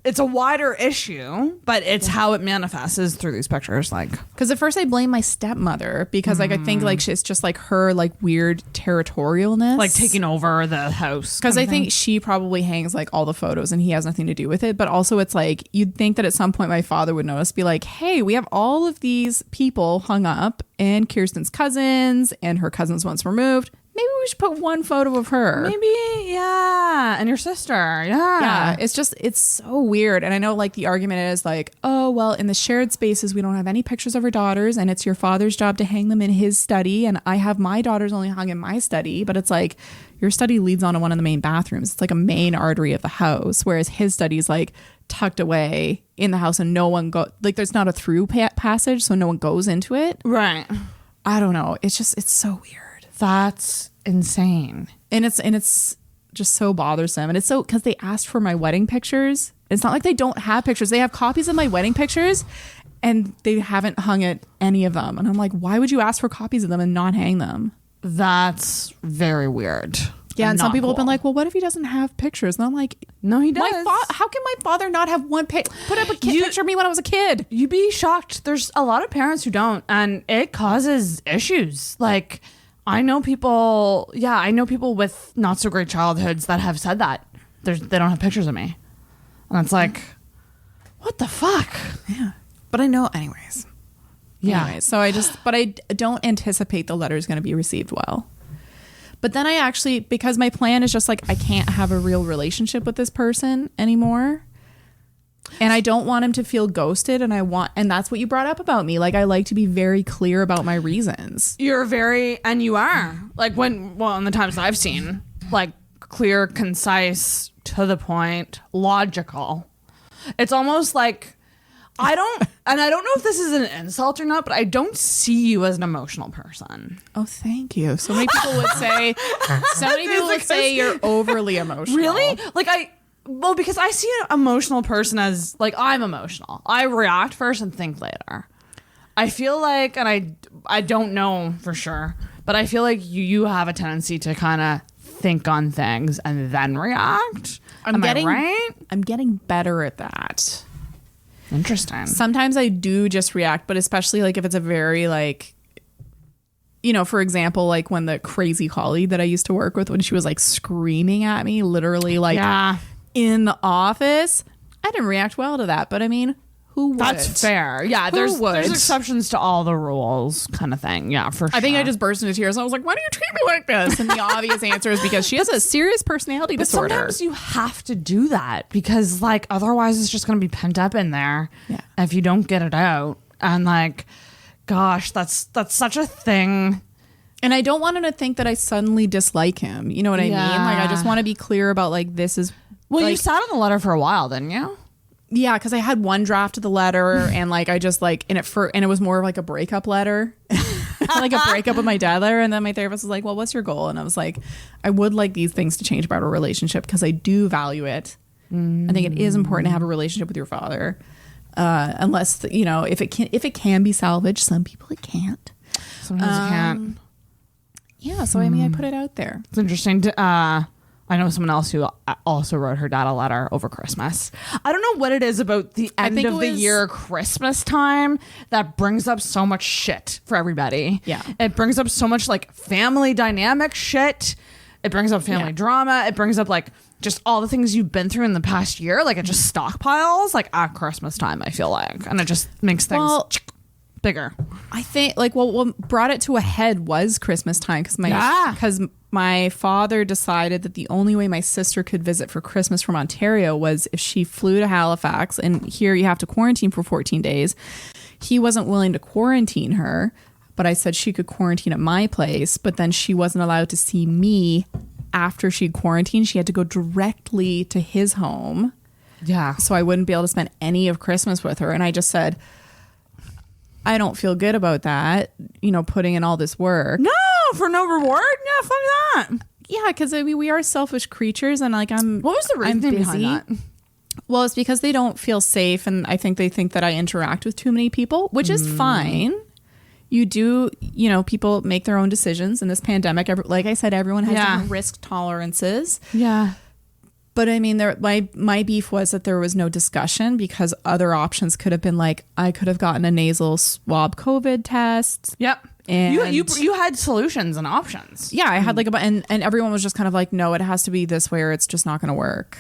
Speaker 2: it's a wider issue, but it's how it manifests is through these pictures. Like,
Speaker 3: because at first I blame my stepmother because like I think like it's just like her like weird territorialness,
Speaker 2: like taking over the house.
Speaker 3: Because I think she probably hangs like all the photos and he has nothing to do with it. But also it's like you'd think that at some point my father would notice, be like, hey, we have all of these people hung up and Kirsten's cousins and her cousins once removed. Maybe we should put one photo of her.
Speaker 2: Maybe, yeah. And your sister, yeah.
Speaker 3: Yeah, it's so weird. And I know like the argument is like, oh, well, in the shared spaces, we don't have any pictures of our daughters and it's your father's job to hang them in his study. And I have my daughters only hung in my study. But it's like your study leads onto one of the main bathrooms. It's like a main artery of the house, whereas his study is like tucked away in the house and no one like there's not a through passage, so no one goes into it.
Speaker 2: Right.
Speaker 3: I don't know. It's so weird.
Speaker 2: That's insane.
Speaker 3: And it's just so bothersome. And it's so because they asked for my wedding pictures. It's not like they don't have pictures. They have copies of my wedding pictures and they haven't hung it, any of them. And I'm like, why would you ask for copies of them and not hang them?
Speaker 2: That's very weird.
Speaker 3: Yeah, and some people have been like, well, what if he doesn't have pictures? And I'm like,
Speaker 2: no, he does.
Speaker 3: How can my father not have one put up a picture of me when I was a kid?
Speaker 2: You'd be shocked. There's a lot of parents who don't, and it causes issues. Like, I know people with not so great childhoods that have said that they don't have pictures of me, and it's like, what the fuck?
Speaker 3: Yeah, but I know, anyways. Yeah. Anyways, so I don't anticipate the letter is going to be received well. But then I actually, because my plan is just like, I can't have a real relationship with this person anymore. And I don't want him to feel ghosted. And that's what you brought up about me. Like, I like to be very clear about my reasons.
Speaker 2: You are. Like in the times that I've seen, like clear, concise, to the point, logical. It's almost like, I don't know if this is an insult or not, but I don't see you as an emotional person.
Speaker 3: Oh, thank you. So many people would say, you're overly emotional.
Speaker 2: Really? Because I see an emotional person as like, I'm emotional. I react first and think later. I feel like, and I don't know for sure, but I feel like you have a tendency to kind of think on things and then react. Am I right?
Speaker 3: I'm getting better at that.
Speaker 2: Interesting.
Speaker 3: Sometimes I do just react, but especially like if it's a very like, for example, like when the crazy colleague that I used to work with, when she was like screaming at me, literally like in the office, I didn't react well to that. But I mean, who would?
Speaker 2: That's fair. Yeah, there's exceptions to all the rules kind of thing. Yeah, for sure.
Speaker 3: I think I just burst into tears. I was like, why do you treat me like this? And the obvious answer is because she has a serious personality disorder.
Speaker 2: Sometimes you have to do that because like otherwise it's just going to be pent up in there.
Speaker 3: Yeah.
Speaker 2: If you don't get it out. And like, gosh, that's such a thing.
Speaker 3: And I don't want him to think that I suddenly dislike him. You know what I mean? Like, I just want to be clear about like, this is.
Speaker 2: Well,
Speaker 3: like,
Speaker 2: you sat on the letter for a while, didn't you?
Speaker 3: Yeah, because I had one draft of the letter and like I just like and it was more of like a breakup letter, like a breakup with my dad letter. And then my therapist was like, well, what's your goal? And I was like, I would like these things to change about our relationship because I do value it. I think it is important to have a relationship with your father, unless if it can be salvaged. Some people it can't.
Speaker 2: Sometimes it can't.
Speaker 3: Yeah, so I mean, I put it out there.
Speaker 2: It's interesting. I know someone else who also wrote her dad a letter over Christmas. I don't know what it is about the end of the year Christmas time that brings up so much shit for everybody.
Speaker 3: Yeah.
Speaker 2: It brings up so much like family dynamic shit. It brings up family drama. It brings up like just all the things you've been through in the past year. Like it just stockpiles like at Christmas time, I feel like. And it just makes things bigger.
Speaker 3: I think like what brought it to a head was Christmas time because my father decided that the only way my sister could visit for Christmas from Ontario was if she flew to Halifax, and here you have to quarantine for 14 days. He wasn't willing to quarantine her, but I said she could quarantine at my place, but then she wasn't allowed to see me after she'd quarantined. She had to go directly to his home.
Speaker 2: Yeah.
Speaker 3: So I wouldn't be able to spend any of Christmas with her. And I just said, I don't feel good about that, putting in all this work.
Speaker 2: No, for no reward? Yeah, fuck that.
Speaker 3: Yeah, because I mean, we are selfish creatures, and like what
Speaker 2: was the reason behind that?
Speaker 3: Well, it's because they don't feel safe, and I think they think that I interact with too many people, which is fine. You do, people make their own decisions in this pandemic. Like I said, everyone has different risk tolerances.
Speaker 2: Yeah.
Speaker 3: But I mean, my beef was that there was no discussion because other options could have been like, I could have gotten a nasal swab COVID test.
Speaker 2: Yep.
Speaker 3: And
Speaker 2: you had solutions and options.
Speaker 3: Yeah, I had like and everyone was just kind of like, no, it has to be this way or it's just not going to work.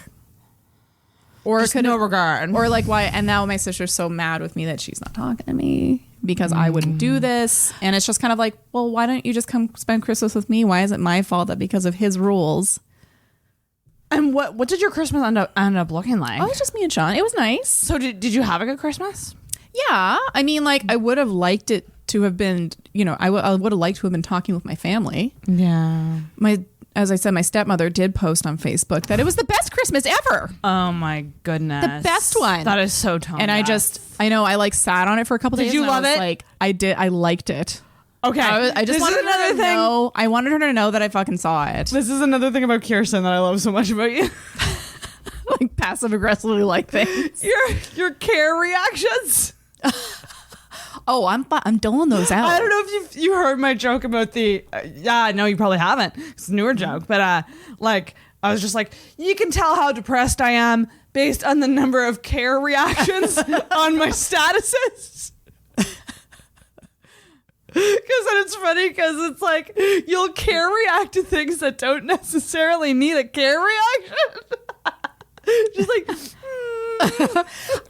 Speaker 3: Or
Speaker 2: just no regard.
Speaker 3: Or like why? And now my sister's so mad with me that she's not talking to me because I wouldn't do this. And it's just kind of like, well, why don't you just come spend Christmas with me? Why is it my fault that because of his rules?
Speaker 2: And what did your Christmas end up looking like?
Speaker 3: Oh, it was just me and Sean. It was nice.
Speaker 2: So did you have a good Christmas?
Speaker 3: Yeah. I mean, like, I would have liked it to have been, I would have liked to have been talking with my family.
Speaker 2: Yeah.
Speaker 3: As I said, my stepmother did post on Facebook that it was the best Christmas ever.
Speaker 2: Oh my goodness.
Speaker 3: The best one.
Speaker 2: That is so tone
Speaker 3: And
Speaker 2: deaf.
Speaker 3: I know, I like sat on it for a couple days.
Speaker 2: Did you love it?
Speaker 3: Like, I did. I liked it.
Speaker 2: Okay.
Speaker 3: I just wanted her to know. I wanted her to know that I fucking saw it.
Speaker 2: This is another thing about Kirsten that I love so much about you.
Speaker 3: Like passive aggressively like things.
Speaker 2: Your care reactions.
Speaker 3: Oh, I'm doling those out.
Speaker 2: I don't know if you heard my joke about the. No, you probably haven't. It's a newer joke, but like I was just like, you can tell how depressed I am based on the number of care reactions on my statuses. Because then it's funny because it's like you'll care react to things that don't necessarily need a care reaction. Just like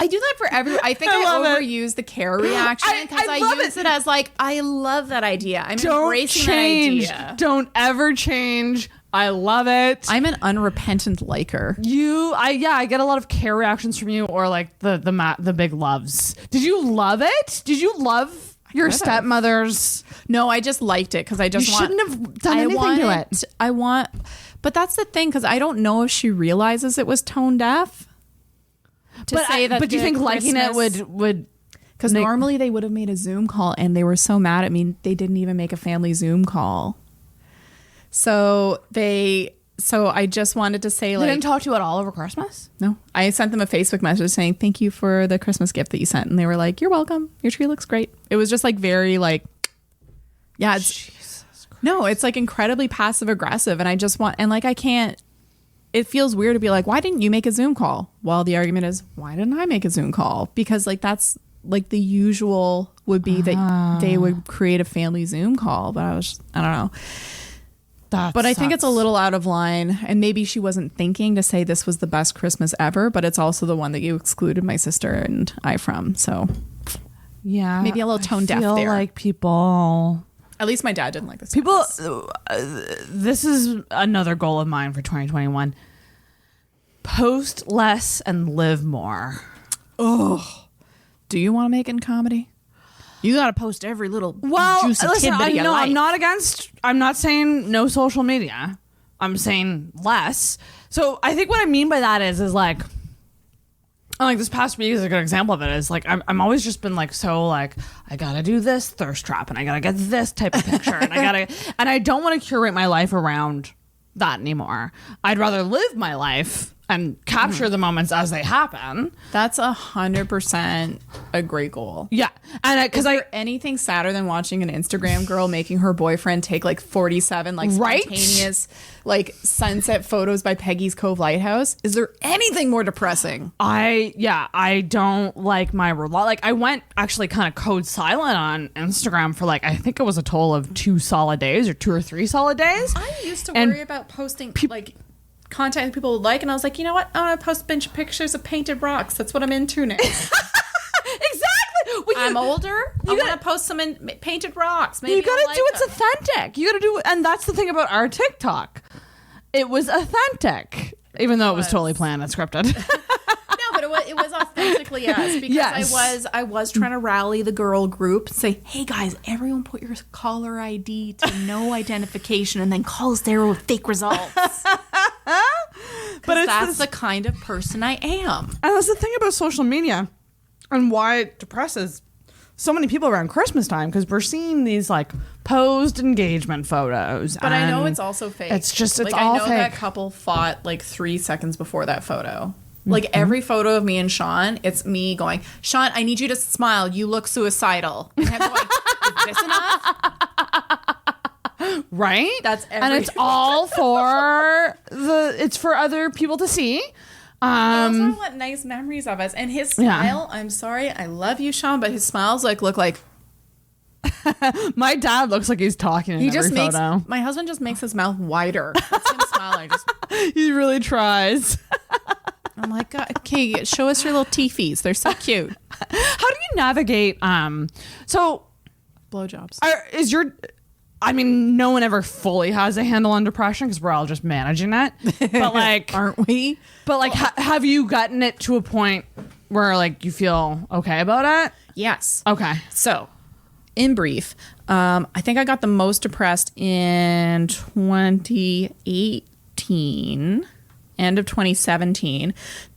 Speaker 3: I do that for everyone. I think I overuse the care reaction because I use it as like, I love that idea. I'm embracing that idea.
Speaker 2: Don't ever change. I love it.
Speaker 3: I'm an unrepentant liker.
Speaker 2: I get a lot of care reactions from you, or like the big loves. Did you love it? Did you love your stepmother's?
Speaker 3: No, I just liked it because I just
Speaker 2: shouldn't have done anything to it.
Speaker 3: But that's the thing, because I don't know if she realizes it was tone deaf.
Speaker 2: But do you think liking it would?
Speaker 3: Because normally they would have made a Zoom call, and they were so mad at me they didn't even make a family Zoom call. So I just wanted to say, like,
Speaker 2: they didn't talk to you at all over Christmas?
Speaker 3: No, I sent them a Facebook message saying thank you for the Christmas gift that you sent, and they were like, you're welcome. Your tree looks great. It was just like very like, yeah. No, it's like incredibly passive aggressive, and I just want, and like I can't. It feels weird to be like, why didn't you make a Zoom call? Well, the argument is, why didn't I make a Zoom call? Because like that's like the usual would be that they would create a family Zoom call, but I don't know. But I think it's a little out of line, and maybe she wasn't thinking to say this was the best Christmas ever, but it's also the one that you excluded my sister and I from. So
Speaker 2: yeah,
Speaker 3: maybe a little tone deaf there.
Speaker 2: Like people.
Speaker 3: At least my dad didn't like this.
Speaker 2: People, this is another goal of mine for 2021. Post less and live more.
Speaker 3: Oh, do you want to make it in comedy? You got to post every little juicy tidbit of your life.
Speaker 2: I'm not saying no social media. I'm saying less. So I think what I mean by that is like this past week is a good example of it. Is like I'm always just been like so like I gotta do this thirst trap and I gotta get this type of picture and I don't want to curate my life around that anymore. I'd rather live my life and capture the moments as they happen.
Speaker 3: That's 100% a great goal.
Speaker 2: Yeah, and because
Speaker 3: anything sadder than watching an Instagram girl making her boyfriend take like 47 like spontaneous like sunset photos by Peggy's Cove Lighthouse? Is there anything more depressing?
Speaker 2: I don't like my like I went actually kind of code silent on Instagram for like I think it was a total of 2 solid days or 2 or 3 solid days.
Speaker 3: I used to worry about posting like content people would like, and I was like, you know what, I want to post a bunch of pictures of painted rocks. That's what I'm into now.
Speaker 2: Exactly. Well,
Speaker 3: I'm older. I want to post some painted rocks. Maybe
Speaker 2: you gotta do it's authentic. You gotta do, and that's the thing about our TikTok. It was authentic, even though it was totally planned and scripted.
Speaker 3: No, but it was authentically us, because I was trying to rally the girl group and say, hey guys, everyone put your caller ID to no identification and then call 0 fake results. But that's the kind of person I am.
Speaker 2: And that's the thing about social media and why it depresses so many people around Christmas time, because we're seeing these like posed engagement photos.
Speaker 3: But I know it's also fake.
Speaker 2: It's
Speaker 3: like,
Speaker 2: all
Speaker 3: I know
Speaker 2: fake.
Speaker 3: that couple fought like 3 seconds before that photo. Like every photo of me and Sean, it's me going, Sean, I need you to smile. You look suicidal. And I'm going, is this enough?
Speaker 2: Right?
Speaker 3: That's
Speaker 2: and it's all for it's for other people to see.
Speaker 3: I also want nice memories of us. And his smile, I'm sorry, I love you, Sean, but his smiles look like
Speaker 2: my dad looks like he's talking in every photo.
Speaker 3: My husband just makes his mouth wider. That's him smiling.
Speaker 2: He really tries.
Speaker 3: I'm like, God, okay, show us your little teefies. They're so cute.
Speaker 2: How do you navigate? So
Speaker 3: blowjobs.
Speaker 2: No one ever fully has a handle on depression because we're all just managing it. But like,
Speaker 3: aren't we?
Speaker 2: But like, have you gotten it to a point where like you feel okay about it?
Speaker 3: Yes.
Speaker 2: Okay.
Speaker 3: So, in brief, I think I got the most depressed in 2018. End of 2017,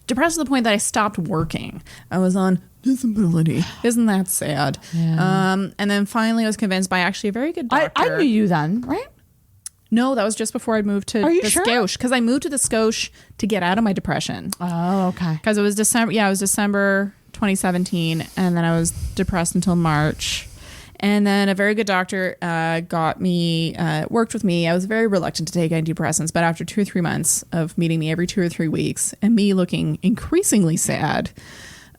Speaker 3: depressed to the point that I stopped working. I was on disability. Isn't that sad? Yeah. And then finally I was convinced by actually a very good doctor.
Speaker 2: I knew you then, right?
Speaker 3: No, that was just before I moved to the Scotia. Because I moved to the Scotia to get out of my depression.
Speaker 2: Oh, okay.
Speaker 3: Because it was December. Yeah, it was December 2017. And then I was depressed until March. And then a very good doctor worked with me. I was very reluctant to take antidepressants, but after 2 or 3 months of meeting me every 2 or 3 weeks and me looking increasingly sad,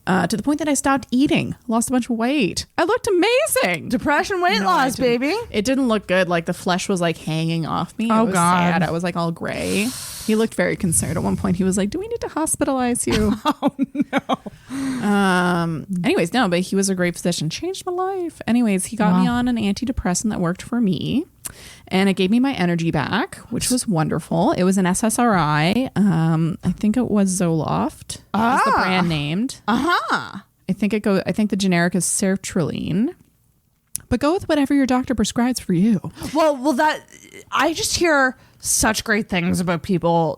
Speaker 3: to the point that I stopped eating, lost a bunch of weight. I looked amazing.
Speaker 2: Depression, weight loss, baby.
Speaker 3: It didn't look good. Like the flesh was like hanging off me.
Speaker 2: Oh,
Speaker 3: it was
Speaker 2: God.
Speaker 3: sad. I was like all gray. He looked very concerned. At one point he was like, do we need to hospitalize you?
Speaker 2: Oh, no.
Speaker 3: Anyways, no, but he was a great physician. Changed my life. Anyways, he got me on an antidepressant that worked for me. And it gave me my energy back, which was wonderful. It was an SSRI. I think it was Zoloft. Is the brand named. I think the generic is sertraline. But go with whatever your doctor prescribes for you.
Speaker 2: Well, that I just hear such great things about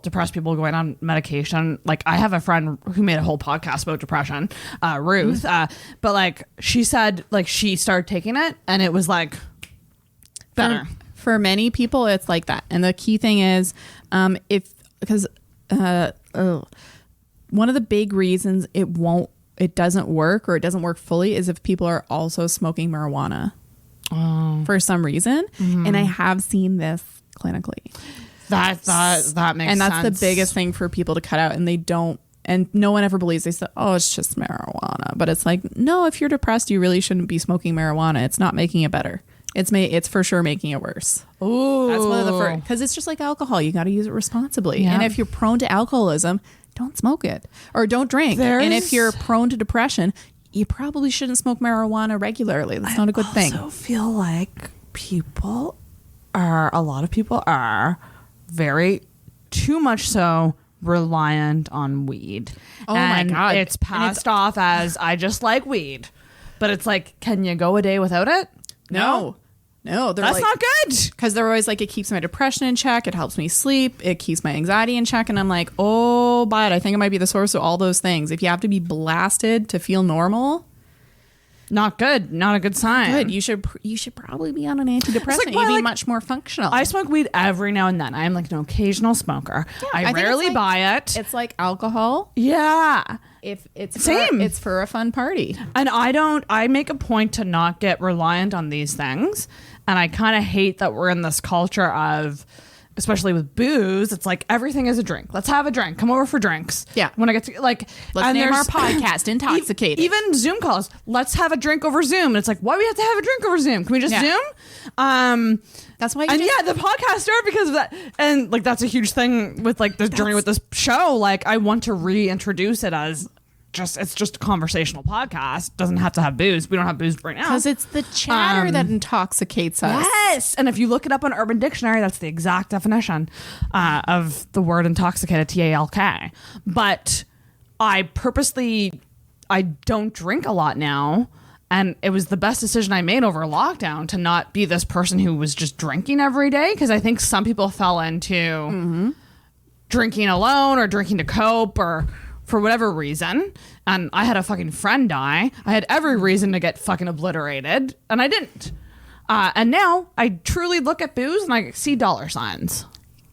Speaker 2: depressed people going on medication. Like I have a friend who made a whole podcast about depression, Ruth. But like she said, like she started taking it and it was like better.
Speaker 3: For many people, it's like that. And the key thing is, one of the big reasons it doesn't work or it doesn't work fully is if people are also smoking marijuana for some reason. Mm-hmm. And I have seen this clinically.
Speaker 2: That makes sense.
Speaker 3: And that's the biggest thing for people to cut out. And they don't, and no one ever believes. They say, oh, it's just marijuana. But it's like, no, if you're depressed, you really shouldn't be smoking marijuana. It's not making it better. It's for sure making it worse.
Speaker 2: Ooh.
Speaker 3: That's one of the first, because it's just like alcohol. You got to use it responsibly. Yeah. And if you're prone to alcoholism, don't smoke it or don't drink. And if you're prone to depression, you probably shouldn't smoke marijuana regularly. That's not a good thing.
Speaker 2: I also feel like a lot of people are very too much so reliant on weed.
Speaker 3: Oh my God.
Speaker 2: It's passed off as I just like weed. But it's like, can you go a day without it?
Speaker 3: No,
Speaker 2: that's not good.
Speaker 3: Because they're always like, it keeps my depression in check. It helps me sleep. It keeps my anxiety in check. And I'm like, oh, but I think it might be the source of all those things. If you have to be blasted to feel normal,
Speaker 2: not good. Not a good sign.
Speaker 3: Good. You should probably be on an antidepressant. You'd be much more functional.
Speaker 2: I smoke weed every now and then. I'm like an occasional smoker. Yeah, I rarely buy it.
Speaker 3: It's like alcohol.
Speaker 2: Yeah.
Speaker 3: If it's
Speaker 2: same,
Speaker 3: it's for a fun party.
Speaker 2: And I make a point to not get reliant on these things. And I kind of hate that we're in this culture of, especially with booze, it's like everything is a drink. Let's have a drink. Come over for drinks.
Speaker 3: Yeah.
Speaker 2: When I get to like,
Speaker 3: let's name our podcast Intoxicated.
Speaker 2: Even Zoom calls. Let's have a drink over Zoom. And it's like, why do we have to have a drink over Zoom? Can we just Zoom?
Speaker 3: That's why.
Speaker 2: The podcast started because of that. And like, that's a huge thing with like the journey with this show. Like, I want to reintroduce it as it's just a conversational podcast. Doesn't have to have booze. We don't have booze right now.
Speaker 3: Because it's the chatter that intoxicates us.
Speaker 2: Yes. And if you look it up on Urban Dictionary, that's the exact definition of the word intoxicated, TALK. But I don't drink a lot now. And it was the best decision I made over lockdown to not be this person who was just drinking every day. Because I think some people fell into drinking alone or drinking to cope or for whatever reason. And I had a fucking friend die. I had every reason to get fucking obliterated. And I didn't. And now I truly look at booze and I see dollar signs.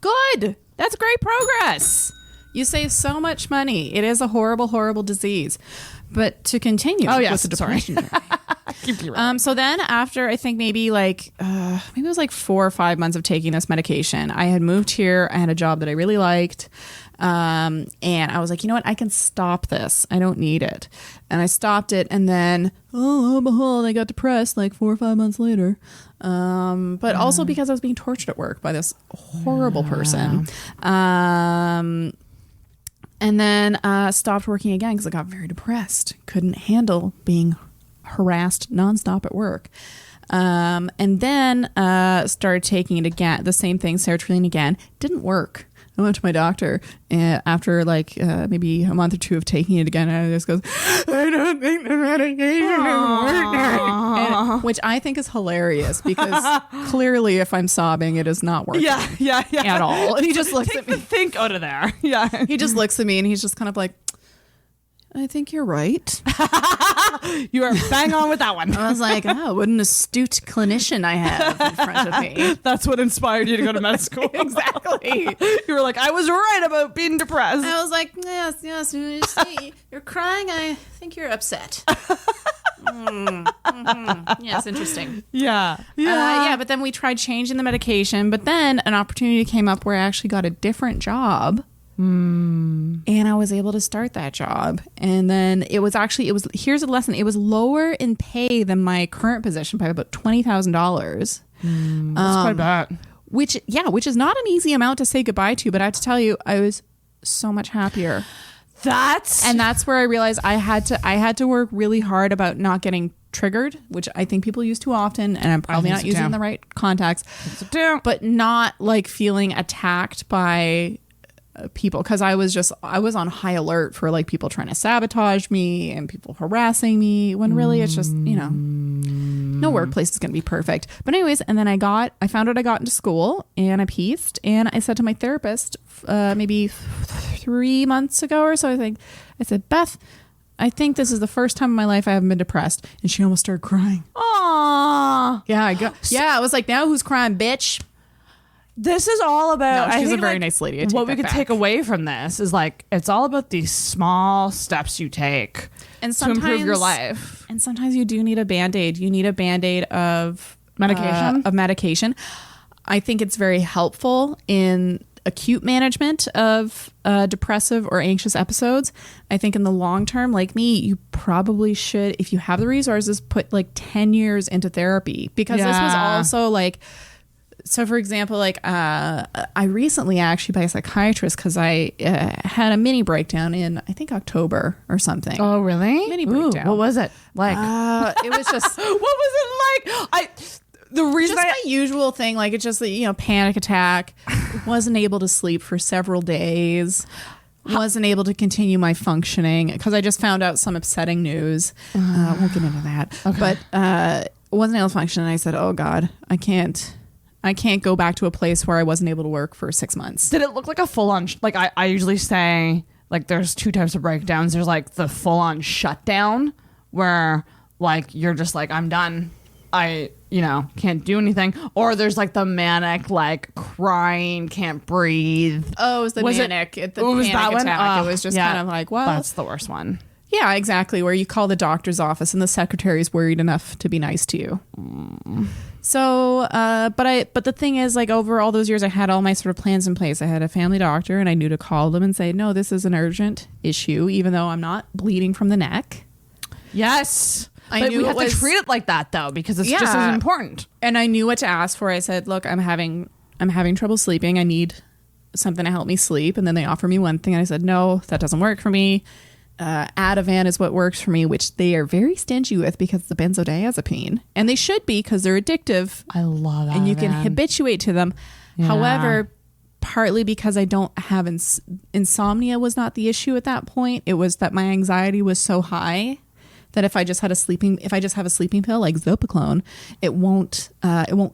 Speaker 3: Good. That's great progress. You save so much money. It is a horrible, horrible disease. But to continue with the depression. So then after I think maybe it was like 4 or 5 months of taking this medication, I had moved here. I had a job that I really liked. And I was like, you know what? I can stop this. I don't need it. And I stopped it. And then, lo and behold, I got depressed like 4 or 5 months later. But also because I was being tortured at work by this horrible person. And then stopped working again because I got very depressed. Couldn't handle being harassed nonstop at work. And then started taking it again. The same thing, sertraline again. Didn't work. I went to my doctor after maybe a month or two of taking it again. And I just goes, I don't think the medication is working. Which I think is hilarious because clearly if I'm sobbing, it is not working at all. And he just looks at me.
Speaker 2: Think out of there. Yeah.
Speaker 3: He just looks at me and he's just kind of like, I think you're right.
Speaker 2: You are bang on with that one.
Speaker 3: I was like, oh, what an astute clinician I have in front of me.
Speaker 2: That's what inspired you to go to med school.
Speaker 3: Exactly.
Speaker 2: You were like, I was right about being depressed.
Speaker 3: I was like, yes, you see, you're crying. I think you're upset. Yes, interesting.
Speaker 2: Yeah.
Speaker 3: But then we tried changing the medication, but then an opportunity came up where I actually got a different job. And I was able to start that job. And then here's a lesson. It was lower in pay than my current position by about $20,000.
Speaker 2: That's quite bad.
Speaker 3: Which is not an easy amount to say goodbye to, but I have to tell you, I was so much happier. That's where I realized I had to work really hard about not getting triggered, which I think people use too often, and I'm probably not using the right context, but not like feeling attacked by people, because I was on high alert for like people trying to sabotage me and people harassing me, when really it's just, no workplace is going to be perfect. But anyways, and then I found out I got into school and I pieced, and I said to my therapist maybe 3 months ago or so, I said, Beth, I think this is the first time in my life I haven't been depressed. And she almost started crying.
Speaker 2: Aww.
Speaker 3: Yeah, I was like, now who's crying, bitch?
Speaker 2: This is all about.
Speaker 3: No, she's a very nice lady.
Speaker 2: What we could take away from this is like, it's all about these small steps you take to improve your life.
Speaker 3: And sometimes you do need a Band-Aid. You need a Band-Aid of
Speaker 2: medication.
Speaker 3: I think it's very helpful in acute management of depressive or anxious episodes. I think in the long term, like me, you probably should, if you have the resources, put like 10 years into therapy, because this was also like. So, for example, like I recently actually by a psychiatrist because I had a mini breakdown in, I think, October or something.
Speaker 2: Oh, really?
Speaker 3: Mini breakdown.
Speaker 2: What was it like?
Speaker 3: It was just.
Speaker 2: What was it like? The reason
Speaker 3: just my usual thing, like it's just panic attack. Wasn't able to sleep for several days. Wasn't able to continue my functioning because I just found out some upsetting news. Won't get into that. Okay. But wasn't able to function, and I said, "Oh God, I can't go back to a place where I wasn't able to work for 6 months."
Speaker 2: Did it look like a full-on, like I usually say, like there's two types of breakdowns. There's like the full-on shutdown where like you're just like, I'm done. I, can't do anything. Or there's like the manic, like crying, can't breathe.
Speaker 3: Oh, it was the manic. The panic attack. It was just kind of like, well.
Speaker 2: That's the worst one.
Speaker 3: Yeah, exactly. Where you call the doctor's office and the secretary is worried enough to be nice to you. So, but the thing is, like, over all those years, I had all my sort of plans in place. I had a family doctor, and I knew to call them and say, no, this is an urgent issue, even though I'm not bleeding from the neck.
Speaker 2: Yes. But we have to treat it like that, though, because it's just as important.
Speaker 3: And I knew what to ask for. I said, look, I'm having trouble sleeping. I need something to help me sleep. And then they offer me one thing, and I said, no, that doesn't work for me. Ativan is what works for me, which they are very stingy with because it's a benzodiazepine, and they should be because they're addictive.
Speaker 2: I love that,
Speaker 3: and you can habituate to them. Yeah. However, partly because I don't have insomnia was not the issue at that point. It was that my anxiety was so high that if I just have a sleeping pill like Zopiclone, it won't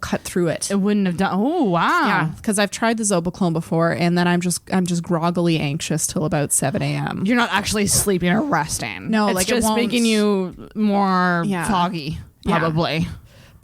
Speaker 3: cut through it.
Speaker 2: It wouldn't have done. Oh wow!
Speaker 3: Yeah, because I've tried the Zopiclone before, and then I'm just groggily anxious till about 7 a.m.
Speaker 2: You're not actually sleeping or resting.
Speaker 3: No,
Speaker 2: it's
Speaker 3: like
Speaker 2: just
Speaker 3: it won't,
Speaker 2: making you more foggy, probably.
Speaker 3: Yeah.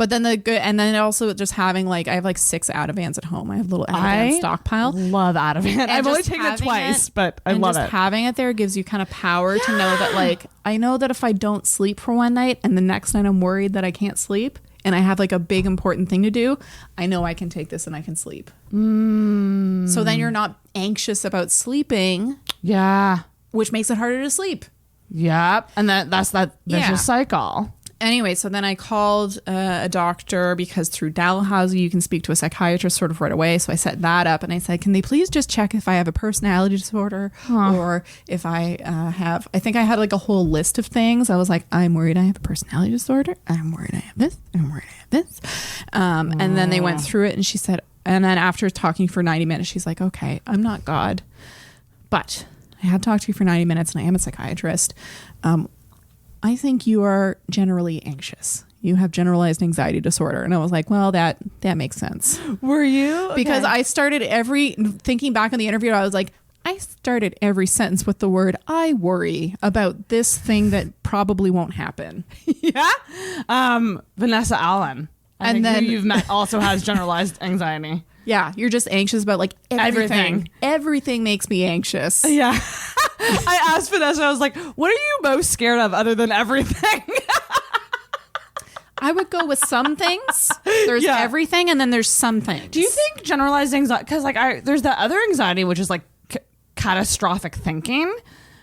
Speaker 3: But then and then also just having like, I have like 6 Ativans at home. I have a little Ativan stockpile.
Speaker 2: Love Ativan. I've only taken it twice, but I love it.
Speaker 3: Having it there gives you kind of power to know that like, I know that if I don't sleep for one night and the next night I'm worried that I can't sleep and I have like a big important thing to do, I know I can take this and I can sleep. So then you're not anxious about sleeping.
Speaker 2: Yeah.
Speaker 3: Which makes it harder to sleep.
Speaker 2: Yep. And that's that vicious cycle.
Speaker 3: Anyway, so then I called a doctor because through Dalhousie you can speak to a psychiatrist sort of right away. So I set that up and I said, can they please just check if I have a personality disorder or if I have, I think I had like a whole list of things. I was like, I'm worried I have a personality disorder. I'm worried I have this. I'm worried I have this. And then they went through it and she said, and then after talking for 90 minutes, she's like, okay, I'm not God, but I have talked to you for 90 minutes and I am a psychiatrist. I think you are generally anxious. You have generalized anxiety disorder. And I was like, well, that makes sense.
Speaker 2: Were you?
Speaker 3: Because I started thinking back on the interview, I was like, I started every sentence with the word, I worry about this thing that probably won't happen.
Speaker 2: Yeah. Vanessa Allen. And then who you've met also has generalized anxiety.
Speaker 3: Yeah. You're just anxious about like everything. Everything makes me anxious.
Speaker 2: Yeah. I asked Vanessa, I was like, what are you most scared of other than everything?
Speaker 3: I would go with some things. There's everything and then there's some things.
Speaker 2: Do you think generalized anxiety, because like there's the other anxiety, which is like catastrophic thinking,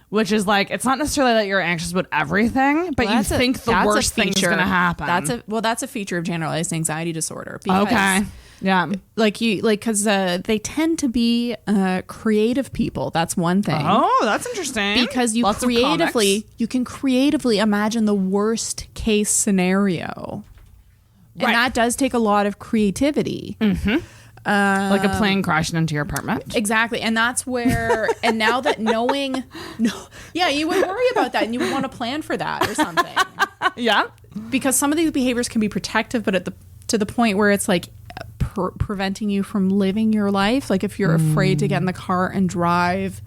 Speaker 2: which is like, it's not necessarily that you're anxious about everything, but you think the worst thing is going to happen.
Speaker 3: That's a feature of generalized anxiety disorder. Because
Speaker 2: yeah.
Speaker 3: Because they tend to be creative people. That's one thing.
Speaker 2: Oh, that's interesting.
Speaker 3: Because you can creatively imagine the worst case scenario. Right. And that does take a lot of creativity. Mm-hmm.
Speaker 2: Like a plane crashing into your apartment.
Speaker 3: Exactly. And that's where, and now that you would worry about that and you would want to plan for that or something.
Speaker 2: Yeah.
Speaker 3: Because some of these behaviors can be protective, but to the point where it's like preventing you from living your life. Like if you're afraid to get in the car and drive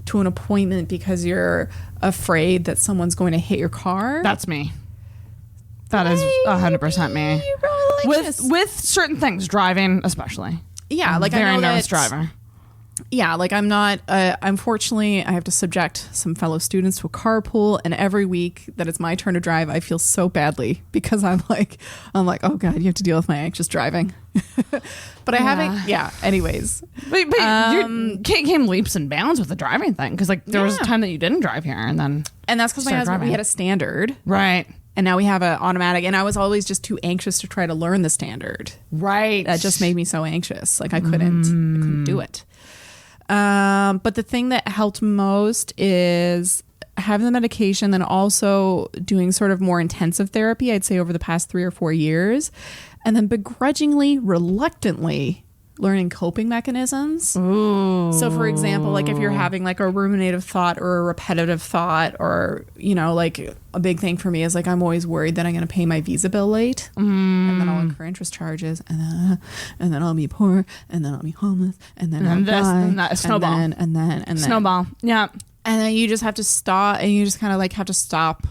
Speaker 3: to an appointment because you're afraid that someone's going to hit your car.
Speaker 2: That's me. That is 100% me. With certain things, driving especially.
Speaker 3: Yeah, like
Speaker 2: very
Speaker 3: I know
Speaker 2: nervous driver.
Speaker 3: Yeah, like I'm not. Unfortunately, I have to subject some fellow students to a carpool, and every week that it's my turn to drive, I feel so badly because I'm like, oh god, you have to deal with my anxious driving. But I haven't. Yeah. Anyways,
Speaker 2: but you came leaps and bounds with the driving thing because like there was a time that you didn't drive here, and
Speaker 3: that's because my husband, we had a standard,
Speaker 2: right?
Speaker 3: And now we have an automatic, and I was always just too anxious to try to learn the standard.
Speaker 2: Right.
Speaker 3: That just made me so anxious. Like I couldn't do it. But the thing that helped most is having the medication, then also doing sort of more intensive therapy, I'd say over the past 3 or 4 years, and then begrudgingly, reluctantly learning coping mechanisms.
Speaker 2: Ooh.
Speaker 3: So for example, like if you're having like a ruminative thought or a repetitive thought, or, like a big thing for me is like, I'm always worried that I'm going to pay my Visa bill late and then I'll incur interest charges and then I'll be poor and then I'll be homeless and then I'll die.
Speaker 2: And that snowball.
Speaker 3: And then
Speaker 2: snowball. Yeah.
Speaker 3: And then you just have to stop, and you just kind of like have to stop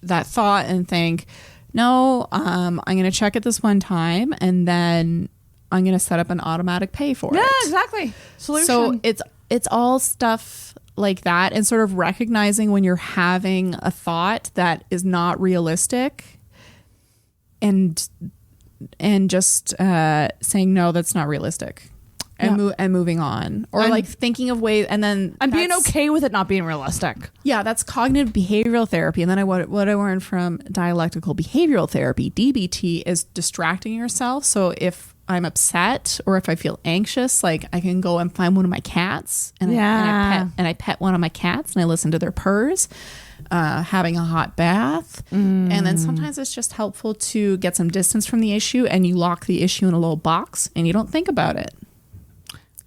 Speaker 3: that thought and think, no, I'm going to check it this one time and then I'm going to set up an automatic pay for it.
Speaker 2: Yeah, exactly. Solution.
Speaker 3: So it's all stuff like that, and sort of recognizing when you're having a thought that is not realistic and just saying, no, that's not realistic. And moving on, or like thinking of ways, and
Speaker 2: being okay with it not being realistic.
Speaker 3: Yeah, that's cognitive behavioral therapy. And then what I learned from dialectical behavioral therapy, DBT, is distracting yourself. So if I'm upset or if I feel anxious, like I can go and find one of my cats, and I pet one of my cats, and I listen to their purrs. Having a hot bath, and then sometimes it's just helpful to get some distance from the issue, and you lock the issue in a little box, and you don't think about it.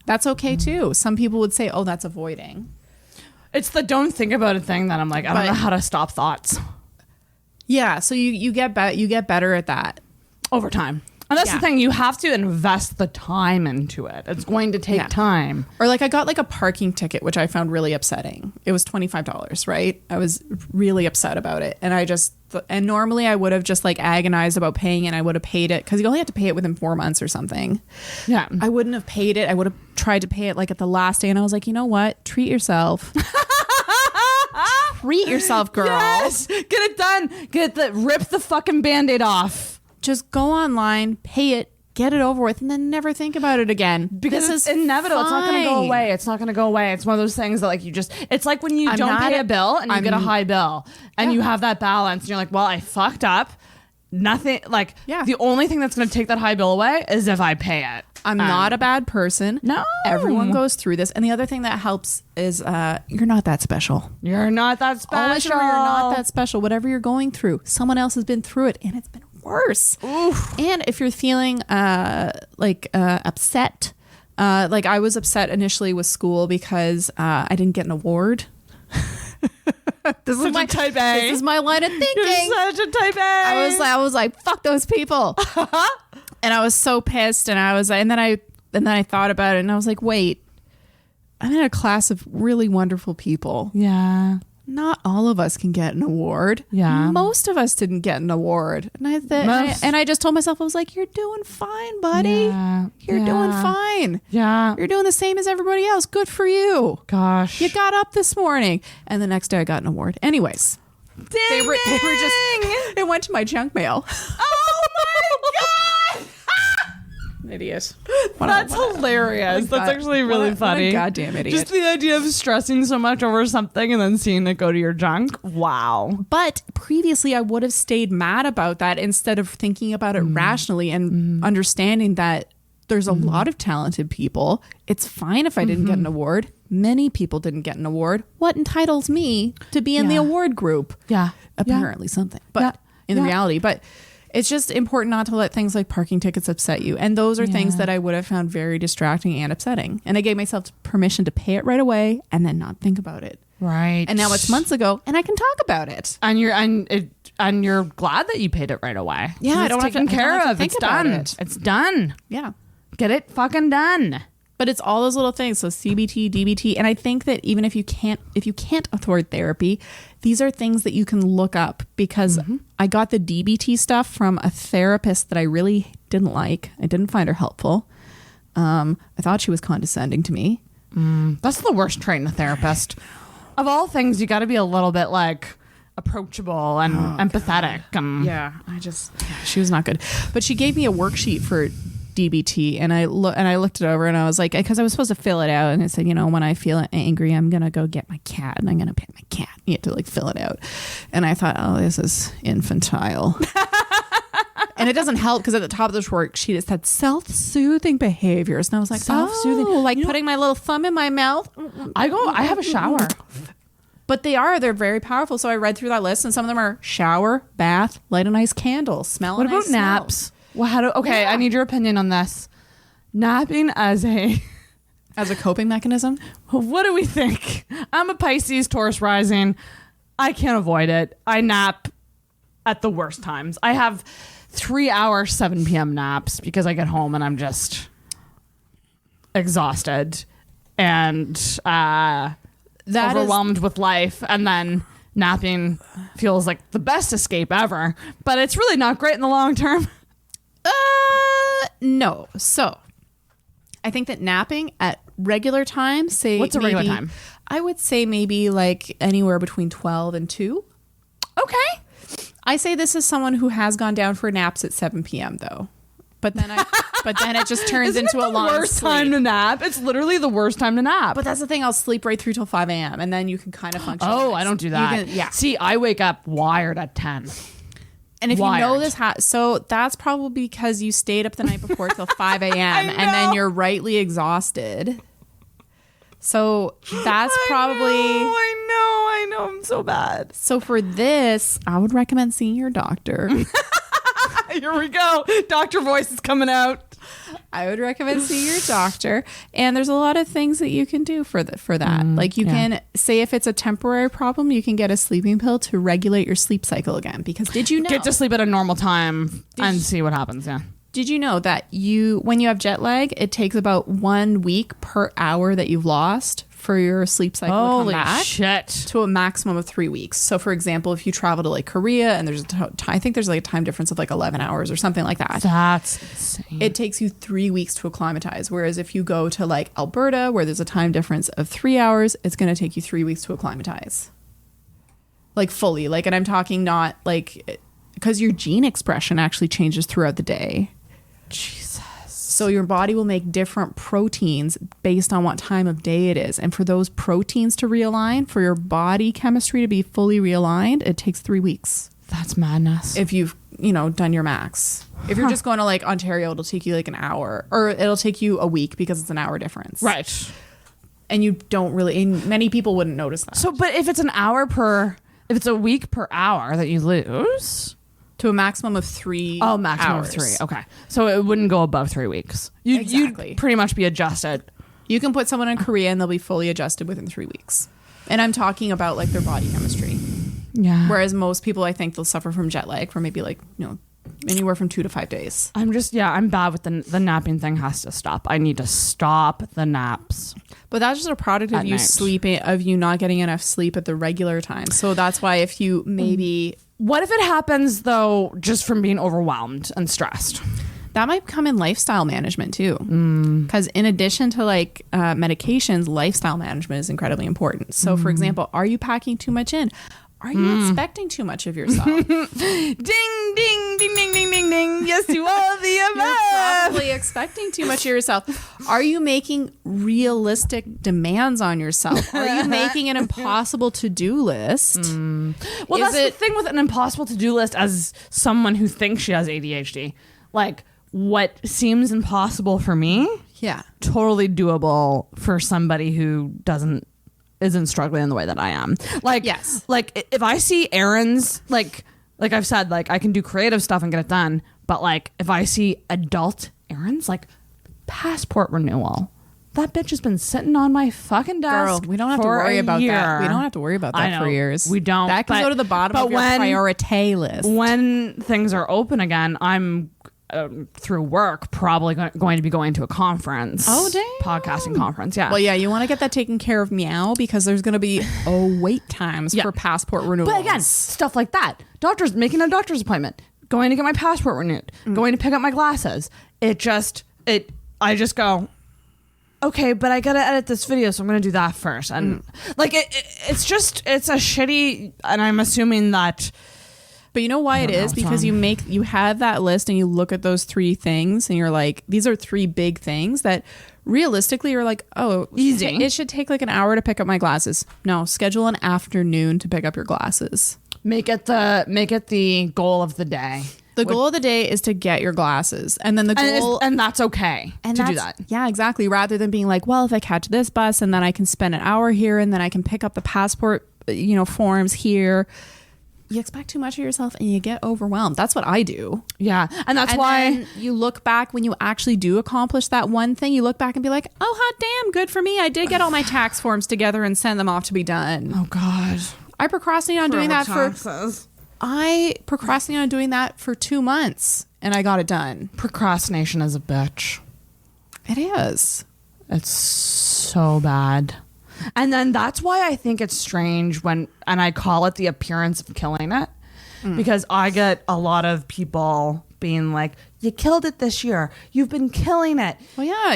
Speaker 3: That's okay too. Some people would say, oh, that's avoiding.
Speaker 2: It's the don't think about it thing that I'm like, I don't know how to stop thoughts.
Speaker 3: Yeah. So you get better at that
Speaker 2: over time. And that's the thing. You have to invest the time into it. It's going to take time.
Speaker 3: Or like I got like a parking ticket, which I found really upsetting. It was $25, right? I was really upset about it. And normally I would have just like agonized about paying it. I would have paid it because you only have to pay it within 4 months or something.
Speaker 2: Yeah.
Speaker 3: I wouldn't have paid it. I would have tried to pay it like at the last day. And I was like, you know what? Treat yourself. Treat yourself, girl.
Speaker 2: Yes. Get it done. Rip the fucking Band-Aid off.
Speaker 3: Just go online, pay it, get it over with, and then never think about it again.
Speaker 2: Because it's inevitable. Fine. It's not going to go away. It's not going to go away. It's one of those things that like it's like when you don't pay a bill and you get a high bill and you have that balance and you're like, well, I fucked up. Nothing like the only thing that's going to take that high bill away is if I pay it.
Speaker 3: I'm not a bad person.
Speaker 2: No.
Speaker 3: Everyone goes through this. And the other thing that helps is you're not that special.
Speaker 2: You're not that special.
Speaker 3: Always remember you're not that special. Whatever you're going through, someone else has been through it and it's been worse.
Speaker 2: Oof.
Speaker 3: And if you're feeling upset, like I was upset initially with school because I didn't get an award. This is my type A. This is my line of thinking.
Speaker 2: You're such a type A.
Speaker 3: I was like, fuck those people. And I was so pissed. And I was like, and then I thought about it and I was like, wait, I'm in a class of really wonderful people.
Speaker 2: Yeah.
Speaker 3: Not all of us can get an award.
Speaker 2: Yeah.
Speaker 3: Most of us didn't get an award. And I just told myself, I was like, you're doing fine, buddy.
Speaker 2: Yeah.
Speaker 3: You're doing fine.
Speaker 2: Yeah.
Speaker 3: You're doing the same as everybody else. Good for you.
Speaker 2: Gosh.
Speaker 3: You got up this morning. And the next day I got an award. Anyways.
Speaker 2: They were just,
Speaker 3: it went to my junk mail.
Speaker 2: Oh my God.
Speaker 3: Idiot.
Speaker 2: That's hilarious. That's actually really funny.
Speaker 3: What a goddamn idiot.
Speaker 2: Just the idea of stressing so much over something and then seeing it go to your junk. Wow.
Speaker 3: But previously I would have stayed mad about that instead of thinking about it rationally and understanding that there's a lot of talented people. It's fine if I didn't get an award. Many people didn't get an award. What entitles me to be in the award group?
Speaker 2: Yeah.
Speaker 3: Apparently something. But in the reality, but it's just important not to let things like parking tickets upset you. And those are things that I would have found very distracting and upsetting. And I gave myself permission to pay it right away and then not think about it.
Speaker 2: Right.
Speaker 3: And now it's months ago and I can talk about it.
Speaker 2: And you're glad that you paid it right away.
Speaker 3: Yeah,
Speaker 2: I don't have to think about it. It's done.
Speaker 3: Yeah.
Speaker 2: Get it fucking done.
Speaker 3: But it's all those little things. So CBT, DBT. And I think that even if you can't afford therapy, these are things that you can look up because I got the DBT stuff from a therapist that I really didn't like. I didn't find her helpful. I thought she was condescending to me.
Speaker 2: That's the worst trait in a therapist. Of all things, you got to be a little bit like approachable and empathetic.
Speaker 3: She was not good. But she gave me a worksheet for DBT and I looked it over and I was like, because I was supposed to fill it out and it said, when I feel angry, I'm gonna go get my cat and I'm gonna pet my cat. You have to like fill it out. And I thought, oh, this is infantile. And it doesn't help because at the top of this worksheet it said self-soothing behaviors and I was like, self-soothing, like putting my little thumb in my mouth.
Speaker 2: I have a shower.
Speaker 3: But they're very powerful. So I read through that list and some of them are shower, bath, light a nice candle, smell a nice smell.
Speaker 2: What about naps? Well, I need your opinion on this. Napping as a
Speaker 3: coping mechanism?
Speaker 2: What do we think? I'm a Pisces, Taurus rising. I can't avoid it. I nap at the worst times. I have 3-hour 7 p.m. naps because I get home and I'm just exhausted and overwhelmed with life. And then napping feels like the best escape ever. But it's really not great in the long term.
Speaker 3: No. So I think that napping at regular times, say
Speaker 2: what's a regular time?
Speaker 3: I would say maybe like anywhere between 12 and 2.
Speaker 2: Okay.
Speaker 3: I say this is someone who has gone down for naps at 7 p.m. though. But then it just turns into a long
Speaker 2: worst
Speaker 3: sleep.
Speaker 2: Time to nap. It's literally the worst time to nap.
Speaker 3: But that's the thing. I'll sleep right through till 5 a.m. and then you can kind of function.
Speaker 2: Oh, I don't do that. See, I wake up wired at 10.
Speaker 3: And if you know this, so that's probably because you stayed up the night before till 5 a.m. and then you're rightly exhausted. So that's probably...
Speaker 2: I know. I'm so bad.
Speaker 3: So for this, I would recommend seeing your doctor.
Speaker 2: Here we go. Doctor voice is coming out.
Speaker 3: I would recommend seeing your doctor. And there's a lot of things that you can do for that. Like you can say if it's a temporary problem, you can get a sleeping pill to regulate your sleep cycle again. Because did you know?
Speaker 2: Get to sleep at a normal time and see what happens, yeah.
Speaker 3: Did you know that when you have jet lag, it takes about 1 week per hour that you've lost for your sleep cycle to come back
Speaker 2: shit.
Speaker 3: to a maximum of 3 weeks. So, for example, if you travel to like Korea and I think there's like a time difference of like 11 hours or something like that.
Speaker 2: That's insane.
Speaker 3: It takes you 3 weeks to acclimatize. Whereas if you go to like Alberta, where there's a time difference of 3 hours, it's going to take you 3 weeks to acclimatize. Like fully. Like, and I'm talking not like, because your gene expression actually changes throughout the day.
Speaker 2: Jesus.
Speaker 3: So your body will make different proteins based on what time of day it is. And for those proteins to realign, for your body chemistry to be fully realigned, it takes 3 weeks.
Speaker 2: That's madness.
Speaker 3: If you've, done your max. If you're just going to like Ontario, it'll take you like an hour, or it'll take you a week because it's an hour difference.
Speaker 2: Right.
Speaker 3: And you don't really, and many people wouldn't notice that.
Speaker 2: So, but if it's if it's a week per hour that you lose...
Speaker 3: To a maximum of 3
Speaker 2: Oh, maximum
Speaker 3: hours.
Speaker 2: of 3. Okay. So it wouldn't go above 3 weeks.
Speaker 3: Exactly.
Speaker 2: You'd pretty much be adjusted.
Speaker 3: You can put someone in Korea and they'll be fully adjusted within 3 weeks. And I'm talking about like their body chemistry.
Speaker 2: Yeah.
Speaker 3: Whereas most people, I think, they'll suffer from jet lag for maybe like, anywhere from 2 to 5 days.
Speaker 2: I'm bad with the napping thing. Has to stop. I need to stop the naps.
Speaker 3: But that's just a product of you sleeping, of you not getting enough sleep at the regular time. So that's why if you maybe...
Speaker 2: What if it happens, though, just from being overwhelmed and stressed?
Speaker 3: That might come in lifestyle management, too. Because in addition to, like, medications, lifestyle management is incredibly important. So, for example, are you packing too much in? Are you expecting too much of yourself?
Speaker 2: Ding, ding, ding, ding, ding, ding, ding. Yes, to all the above.
Speaker 3: You're probably expecting too much of yourself. Are you making realistic demands on yourself? Are you making an impossible to-do list?
Speaker 2: Well, that's the thing with an impossible to-do list as someone who thinks she has ADHD. Like, what seems impossible for me, totally doable for somebody who isn't struggling in the way that I am. Like,
Speaker 3: yes.
Speaker 2: Like if I see errands, like I've said, like I can do creative stuff and get it done. But like if I see adult errands, like passport renewal, that bitch has been sitting on my fucking desk.
Speaker 3: Girl, we don't have to worry about that. We don't have to worry about that for years.
Speaker 2: We don't.
Speaker 3: That can go to the bottom of your priority list.
Speaker 2: When things are open again, I'm through work probably going to be going to a conference.
Speaker 3: Oh, damn.
Speaker 2: Podcasting conference. Yeah.
Speaker 3: Well, yeah, you want to get that taken care of, meow, because there's going to be wait times for passport renewals.
Speaker 2: But again, stuff like that. Making a doctor's appointment, going to get my passport renewed, going to pick up my glasses. I just go, okay, but I got to edit this video, so I'm going to do that first. And like, it's a shitty, and I'm assuming that.
Speaker 3: But you know why it is? Because you have that list and you look at those 3 things and you're like, these are 3 big things that realistically you're like, oh,
Speaker 2: easy.
Speaker 3: It should take like an hour to pick up my glasses. No, schedule an afternoon to pick up your glasses.
Speaker 2: Make it the goal of the day.
Speaker 3: The goal of the day is to get your glasses. And then
Speaker 2: and that's okay to do that.
Speaker 3: Yeah, exactly. Rather than being like, well, if I catch this bus and then I can spend an hour here and then I can pick up the passport, forms here. You expect too much of yourself and you get overwhelmed. That's what I do.
Speaker 2: Yeah. And that's why
Speaker 3: you look back when you actually do accomplish that one thing, you look back and be like, oh, hot damn, good for me. I did get all my tax forms together and send them off to be done.
Speaker 2: Oh, God.
Speaker 3: I procrastinated on doing that for 2 months and I got it done.
Speaker 2: Procrastination is a bitch.
Speaker 3: It is.
Speaker 2: It's so bad. And then that's why I think it's strange and I call it the appearance of killing it, because I get a lot of people being like, you killed it this year. You've been killing it.
Speaker 3: Well, yeah.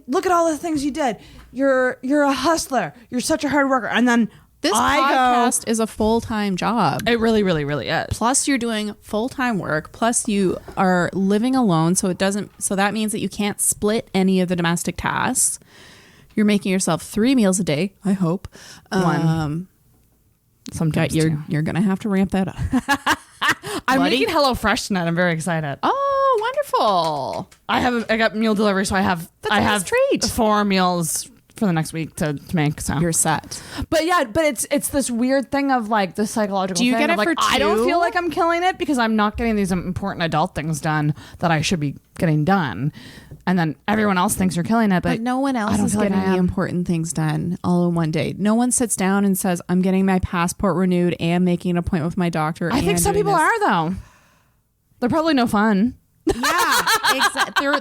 Speaker 2: Look at all the things you did. You're a hustler. You're such a hard worker. And then
Speaker 3: this podcast is a full-time job.
Speaker 2: It really, really, really is.
Speaker 3: Plus you're doing full-time work. Plus you are living alone. So that means that you can't split any of the domestic tasks. You're making yourself 3 meals a day, I hope.
Speaker 2: One. Sometimes
Speaker 3: you're going to have to ramp that up.
Speaker 2: I'm making HelloFresh tonight. I'm very excited.
Speaker 3: Oh, wonderful.
Speaker 2: I got meal delivery, so I have
Speaker 3: treat.
Speaker 2: 4 meals for the next week to make. So
Speaker 3: you're set.
Speaker 2: But yeah, it's this weird thing of like the psychological
Speaker 3: Do you
Speaker 2: thing
Speaker 3: get it
Speaker 2: of like,
Speaker 3: for 2?
Speaker 2: I don't feel like I'm killing it because I'm not getting these important adult things done that I should be getting done. And then everyone else thinks you're killing it, but
Speaker 3: no one else is getting the important things done all in one day. No one sits down and says, I'm getting my passport renewed and making an appointment with my doctor.
Speaker 2: I think some people are, though. They're probably no fun.
Speaker 3: Yeah.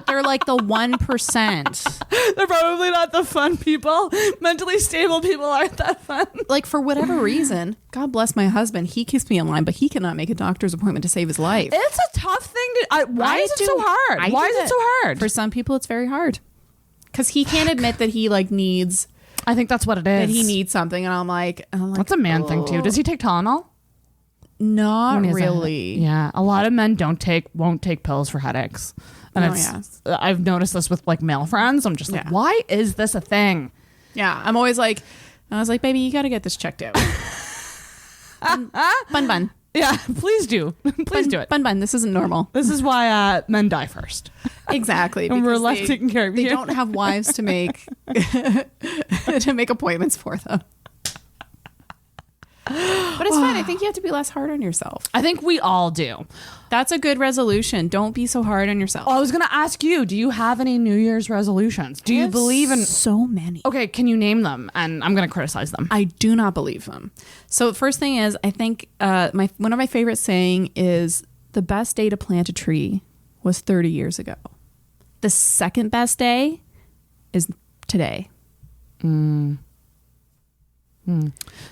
Speaker 3: They're like the 1%.
Speaker 2: They're probably not the fun people. Mentally stable people aren't that fun.
Speaker 3: Like, for whatever reason, God bless my husband, he keeps me in line, but he cannot make a doctor's appointment to save his life.
Speaker 2: It's a tough thing to... why is it so hard? Why is it so hard?
Speaker 3: For some people, it's very hard. Because he can't admit that he like needs...
Speaker 2: I think that's what it is.
Speaker 3: That he needs something, and I'm like
Speaker 2: that's a man thing too. Does he take Tylenol?
Speaker 3: Not really.
Speaker 2: Yeah, a lot of men won't take pills for headaches, and I've noticed this with like male friends. I'm just like, why is this a thing?
Speaker 3: Yeah, I was like, baby, you got to get this checked out. Bun.
Speaker 2: Yeah, please do. Please do it.
Speaker 3: Bun. This isn't normal.
Speaker 2: This is why men die first.
Speaker 3: Exactly.
Speaker 2: And we're left taking care of you.
Speaker 3: They don't have wives to make appointments for them. But it's fine. I think you have to be less hard on yourself.
Speaker 2: I think we all do.
Speaker 3: That's a good resolution. Don't be so hard on yourself.
Speaker 2: I was going to ask you, do you have any New Year's resolutions? Do you believe in...
Speaker 3: So many.
Speaker 2: Okay, can you name them? And I'm going to criticize them.
Speaker 3: I do not believe them. So the first thing is, I think one of my favorite saying is, the best day to plant a tree was 30 years ago. The second best day is today.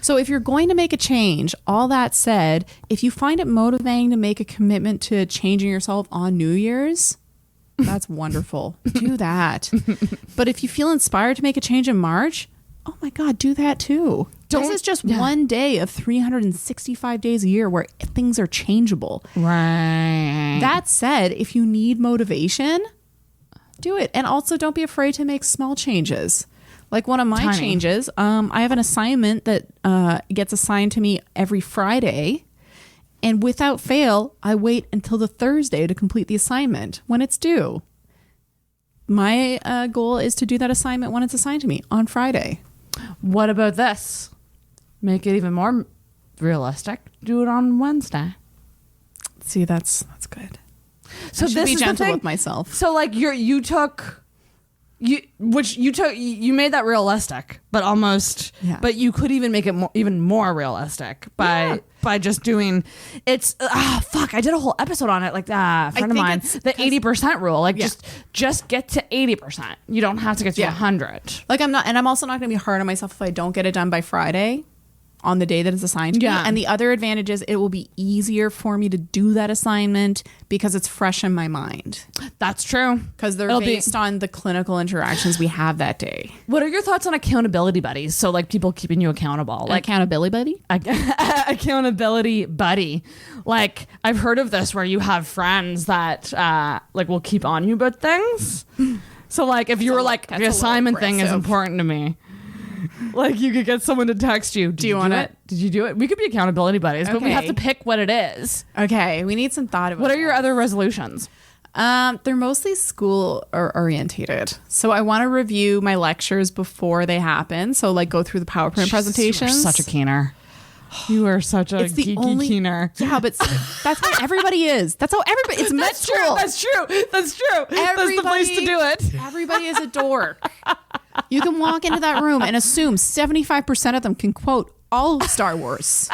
Speaker 3: So if you're going to make a change, all that said, if you find it motivating to make a commitment to changing yourself on New Year's, that's wonderful. Do that. But if you feel inspired to make a change in March, oh my God, do that too. This is just one day of 365 days a year where things are changeable.
Speaker 2: Right.
Speaker 3: That said, if you need motivation, do it. And also don't be afraid to make small changes. Like one of my changes, I have an assignment that gets assigned to me every Friday. And without fail, I wait until the Thursday to complete the assignment when it's due. My goal is to do that assignment when it's assigned to me on Friday.
Speaker 2: What about this? Make it even more realistic. Do it on Wednesday.
Speaker 3: See, that's good.
Speaker 2: So
Speaker 3: I should be gentle with myself.
Speaker 2: So like you made that realistic, but almost, but you could even make it even more realistic by just doing it's. I did a whole episode on it. Like a friend of mine, the 80% rule. Like just get to 80%. You don't have to get to 100.
Speaker 3: Like I'm also not going to be hard on myself if I don't get it done by Friday on the day that it's assigned to me. And the other advantage is it will be easier for me to do that assignment because it's fresh in my mind.
Speaker 2: That's true.
Speaker 3: Because they're based on the clinical interactions we have that day.
Speaker 2: What are your thoughts on accountability buddies? So like people keeping you accountable. Like
Speaker 3: accountability buddy?
Speaker 2: Accountability buddy. Like I've heard of this where you have friends that like will keep on you about things. So like if you were like, the assignment thing is important to me. Like you could get someone to text you. Do you want it? Did you do it? We could be accountability buddies, but we have to pick what it is.
Speaker 3: Okay, we need some thought about.
Speaker 2: What are your other resolutions?
Speaker 3: They're mostly school orientated. So I want to review my lectures before they happen. So like go through the PowerPoint presentations.
Speaker 2: You are such a keener. You are such a geeky keener.
Speaker 3: Yeah, but that's how everybody is. That's how everybody. It's med school.
Speaker 2: That's true. That's the place to do it.
Speaker 3: Everybody is a dork. You can walk into that room and assume 75% of them can quote all of Star Wars.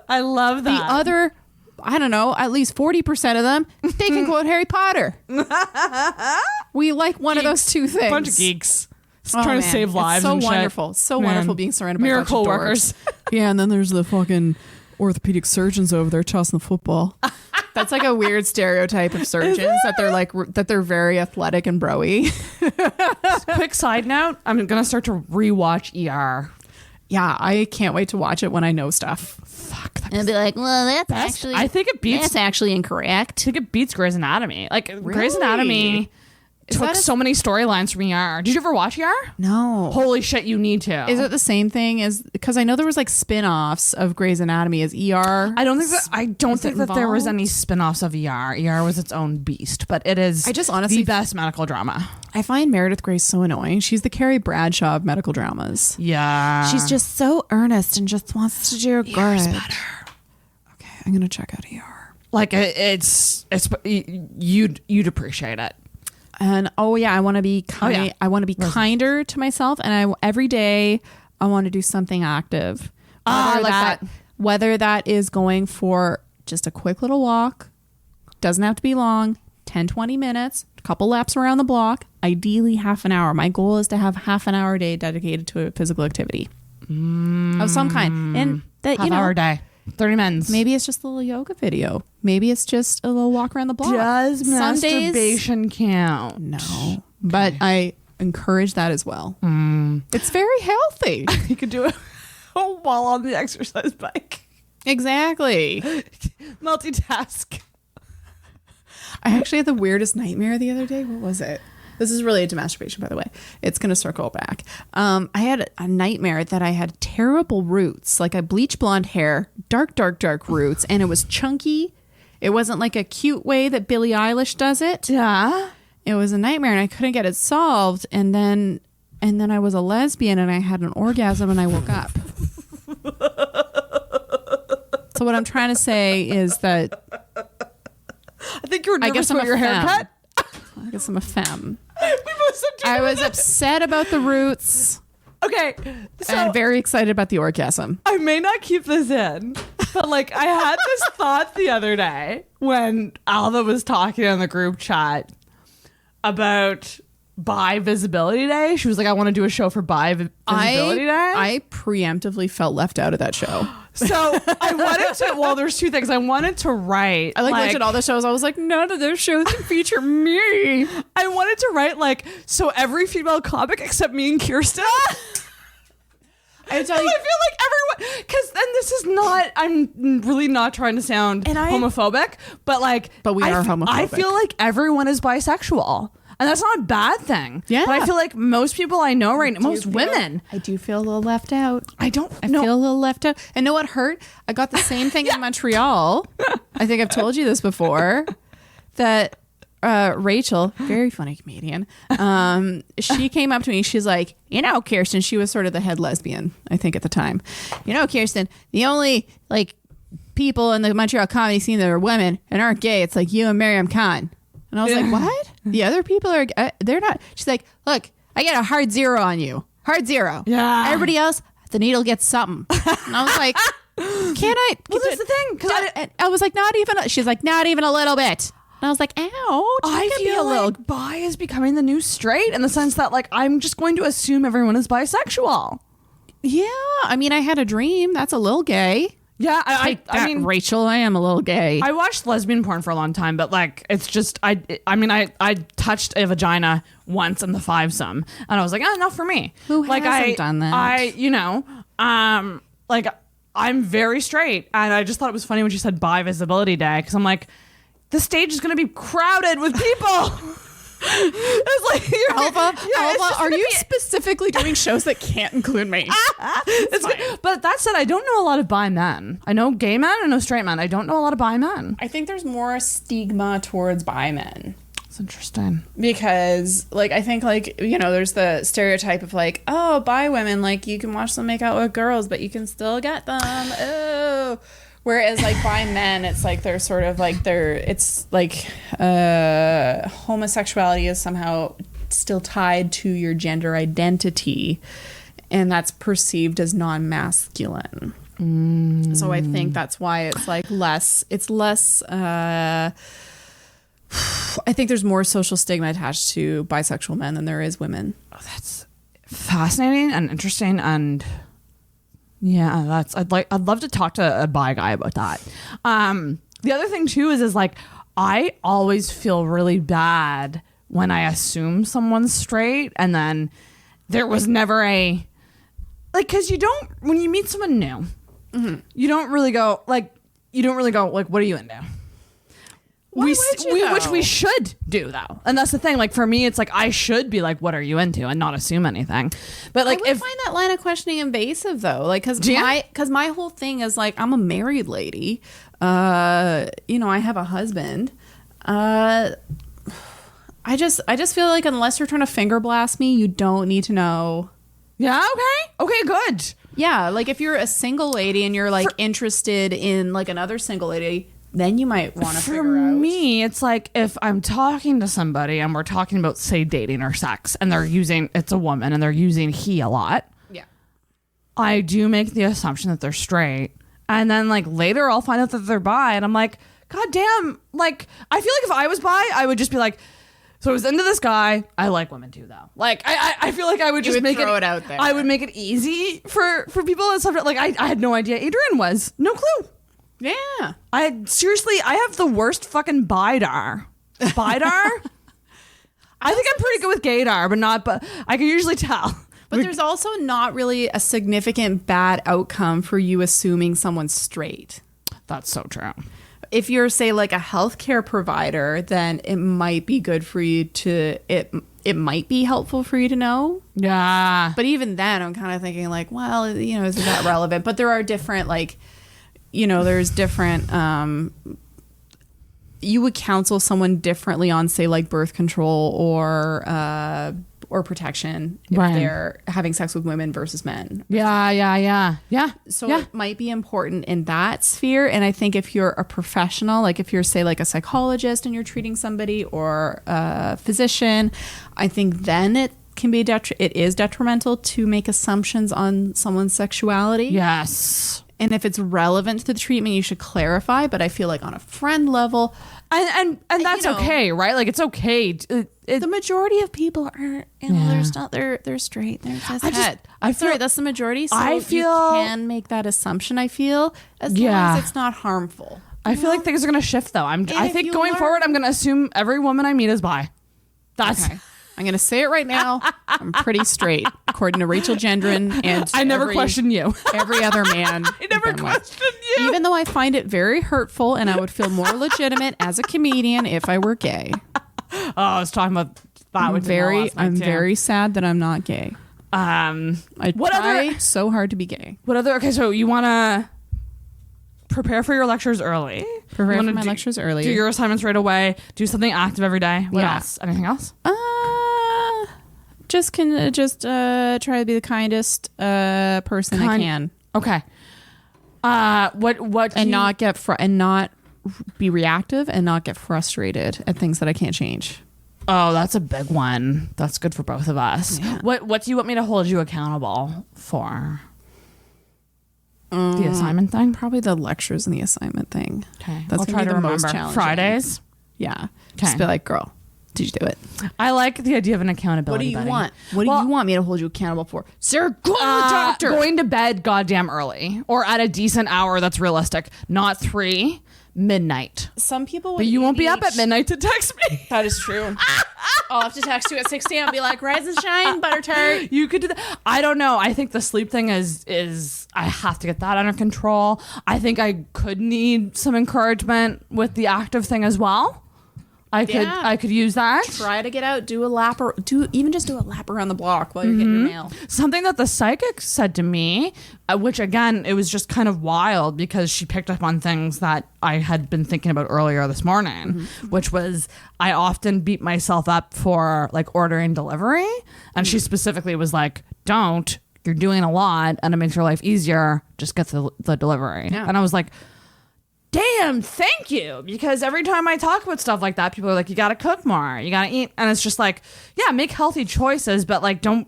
Speaker 2: I love that.
Speaker 3: The other, I don't know, at least 40% of them, they can quote Harry Potter. We like one of those two things.
Speaker 2: Bunch of geeks. Trying to save lives.
Speaker 3: It's so
Speaker 2: and
Speaker 3: wonderful.
Speaker 2: Shit.
Speaker 3: So wonderful being surrounded by
Speaker 2: miracle workers.
Speaker 3: Yeah, and then there's the fucking orthopedic surgeons over there tossing the football. That's like a weird stereotype of surgeons that they're like that they're very athletic and broy.
Speaker 2: Quick side note, I'm gonna start to rewatch ER.
Speaker 3: Yeah, I can't wait to watch it when I know stuff.
Speaker 2: Fuck.
Speaker 3: And be like, well, that's actually
Speaker 2: I think it beats.
Speaker 3: That's actually incorrect.
Speaker 2: I think it beats Grey's Anatomy. Like really? Grey's Anatomy took so many storylines from ER. Did you ever watch ER?
Speaker 3: No.
Speaker 2: Holy shit, you need to.
Speaker 3: Is it the same thing as, because I know there was like spin-offs of Grey's Anatomy as ER?
Speaker 2: I don't think that there was any spin-offs of ER. ER was its own beast, but it is the best medical drama.
Speaker 3: I find Meredith Grey so annoying. She's the Carrie Bradshaw of medical dramas.
Speaker 2: Yeah.
Speaker 3: She's just so earnest and just wants to do good.
Speaker 2: ER's better.
Speaker 3: Okay, I'm going to check out ER.
Speaker 2: Like it's you'd appreciate it.
Speaker 3: And I want to be kind. I want to be kinder to myself, and every day I want to do something active. Whether that is going for just a quick little walk, doesn't have to be long, 10, 20 minutes, a couple laps around the block, ideally half an hour. My goal is to have half an hour a day dedicated to a physical activity of some kind. And that,
Speaker 2: half hour a day. 30 minutes.
Speaker 3: Maybe it's just a little yoga video. Maybe it's just a little walk around the block.
Speaker 2: Does masturbation count?
Speaker 3: No. But I encourage that as well. It's very healthy.
Speaker 2: You could do it while on the exercise bike.
Speaker 3: Exactly.
Speaker 2: Multitask.
Speaker 3: I actually had the weirdest nightmare the other day. What was it? This is related to masturbation, by the way. It's going to circle back. I had a nightmare that I had terrible roots, like a bleach blonde hair, dark roots, and it was chunky. It wasn't like a cute way that Billie Eilish does it.
Speaker 2: Yeah.
Speaker 3: It was a nightmare, and I couldn't get it solved. And then I was a lesbian, and I had an orgasm, and I woke up. So what I'm trying to say is that
Speaker 2: I think you were nervous about your haircut.
Speaker 3: I guess I'm a femme. I was upset about the roots.
Speaker 2: Okay, so
Speaker 3: and very excited about the orgasm.
Speaker 2: I may not keep this in, but like I had this thought the other day when Alva was talking on the group chat about Bi Visibility Day. She was like, I want to do a show for Bi Visibility Day.
Speaker 3: I preemptively felt left out of that show.
Speaker 2: So I wanted to, well, there's two things. I wanted to write.
Speaker 3: I looked at all the shows. I was like, none of those shows can feature me.
Speaker 2: I wanted to write like, so every female comic except me and Kirsten. I feel like everyone, because then this is not, I'm really not trying to sound homophobic, but like,
Speaker 3: but we are homophobic.
Speaker 2: I feel like everyone is bisexual. And that's not a bad thing.
Speaker 3: Yeah.
Speaker 2: But I feel like most people I know right now, most women.
Speaker 3: I do feel a little left out.
Speaker 2: I
Speaker 3: feel a little left out. And know what hurt? I got the same thing in Montreal. I think I've told you this before. That Rachel, very funny comedian, she came up to me. She's like, Kirsten, she was sort of the head lesbian, I think, at the time. Kirsten, the only like people in the Montreal comedy scene that are women and aren't gay, it's like you and Miriam Khan. And I was like, what? The other people are, they're not. She's like, look, I get a hard 0 on you. Hard 0.
Speaker 2: Yeah.
Speaker 3: Everybody else, the needle gets something. And I was like, can't I?
Speaker 2: Well, that's the thing. Cause
Speaker 3: I was like, not even, she's like, not even a little bit. And I was like, ouch.
Speaker 2: I feel like bi is becoming the new straight in the sense that like, I'm just going to assume everyone is bisexual.
Speaker 3: Yeah. I mean, I had a dream. That's a little gay.
Speaker 2: Yeah, I mean,
Speaker 3: Rachel, I am a little gay.
Speaker 2: I watched lesbian porn for a long time, but like, it's just, I touched a vagina once in the fivesome, and I was like, not for me.
Speaker 3: Who hasn't done that?
Speaker 2: Like, I'm very straight, and I just thought it was funny when she said Bi Visibility Day, because I'm like, the stage is going to be crowded with people. It's like
Speaker 3: Alva, are you specifically doing shows that can't include me?
Speaker 2: But that said, I don't know a lot of bi men. I know gay men, I know straight men. I don't know a lot of bi men.
Speaker 3: I think there's more stigma towards bi men.
Speaker 2: It's interesting
Speaker 3: because, like, I think like there's the stereotype of like, oh, bi women, like you can watch them make out with girls, but you can still get them. Oh. Whereas like bi men, it's like they're sort of like it's like homosexuality is somehow still tied to your gender identity, and that's perceived as non-masculine. So I think that's why it's like less. I think there's more social stigma attached to bisexual men than there is women.
Speaker 2: Oh, that's fascinating and interesting and. Yeah, I'd love to talk to a bi guy about that. The other thing too is like I always feel really bad when I assume someone's straight and then there was never a like because when you meet someone new, you don't really go like what are you into? Which we should do though, and that's the thing. Like for me, it's like I should be like, "What are you into?" and not assume anything. But like,
Speaker 3: I would find that line of questioning invasive though, like because my whole thing is like I'm a married lady. I have a husband. I just feel like unless you're trying to finger blast me, you don't need to know.
Speaker 2: Yeah. Okay. Good.
Speaker 3: Yeah. Like if you're a single lady and you're like interested in like another single lady. Then you might want to figure out. For
Speaker 2: me, it's like if I'm talking to somebody and we're talking about, say, dating or sex, and it's a woman and they're using he a lot.
Speaker 3: Yeah.
Speaker 2: I do make the assumption that they're straight. And then like later I'll find out that they're bi and I'm like, God damn, like, I feel like if I was bi, I would just be like, so I was into this guy. I like women too, though. Like, I feel like I would just
Speaker 3: throw it out there.
Speaker 2: I would make it easy for people and stuff. Like, I had no idea Adrian was. No clue.
Speaker 3: Yeah.
Speaker 2: I have the worst fucking bidar. Bidar? I think I'm pretty good with gaydar, but I can usually tell.
Speaker 5: But there's also not really a significant bad outcome for you assuming someone's straight.
Speaker 2: That's so true.
Speaker 5: If you're, say, like a healthcare provider, then it might be good for you to, it might be helpful for you to know.
Speaker 2: Yeah.
Speaker 5: But even then, I'm kind of thinking like, well, is that relevant? But there are different, like, there's different, you would counsel someone differently on, say, like birth control or protection if they're having sex with women versus men.
Speaker 2: Yeah.
Speaker 5: So it might be important in that sphere. And I think if you're a professional, like if you're, say, like a psychologist and you're treating somebody, or a physician, I think then it can be it is detrimental to make assumptions on someone's sexuality.
Speaker 2: Yes.
Speaker 5: And if it's relevant to the treatment, you should clarify. But I feel like on a friend level,
Speaker 2: and that's okay, right? Like, it's okay.
Speaker 5: The majority of people are, they're straight. They're cis-het. That's the majority. So
Speaker 2: I feel
Speaker 5: you can make that assumption. I feel as long as it's not harmful.
Speaker 2: I feel like things are going to shift, though. I think going forward, I'm going to assume every woman I meet is bi. That's
Speaker 5: okay. I'm going to say it right now. I'm pretty straight, according to Rachel Gendron. And
Speaker 2: I never question you.
Speaker 5: Every other man.
Speaker 2: I never question you.
Speaker 5: Even though I find it very hurtful, and I would feel more legitimate as a comedian if I were gay.
Speaker 2: Oh, I was talking about that.
Speaker 5: I'm very sad that I'm not gay. I try so hard to be gay.
Speaker 2: Okay, so you want to prepare for your lectures early.
Speaker 5: Prepare for my lectures early.
Speaker 2: Do your assignments right away. Do something active every day. What else? Anything else?
Speaker 5: Just try to be the kindest person I can.
Speaker 2: Okay. What
Speaker 5: and not get and not be reactive and not get frustrated at things that I can't change.
Speaker 2: Oh, that's a big one. That's good for both of us. Yeah. What do you want me to hold you accountable for? The assignment thing?
Speaker 5: Probably the lectures and the assignment thing.
Speaker 2: Okay.
Speaker 5: That's
Speaker 2: I'll try to remember. Fridays?
Speaker 5: Yeah. Just be like, girl, did you do it?
Speaker 2: I like the idea of an accountability buddy.
Speaker 5: Want? What do you want me to hold you accountable for? Sarah, go to the doctor.
Speaker 2: Going to bed goddamn early, or at a decent hour that's realistic. Not 3 midnight.
Speaker 5: Some people,
Speaker 2: but you won't be up at midnight to text me.
Speaker 5: That is true. I'll have to text you at 6 a.m. and be like, rise and shine, butter tart.
Speaker 2: You could do that. I don't know. I think the sleep thing is I have to get that under control. I think I could need some encouragement with the active thing as well. I could use that.
Speaker 5: Try to get out, do a lap, or even just do a lap around the block while you're getting your mail.
Speaker 2: Something that the psychic said to me, which again, it was just kind of wild because she picked up on things that I had been thinking about earlier this morning, which was I often beat myself up for like ordering delivery. And she specifically was like, don't, you're doing a lot and it makes your life easier. Just get the delivery. Yeah. And I was like, damn, thank you. Because every time I talk about stuff like that, people are like, you got to cook more. You got to eat. And it's just like, yeah, make healthy choices. But like, don't,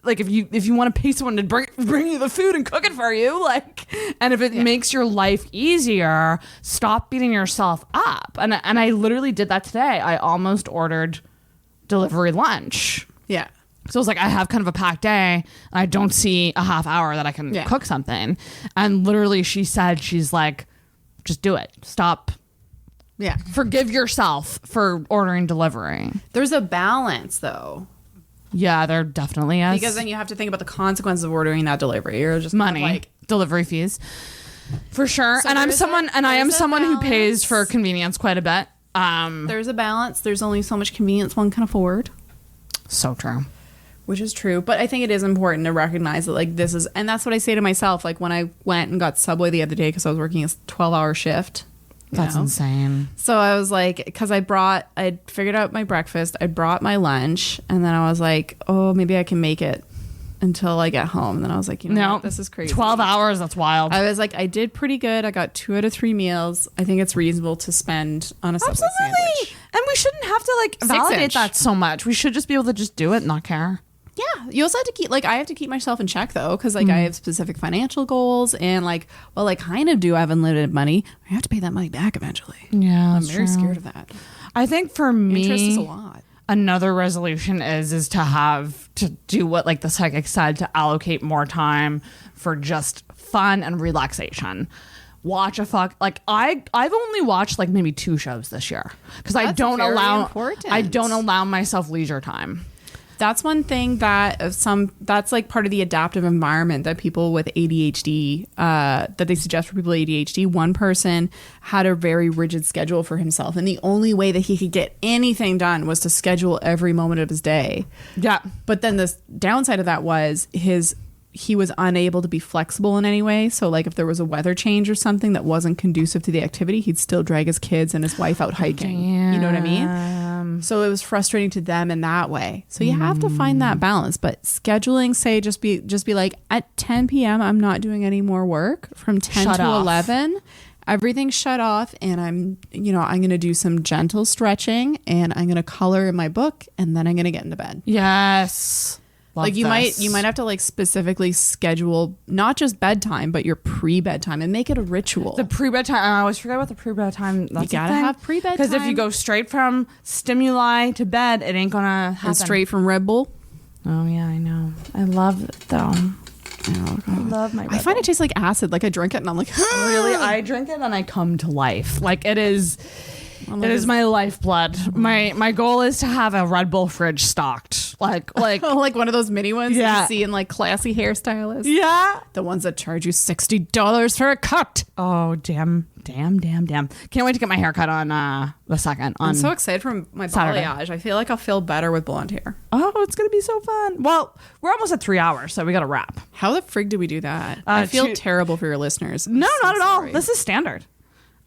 Speaker 2: like, if you want to pay someone to bring you the food and cook it for you, like, and if it makes your life easier, stop beating yourself up. And I literally did that today. I almost ordered delivery lunch.
Speaker 5: Yeah.
Speaker 2: So it was like, I have kind of a packed day. I don't see a half hour that I can cook something. And literally she said, she's like, just do it. Stop.
Speaker 5: Yeah.
Speaker 2: Forgive yourself for ordering delivery.
Speaker 5: There's a balance, though.
Speaker 2: Yeah, there definitely is.
Speaker 5: Because then you have to think about the consequences of ordering that delivery. You're just
Speaker 2: money,
Speaker 5: like
Speaker 2: delivery fees, for sure. So and I am someone who pays for convenience quite a bit.
Speaker 5: There's a balance. There's only so much convenience one can afford.
Speaker 2: So true.
Speaker 5: Which is true. But I think it is important to recognize that, like, this is, and that's what I say to myself. Like, when I went and got Subway the other day because I was working a 12-hour shift.
Speaker 2: That's insane.
Speaker 5: So I was like, because I figured out my breakfast, I brought my lunch, and then I was like, oh, maybe I can make it until I get home. And then I was like, you know what? This is crazy.
Speaker 2: 12 hours, that's wild.
Speaker 5: I was like, I did pretty good. I got 2 out of 3 meals. I think it's reasonable to spend on a Subway sandwich.
Speaker 2: And we shouldn't have to, like, validate that so much. We should just be able to just do it and not care.
Speaker 5: Yeah, you also have to keep I have to keep myself in check though, because I have specific financial goals, and I kind of do have unlimited money. I have to pay that money back eventually.
Speaker 2: Yeah,
Speaker 5: I'm very scared of that.
Speaker 2: I think for me,
Speaker 5: interest is a lot.
Speaker 2: Another resolution is to do what the psychic said, to allocate more time for just fun and relaxation. Watch I've only watched maybe 2 shows this year because I don't allow myself leisure time.
Speaker 5: That's one thing that that's part of the adaptive environment that people with ADHD that they suggest for people with ADHD. One person had a very rigid schedule for himself, and the only way that he could get anything done was to schedule every moment of his day.
Speaker 2: Yeah.
Speaker 5: But then the downside of that was he was unable to be flexible in any way. So if there was a weather change or something that wasn't conducive to the activity, he'd still drag his kids and his wife out hiking.
Speaker 2: Damn.
Speaker 5: You know what I mean? So it was frustrating to them in that way. So you have to find that balance. But scheduling, say, just be at 10 p.m. I'm not doing any more work. From 10 to 11, everything's shut off, and I'm going to do some gentle stretching, and I'm going to color in my book, and then I'm going to get into bed.
Speaker 2: Yes.
Speaker 5: You might have to specifically schedule not just bedtime, but your pre-bedtime, and make it a ritual.
Speaker 2: The pre-bedtime, I always forget about the pre-bedtime. That's
Speaker 5: you gotta have pre-bedtime,
Speaker 2: because if you go straight from stimuli to bed, it ain't gonna happen.
Speaker 5: And straight from Red Bull.
Speaker 2: Oh yeah, I know. I love it though.
Speaker 5: Oh,
Speaker 2: I love my Red
Speaker 5: I find
Speaker 2: Bull.
Speaker 5: it tastes like acid. I drink it and I'm like,
Speaker 2: really? I drink it and I come to life. It is. It is my lifeblood. My goal is to have a Red Bull fridge stocked, like
Speaker 5: one of those mini ones
Speaker 2: Yeah.
Speaker 5: you see in classy hairstylists.
Speaker 2: Yeah,
Speaker 5: the ones that charge you $60 for a cut.
Speaker 2: Oh damn! Can't wait to get my hair cut on the 2nd.
Speaker 5: I'm so excited for my
Speaker 2: Saturday.
Speaker 5: balayage. I feel like I'll feel better with blonde hair.
Speaker 2: Oh, it's gonna be so fun. Well, we're almost at 3 hours, so we got to wrap.
Speaker 5: How the frig did we do that? I feel terrible for your listeners.
Speaker 2: No,
Speaker 5: I'm
Speaker 2: not at
Speaker 5: sorry.
Speaker 2: all. This is standard.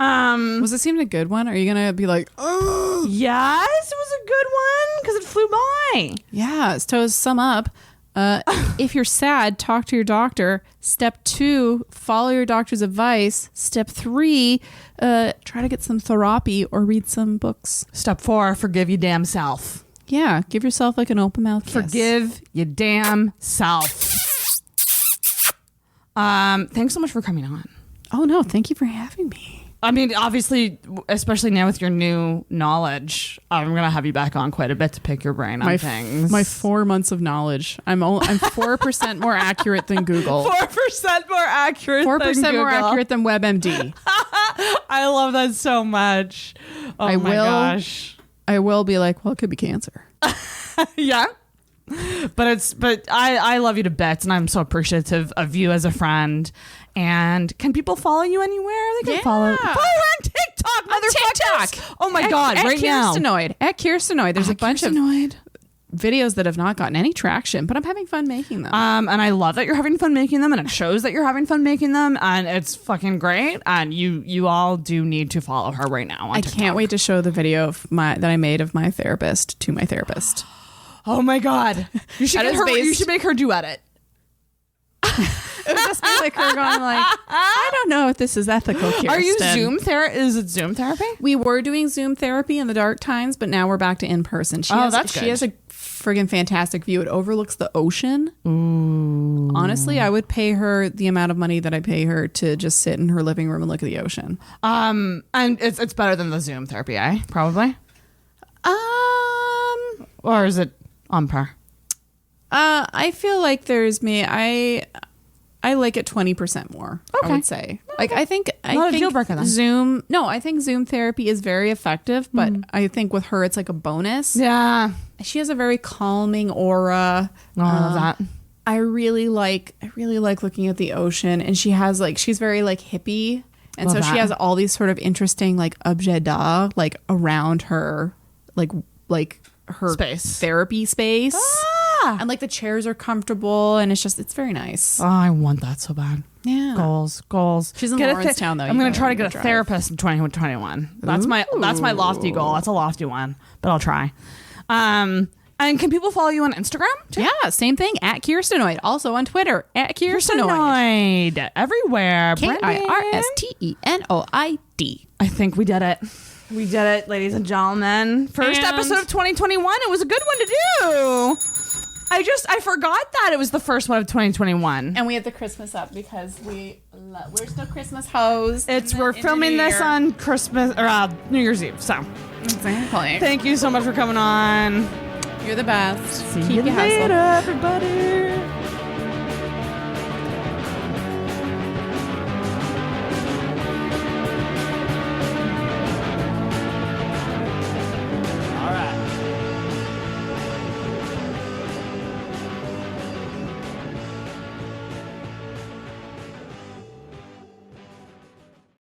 Speaker 5: Was this even a good one? Are you gonna be like, oh
Speaker 2: yes, it was a good one because it flew by.
Speaker 5: Yeah. So to sum up, if you're sad, talk to your doctor. Step 2, follow your doctor's advice. Step 3, try to get some therapy or read some books.
Speaker 2: Step 4, forgive your damn self.
Speaker 5: Yeah, give yourself an open mouth kiss.
Speaker 2: Forgive your damn self. Thanks so much for coming on.
Speaker 5: Oh no, thank you for having me.
Speaker 2: I mean, obviously, especially now with your new knowledge, I'm gonna have you back on quite a bit to pick your brain on things.
Speaker 5: My 4 months of knowledge. I'm 4% more accurate than Google.
Speaker 2: 4% more accurate.
Speaker 5: 4% more accurate than WebMD.
Speaker 2: I love that so much. Oh my gosh.
Speaker 5: I will be like, well, it could be cancer.
Speaker 2: Yeah. But I love you to bits, and I'm so appreciative of you as a friend. And can people follow you anywhere? They can follow her on TikTok, motherfuckers. Oh my God, right now.
Speaker 5: At Kirstenoid. There's a bunch of videos that have not gotten any traction, but I'm having fun making them.
Speaker 2: And I love that you're having fun making them, and it shows that you're having fun making them, and it's fucking great. And you all do need to follow her right now on TikTok.
Speaker 5: I can't wait to show the video that I made of my therapist to my therapist.
Speaker 2: Oh my God. You should make her duet it.
Speaker 5: It would just be like her going I don't know if this is ethical, Kirsten.
Speaker 2: Are you is it Zoom therapy?
Speaker 5: We were doing Zoom therapy in the dark times, but now we're back to in-person. She has a friggin' fantastic view. It overlooks the ocean. Ooh. Honestly, I would pay her the amount of money that I pay her to just sit in her living room and look at the ocean.
Speaker 2: And it's better than the Zoom therapy, Probably. Or is it on par?
Speaker 5: I feel like there's I like it 20% more. Okay. I would say. I think
Speaker 2: deal breaker then.
Speaker 5: Zoom. No, I think Zoom therapy is very effective, but I think with her it's like a bonus.
Speaker 2: Yeah.
Speaker 5: She has a very calming aura.
Speaker 2: Oh, I love that.
Speaker 5: I really like looking at the ocean, and she's very hippie, and so she has all these sort of interesting objets d'art around her her
Speaker 2: space.
Speaker 5: Therapy space. And the chairs are comfortable, and it's very nice.
Speaker 2: Oh, I want that so bad.
Speaker 5: Yeah.
Speaker 2: Goals.
Speaker 5: She's in Lawrencetown though.
Speaker 2: I'm going to try to get a therapist in 2021. That's my lofty goal. That's a lofty one, but I'll try. And can people follow you on Instagram too?
Speaker 5: Yeah, same thing, at Kirstenoid. Also on Twitter, at Kirstenoid.
Speaker 2: Everywhere.
Speaker 5: Kirstenoid.
Speaker 2: I think we did it. We did it, ladies and gentlemen. First episode of 2021. It was a good one to do. I forgot that it was the first one of 2021.
Speaker 5: And we have the Christmas up because we're still Christmas hoes.
Speaker 2: We're filming this on Christmas or New Year's Eve. So
Speaker 5: exactly.
Speaker 2: Thank you so much for coming on.
Speaker 5: You're the best.
Speaker 2: See you later, everybody.